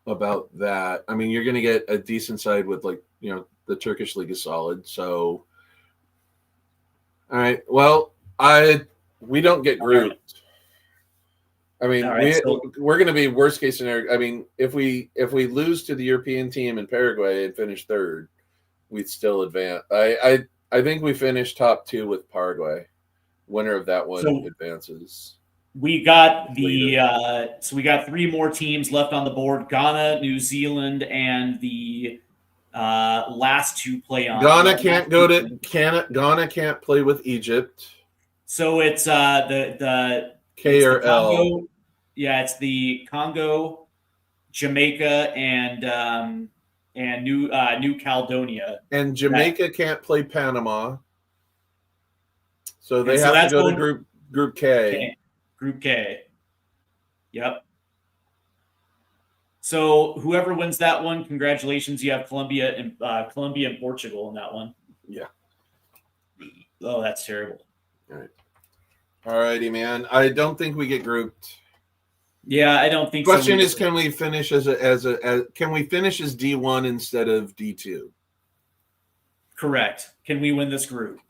about that. I mean, you're going to get a decent side with, like, you know, the Turkish league is solid. So, all right. Well, we don't get grouped. I mean, we're going to be worst case scenario. I mean, if we lose to the European team in Paraguay and finish third, we'd still advance. I think we finished top 2 with Paraguay. Winner of that one advances. We got we got 3 more teams left on the board: Ghana, New Zealand, and the last 2 play on. Ghana can't go to Canada. Ghana can't play with Egypt. So it's the K or L. Congo. Yeah, it's the Congo, Jamaica, and New Caledonia. And Jamaica can't play Panama. So they have to go to Group K. Group K. Yep. So whoever wins that one, congratulations! You have Colombia and Portugal in that one. Yeah. Oh, that's terrible. All right. All righty, man. I don't think we get grouped. Yeah, I don't think. Question is, can we finish as can we finish as D1 instead of D2? Correct. Can we win this group?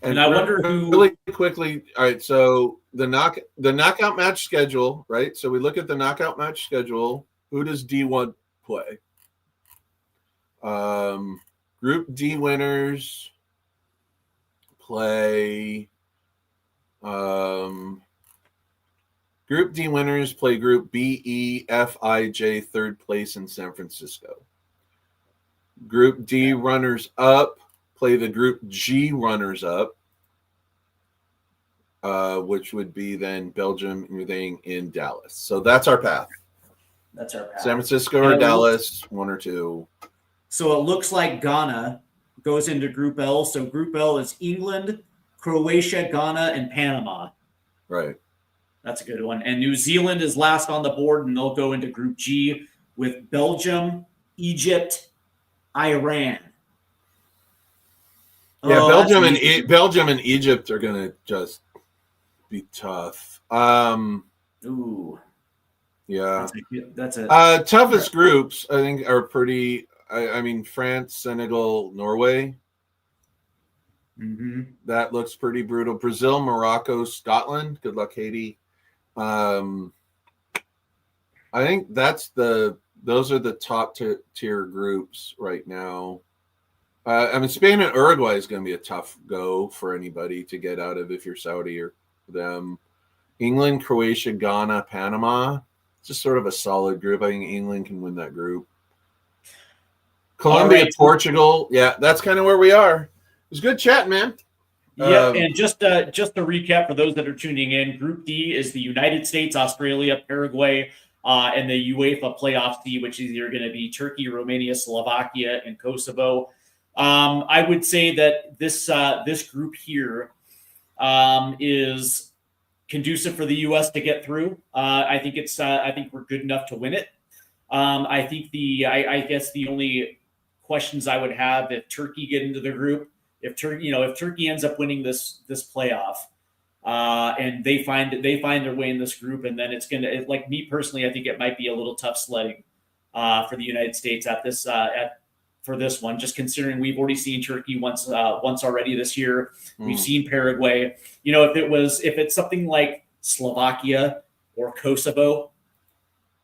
And I wonder who. Really quickly. All right. So the knockout match schedule, right? So we look at the knockout match schedule. Who does D1 play? Group D winners play. Group D winners play Group B, E, F, I, J, third place in San Francisco. Group D runners up play the Group G runners up, which would be then Belgium and everything in Dallas. So that's our path. That's our path. San Francisco or Dallas, 1 or 2. So it looks like Ghana goes into Group L. So Group L is England, Croatia, Ghana, and Panama. Right. That's a good one. And New Zealand is last on the board, and they'll go into Group G with Belgium, Egypt, Iran. Yeah, Belgium and Egypt are gonna just be tough. Ooh. Yeah. That's a toughest groups, I think, are pretty. I mean, France, Senegal, Norway. Mm-hmm. That looks pretty brutal. Brazil, Morocco, Scotland. Good luck, Haiti. I think those are the top tier groups right now. I mean, Spain and Uruguay is going to be a tough go for anybody to get out of if you're Saudi or them. England, Croatia, Ghana, Panama. It's just sort of a solid group. I think England can win that group. Colombia, Portugal. Yeah, that's kind of where we are. It was good chat, man. Yeah, and just to recap for those that are tuning in, Group D is the United States, Australia, Paraguay, and the UEFA playoff C, which is either going to be Turkey, Romania, Slovakia, and Kosovo. I would say that this group here is conducive for the U.S. to get through. I think we're good enough to win it. I think I guess the only questions I would have if Turkey get into the group, if Turkey ends up winning this playoff, and they find their way in this group, and then it's gonna, like me personally, I think it might be a little tough sledding for the United States for this one, just considering we've already seen Turkey once already this year. We've seen Paraguay. If it's something like Slovakia or Kosovo,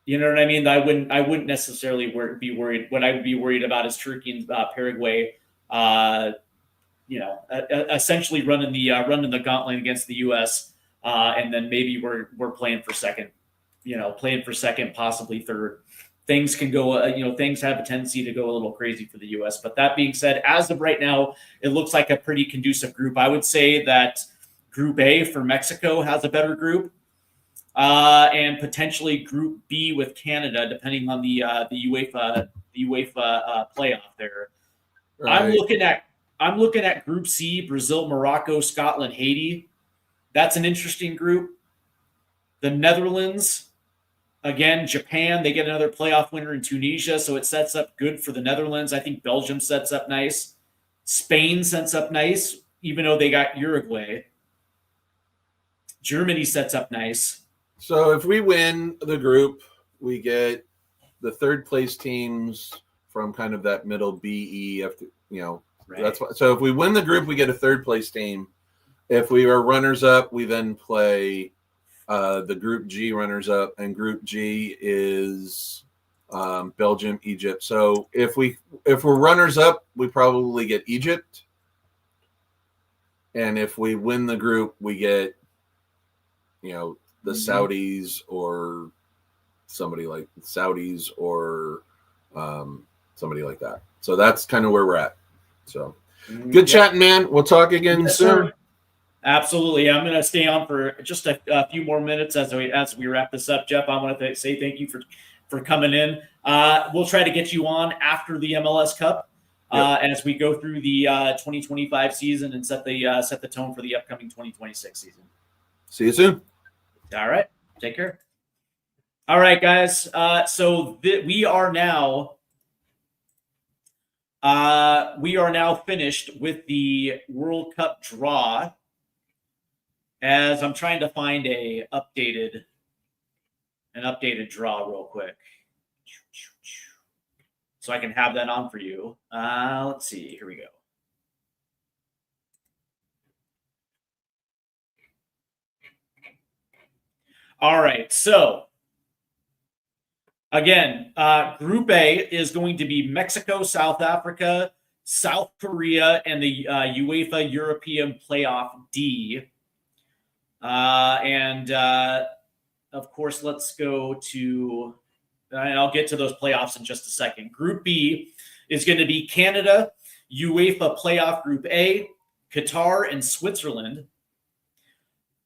you know what I mean? I wouldn't necessarily be worried. What I would be worried about is Turkey and Paraguay, essentially running the gauntlet against the U.S. And then maybe we're playing for second, possibly third. Things can go, things have a tendency to go a little crazy for the U.S. But that being said, as of right now, it looks like a pretty conducive group. I would say that Group A for Mexico has a better group, and potentially Group B with Canada, depending on the UEFA playoff there. Right. I'm looking at Group C: Brazil, Morocco, Scotland, Haiti. That's an interesting group. The Netherlands, Again, Japan, they get another playoff winner in Tunisia, so it sets up good for the Netherlands. I think Belgium sets up nice. Spain sets up nice, even though they got Uruguay. Germany sets up nice. So if we win the group, we get the third place teams from kind of that middle B, E, F, Right. that's what, so if we win the group, we get a third place team. If we are runners up, we then play the Group G runners up, and Group G is Belgium, Egypt. So if we're runners up, we probably get Egypt, and if we win the group, we get the Saudis or somebody like Saudis or somebody like that. So that's kind of where we're at. So good chatting, man. We'll talk again soon. Sir. Absolutely. I'm going to stay on for just a few more minutes as we wrap this up. Jeff, I want to say thank you for coming in. We'll try to get you on after the MLS Cup as we go through the 2025 season and set the tone for the upcoming 2026 season. See you soon. All right. Take care. All right, guys. So we are now finished with the World Cup draw. As I'm trying to find an updated draw real quick, so I can have that on for you. Let's see. Here we go. All right. So again, Group A is going to be Mexico, South Africa, South Korea, and the UEFA European Playoff D. Of course, let's go to, and I'll get to those playoffs in just a second. Group B is going to be Canada, UEFA Playoff Group A, Qatar, and Switzerland.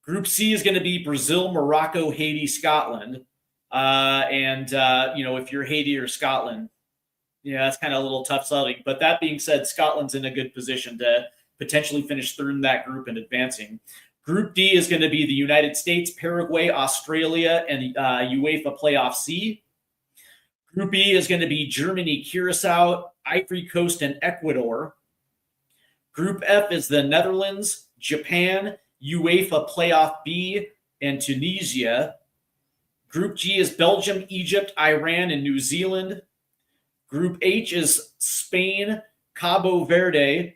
Group C is going to be Brazil, Morocco, Haiti, Scotland. If you're Haiti or Scotland, that's kind of a little tough sledding. But that being said, Scotland's in a good position to potentially finish third in that group and advancing. Group D is going to be the United States, Paraguay, Australia, and UEFA Playoff C. Group E is going to be Germany, Curacao, Ivory Coast, and Ecuador. Group F is the Netherlands, Japan, UEFA Playoff B, and Tunisia. Group G is Belgium, Egypt, Iran, and New Zealand. Group H is Spain, Cabo Verde,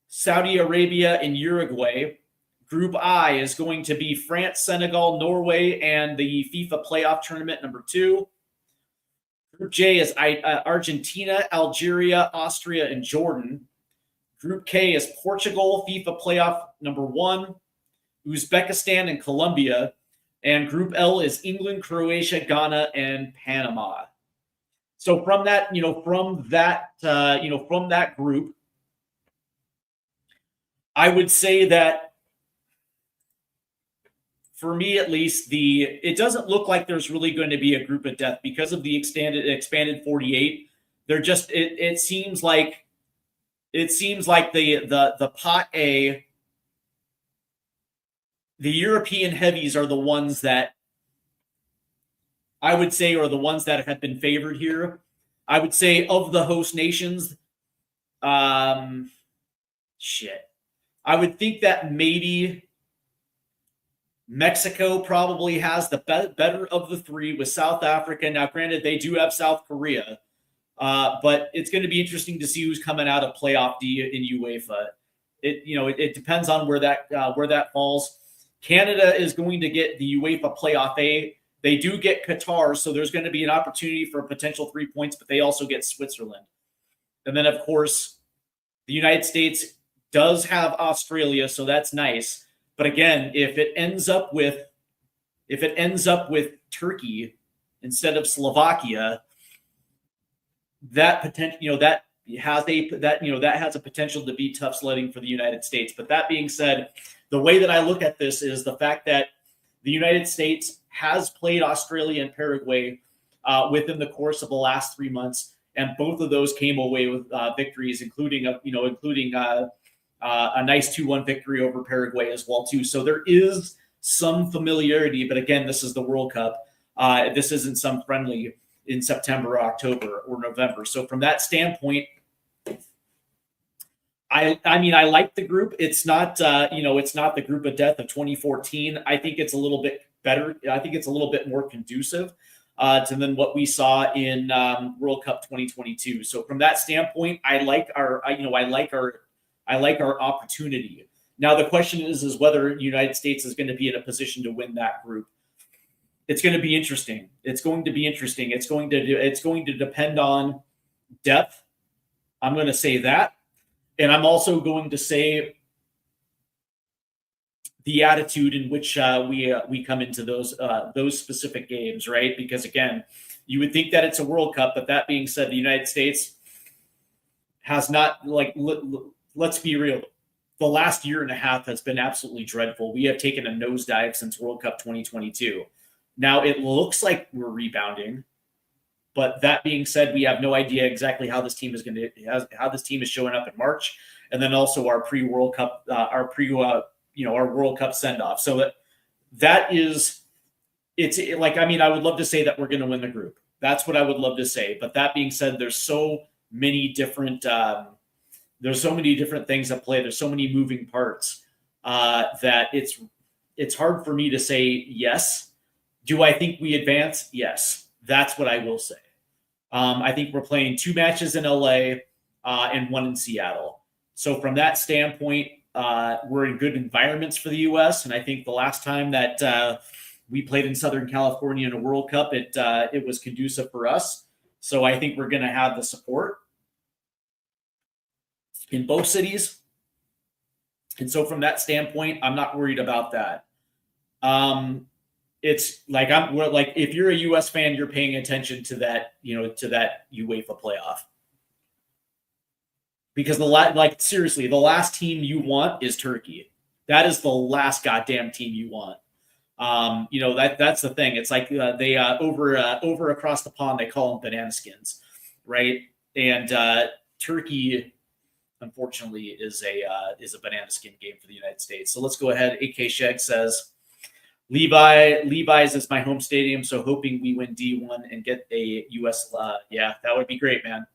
Saudi Arabia, and Uruguay. Group I is going to be France, Senegal, Norway, and the FIFA playoff tournament number 2. Group J is Argentina, Algeria, Austria, and Jordan. Group K is Portugal, FIFA playoff number 1, Uzbekistan, and Colombia. And Group L is England, Croatia, Ghana, and Panama. So from that group, I would say that, for me at least, it doesn't look like there's really going to be a group of death because of the expanded 48. They're just it seems like the pot A, the European heavies are the ones that I would say are the ones that have been favored here. I would say of the host nations, I would think that maybe Mexico probably has the better of the three with South Africa. Now, granted, they do have South Korea, but it's going to be interesting to see who's coming out of playoff D in UEFA. It depends on where that falls. Canada is going to get the UEFA playoff A. They do get Qatar, so there's going to be an opportunity for a potential 3 points, but they also get Switzerland. And then, of course, the United States does have Australia, so that's nice. But again, if it ends up with Turkey instead of Slovakia, that potential, that has a potential to be tough sledding for the United States. But that being said, the way that I look at this is the fact that the United States has played Australia and Paraguay within the course of the last 3 months, and both of those came away with victories, including a nice 2-1 victory over Paraguay as well too. So there is some familiarity, but again, this is the World Cup. This isn't some friendly in September, October, or November. So from that standpoint, I mean, I like the group. It's not, it's not the group of death of 2014. I think it's a little bit better. I think it's a little bit more conducive than what we saw in World Cup 2022. So from that standpoint, I like our opportunity. Now the question is whether the United States is going to be in a position to win that group. It's going to be interesting. It's going to depend on depth. I'm going to say that. And I'm also going to say the attitude in which we come into those specific games, right? Because again, you would think that it's a World Cup, but that being said, the United States has not, like, let's be real. The last year and a half has been absolutely dreadful. We have taken a nosedive since World Cup 2022. Now it looks like we're rebounding. But that being said, we have no idea exactly how this team is showing up in March, and then also our pre-World Cup, our World Cup send-off. So it's like, I mean, I would love to say that we're going to win the group. That's what I would love to say. But that being said, there's so many different things at play. There's so many moving parts that it's hard for me to say yes. Do I think we advance? Yes. That's what I will say. I think we're playing 2 matches in LA and 1 in Seattle. So from that standpoint, we're in good environments for the U.S. And I think the last time that we played in Southern California in a World Cup, it was conducive for us. So I think we're going to have the support in both cities. And so from that standpoint, I'm not worried about that. It's like if you're a U.S. fan, you're paying attention to that, to that UEFA playoff, because seriously, the last team you want is Turkey. That is the last goddamn team you want. That's the thing. It's like they over across the pond, they call them banana skins, right? And Turkey, unfortunately, is a banana skin game for the United States. So let's go ahead. AK Sheg says, Levi's is my home stadium, so hoping we win D1 and get a U.S. Yeah, that would be great, man.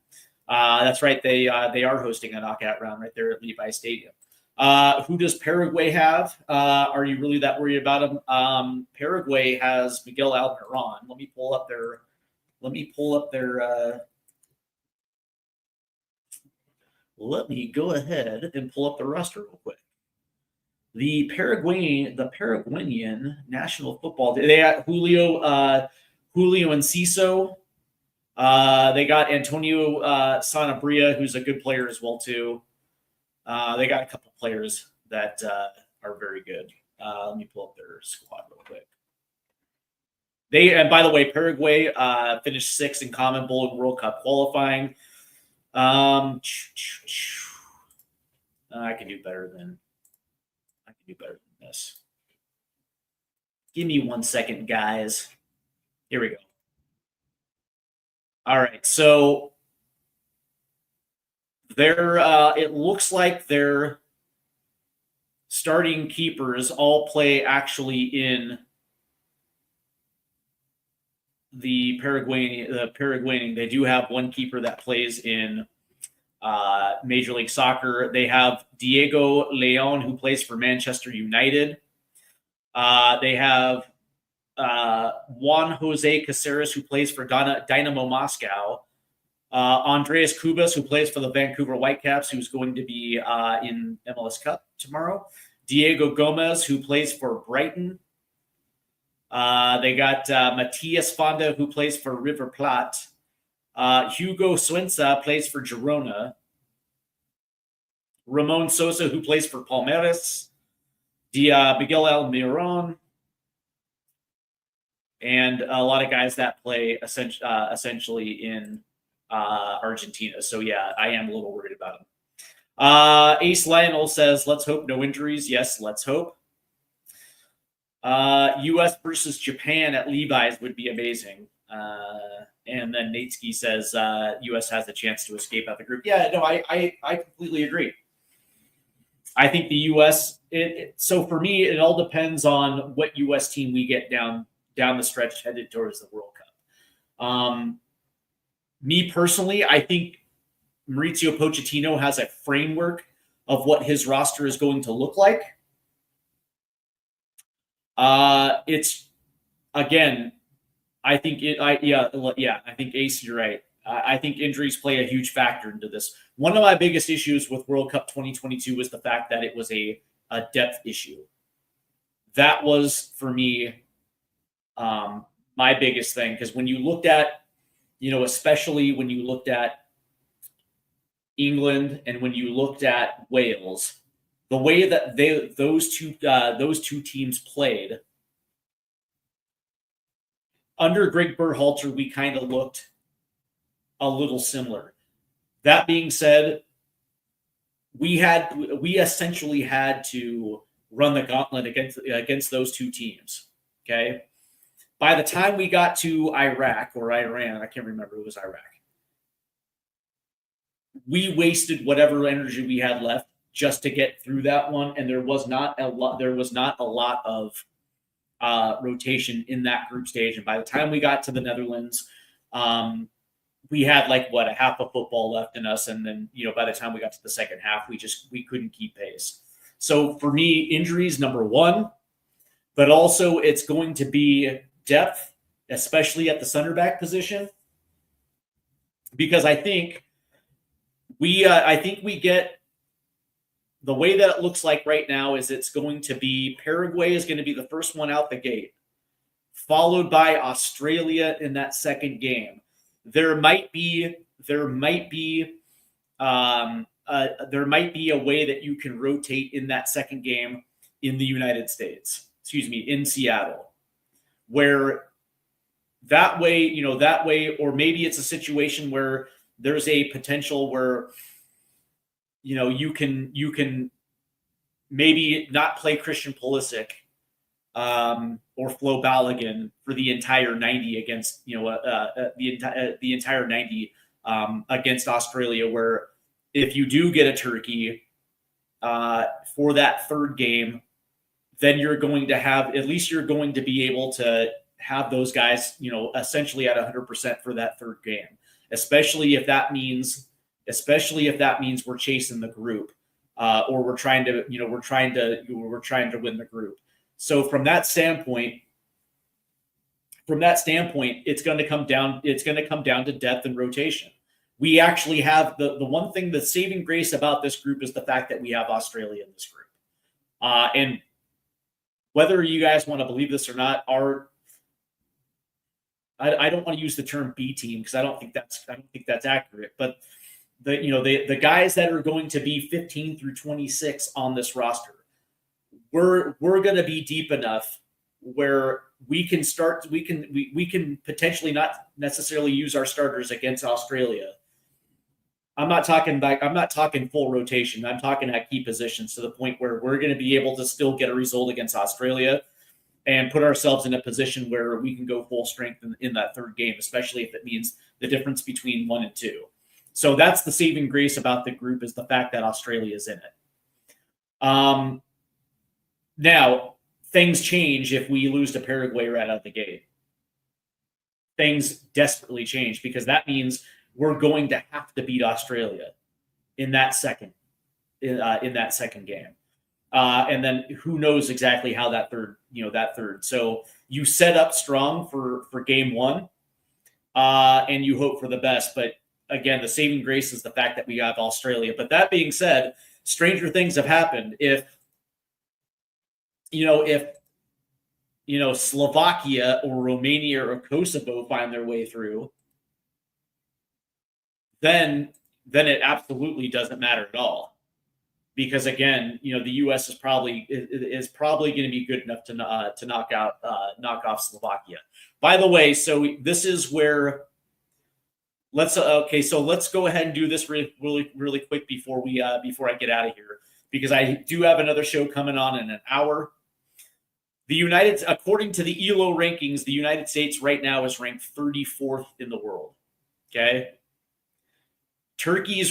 That's right. They are hosting a knockout round right there at Levi's Stadium. Who does Paraguay have? Are you really that worried about them? Paraguay has Miguel Almiron. Let me pull up their. Let me go ahead and pull up the roster real quick. The Paraguayan national football. They got Julio Enciso. They got Antonio Sanabria, who's a good player as well too. They got a couple players that are very good. Let me pull up their squad real quick. And by the way, Paraguay finished 6th in Common Bowl and World Cup qualifying. I can do better than this. Give me 1 second, guys. Here we go. All right, so it looks like their starting keepers all play actually in the Paraguayan. They do have one keeper that plays in Major League Soccer. They have Diego Leon, who plays for Manchester United. They have Juan Jose Caceres, who plays for Dynamo Moscow. Andreas Cubas, who plays for the Vancouver Whitecaps, who's going to be in MLS Cup tomorrow. Diego Gomez, who plays for Brighton. They got Matias Fonda, who plays for River Plate. Hugo Suenza plays for Girona. Ramon Sosa, who plays for Palmeiras. Miguel Almiron. And a lot of guys that play essentially in Argentina. So, yeah, I am a little worried about him. Ace Lionel says, let's hope no injuries. Yes, let's hope. U.S. versus Japan at Levi's would be amazing. And then Natesky says U.S. has a chance to escape out the group. Yeah, no, I completely agree. I think the U.S. So for me, it all depends on what U.S. team we get down down the stretch headed towards the World Cup. Me personally, I think Mauricio Pochettino has a framework of what his roster is going to look like. It's again, I think I think Ace, you're right. I think injuries play a huge factor into this. One of my biggest issues with World Cup 2022 was the fact that it was a depth issue. That was for me my biggest thing, because when you looked at, especially when you looked at England and when you looked at Wales, the way that those two teams played under Greg Berhalter, we kind of looked a little similar. That being said, we essentially had to run the gauntlet against those two teams. Okay, by the time we got to Iraq or Iran, I can't remember, it was Iraq, we wasted whatever energy we had left just to get through that one, and there was not a lot of rotation in that group stage. And by the time we got to the Netherlands, we had a half a football left in us, and then by the time we got to the second half, we couldn't keep pace. So for me, injuries number one, but also it's going to be depth, especially at the center back position, because I think we get. The way that it looks like right now is it's going to be Paraguay is going to be the first one out the gate, followed by Australia in that second game. There might be a way that you can rotate in that second game in the United States. In Seattle, where that way, or maybe it's a situation where there's a potential where you can maybe not play Christian Pulisic or Flo Balogun for the entire 90 against the entire 90 against Australia, where if you do get a turkey for that third game, then you're going to be able to have those guys essentially at 100% for that third game, especially if that means we're chasing the group, or we're trying to win the group. So from that standpoint, it's going to come down to depth and rotation. We actually have the one thing, the saving grace about this group is the fact that we have Australia in this group. And whether you guys want to believe this or not, I don't want to use the term B team because I don't think that's accurate, but the guys that are going to be 15 through 26 on this roster, we're going to be deep enough where we can potentially not necessarily use our starters against Australia. I'm not talking full rotation. I'm talking at key positions, to the point where we're going to be able to still get a result against Australia and put ourselves in a position where we can go full strength in that third game, especially if it means the difference between 1 and 2. So that's the saving grace about the group, is the fact that Australia is in it. Now, things change if we lose to Paraguay right out the gate. Things desperately change, because that means we're going to have to beat Australia in that second game. And then who knows exactly how that third. So you set up strong for game one, and you hope for the best. But again, the saving grace is the fact that we have Australia. But that being said, stranger things have happened. If Slovakia or Romania or Kosovo find their way through, then it absolutely doesn't matter at all. Because again, the U.S. is probably going to be good enough to knock off Slovakia. By the way, so this is where let's go ahead and do this really quick before I get out of here, because I do have another show coming on in an hour. According to the ELO rankings, the United States right now is ranked 34th in the world. Okay, Turkey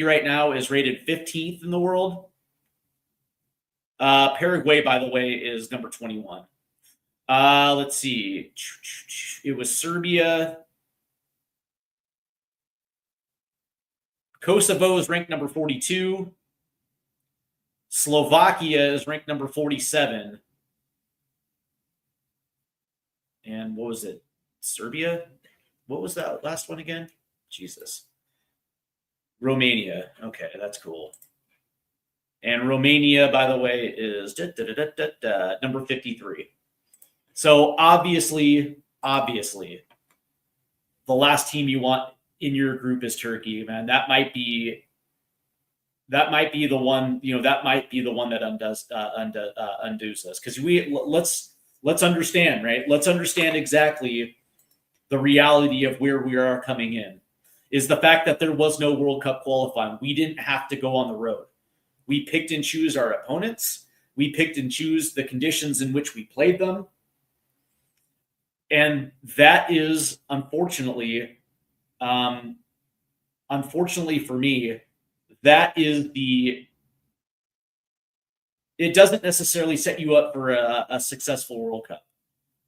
right now is rated 15th in the world. Paraguay, by the way, is number 21. Let's see. It was Serbia. Kosovo is ranked number 42. Slovakia is ranked number 47. And what was it? Serbia? What was that last one again? Jesus. Romania. Okay, that's cool. And Romania, by the way, is number 53. So obviously, the last team you want in your group is Turkey, man. That might be the one. That might be the one that undoes us. Because let's understand, right? Let's understand exactly the reality of where we are coming in. Is the fact that there was no World Cup qualifying. We didn't have to go on the road. We picked and choose our opponents. We picked and choose the conditions in which we played them. And that is, unfortunately for me, it doesn't necessarily set you up for a successful World Cup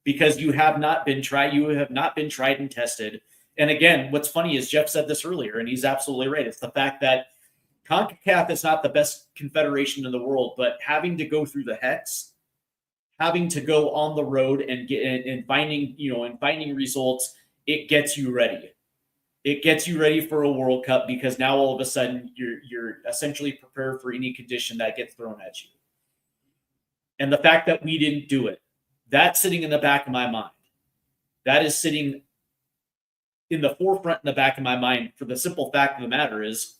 because you have not been tried and tested. And again, what's funny is Jeff said this earlier, and he's absolutely right. It's the fact that CONCACAF is not the best confederation in the world, but having to go through the hex, having to go on the road and finding results, it gets you ready. It gets you ready for a World Cup because now all of a sudden you're essentially prepared for any condition that gets thrown at you. And the fact that we didn't do it, that's sitting in the back of my mind. That is sitting in the forefront in the back of my mind for the simple fact of the matter is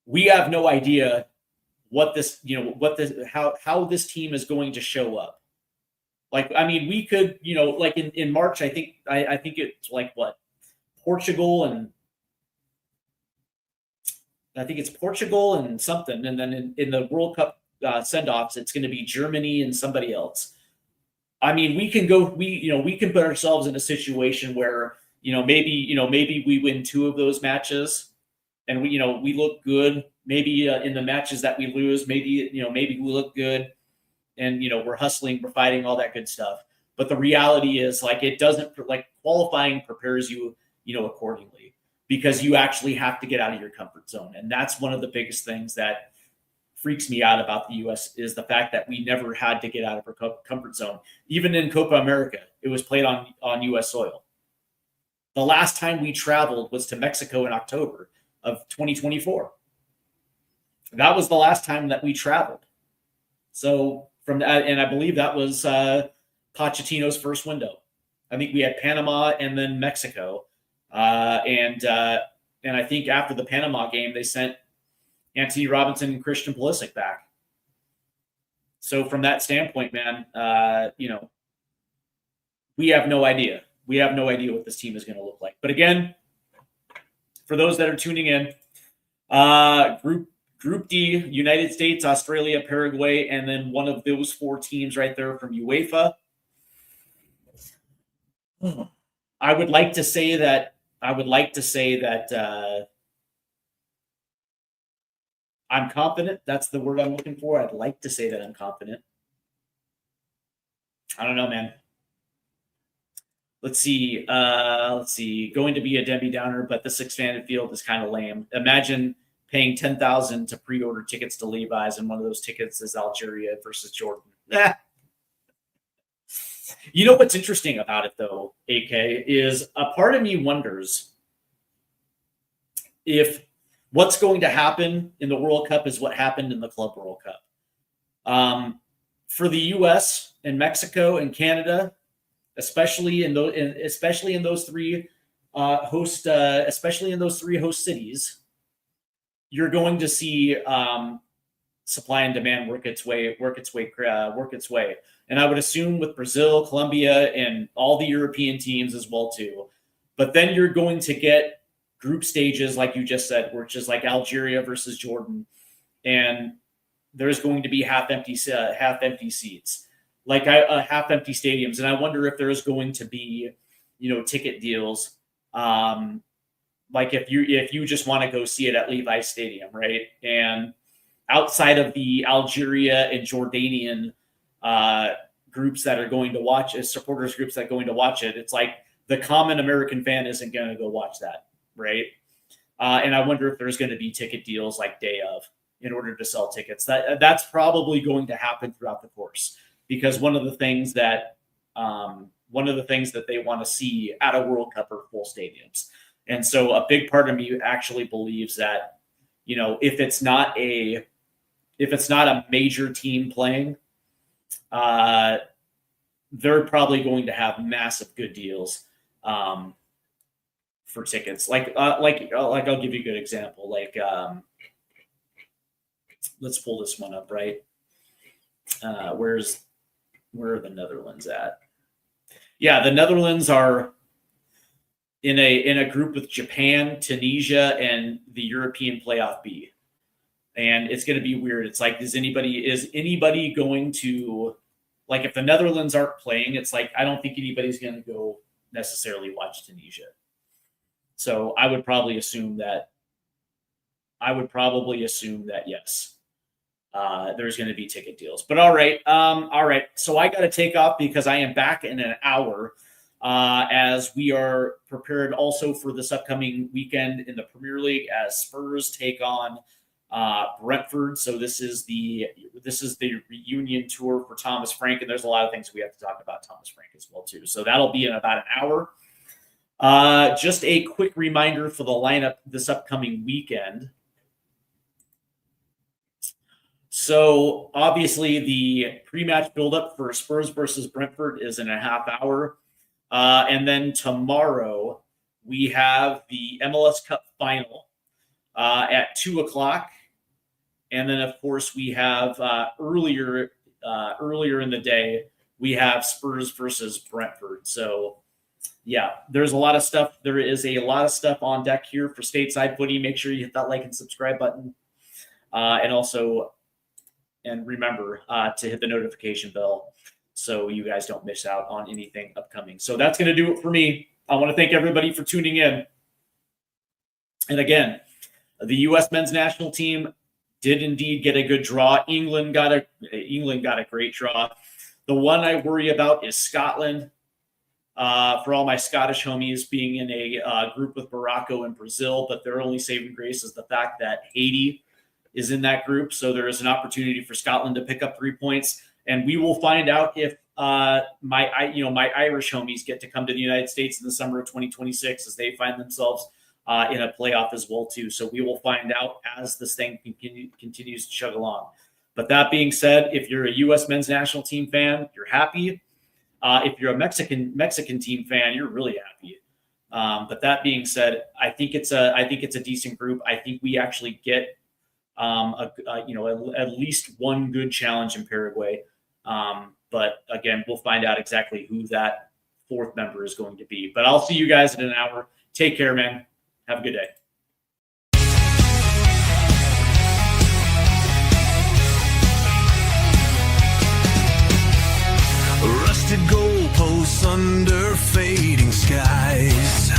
we have no idea how this team is going to show up. Like, I mean, we could, like in March, I think it's like what? Portugal and I think it's Portugal and something. And then in the World Cup send-offs, it's going to be Germany and somebody else. I mean, we can put ourselves in a situation where, maybe we win 2 of those matches and we look good. Maybe in the matches that we lose, maybe we look good and, we're hustling, we're fighting, all that good stuff. But the reality is it doesn't qualifying prepares you, accordingly because you actually have to get out of your comfort zone. And that's one of the biggest things that freaks me out about the U.S. is the fact that we never had to get out of our comfort zone. Even in Copa America, it was played on U.S. soil. The last time we traveled was to Mexico in October of 2024. That was the last time that we traveled. So from that, and I believe that was Pochettino's first window. I think we had Panama and then Mexico. And I think after the Panama game, they sent Anthony Robinson and Christian Pulisic back. So from that standpoint, man, we have no idea. We have no idea what this team is going to look like. But again, for those that are tuning in, Group D, United States, Australia, Paraguay, and then one of those 4 teams right there from UEFA. I would like to say that I'm confident. That's the word I'm looking for. I'd like to say that I'm confident. I don't know, man. Let's see. Going to be a Debbie Downer, but this expanded field is kind of lame. Imagine paying $10,000 to pre-order tickets to Levi's, and one of those tickets is Algeria versus Jordan. You know what's interesting about it, though, AK, is a part of me wonders if what's going to happen in the World Cup is what happened in the Club World Cup. For the U.S. and Mexico and Canada, especially in those 3 host cities, you're going to see supply and demand work its way. And I would assume with Brazil, Colombia, and all the European teams as well too. But then you're going to get group stages, like you just said, which is like Algeria versus Jordan, and there's going to be half-empty seats, like half-empty stadiums. And I wonder if there's going to be, ticket deals, like if you just want to go see it at Levi's Stadium, right? And outside of the Algeria and Jordanian groups that are going to watch it, supporters groups that are going to watch it. It's like the common American fan isn't going to go watch that, right? And I wonder if there's going to be ticket deals like day of in order to sell tickets. That's probably going to happen throughout the course, because one of the things that they want to see at a World Cup are full stadiums. And so a big part of me actually believes that, if it's not a major team playing, they're probably going to have massive good deals for tickets. Like I'll give you a good example. Let's pull this one up, right? Where are the Netherlands at? Yeah, the Netherlands are in a group with Japan, Tunisia, and the European Playoff B. And it's going to be weird. It's like, is anybody going to, like, if the Netherlands aren't playing, it's like, I don't think anybody's going to go necessarily watch Tunisia. So I would probably assume that yes, there's going to be ticket deals. But all right. So I got to take off because I am back in an hour, as we are prepared also for this upcoming weekend in the Premier League as Spurs take on Brentford. So this is the reunion tour for Thomas Frank, and there's a lot of things we have to talk about Thomas Frank as well too. So that'll be in about an hour. Just a quick reminder for the lineup this upcoming weekend. So obviously the pre-match buildup for Spurs versus Brentford is in a half hour. And then tomorrow we have the MLS Cup final at 2:00. And then of course we have earlier in the day, we have Spurs versus Brentford. So yeah, there's a lot of stuff. There is a lot of stuff on deck here for Stateside Footy. Make sure you hit that like and subscribe button. And remember to hit the notification bell so you guys don't miss out on anything upcoming. So that's going to do it for me. I want to thank everybody for tuning in. And again, the U.S. men's national team did indeed get a good draw. England got a great draw. The one I worry about is Scotland. For all my Scottish homies, being in a group with Morocco and Brazil, but their only saving grace is the fact that Haiti is in that group. So there is an opportunity for Scotland to pick up 3 points. And we will find out if my Irish homies get to come to the United States in the summer of 2026 as they find themselves in a playoff as well too. So we will find out as this thing continues to chug along. But that being said, if you're a U.S. men's national team fan, you're happy. If you're a Mexican team fan, you're really happy. But that being said, I think it's a decent group. I think we actually get at least one good challenge in Paraguay. But again, we'll find out exactly who that fourth member is going to be. But I'll see you guys in an hour. Take care, man. Have a good day. Rusted goalposts under fading skies.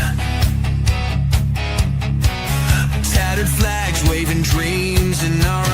Tattered flags waving dreams in our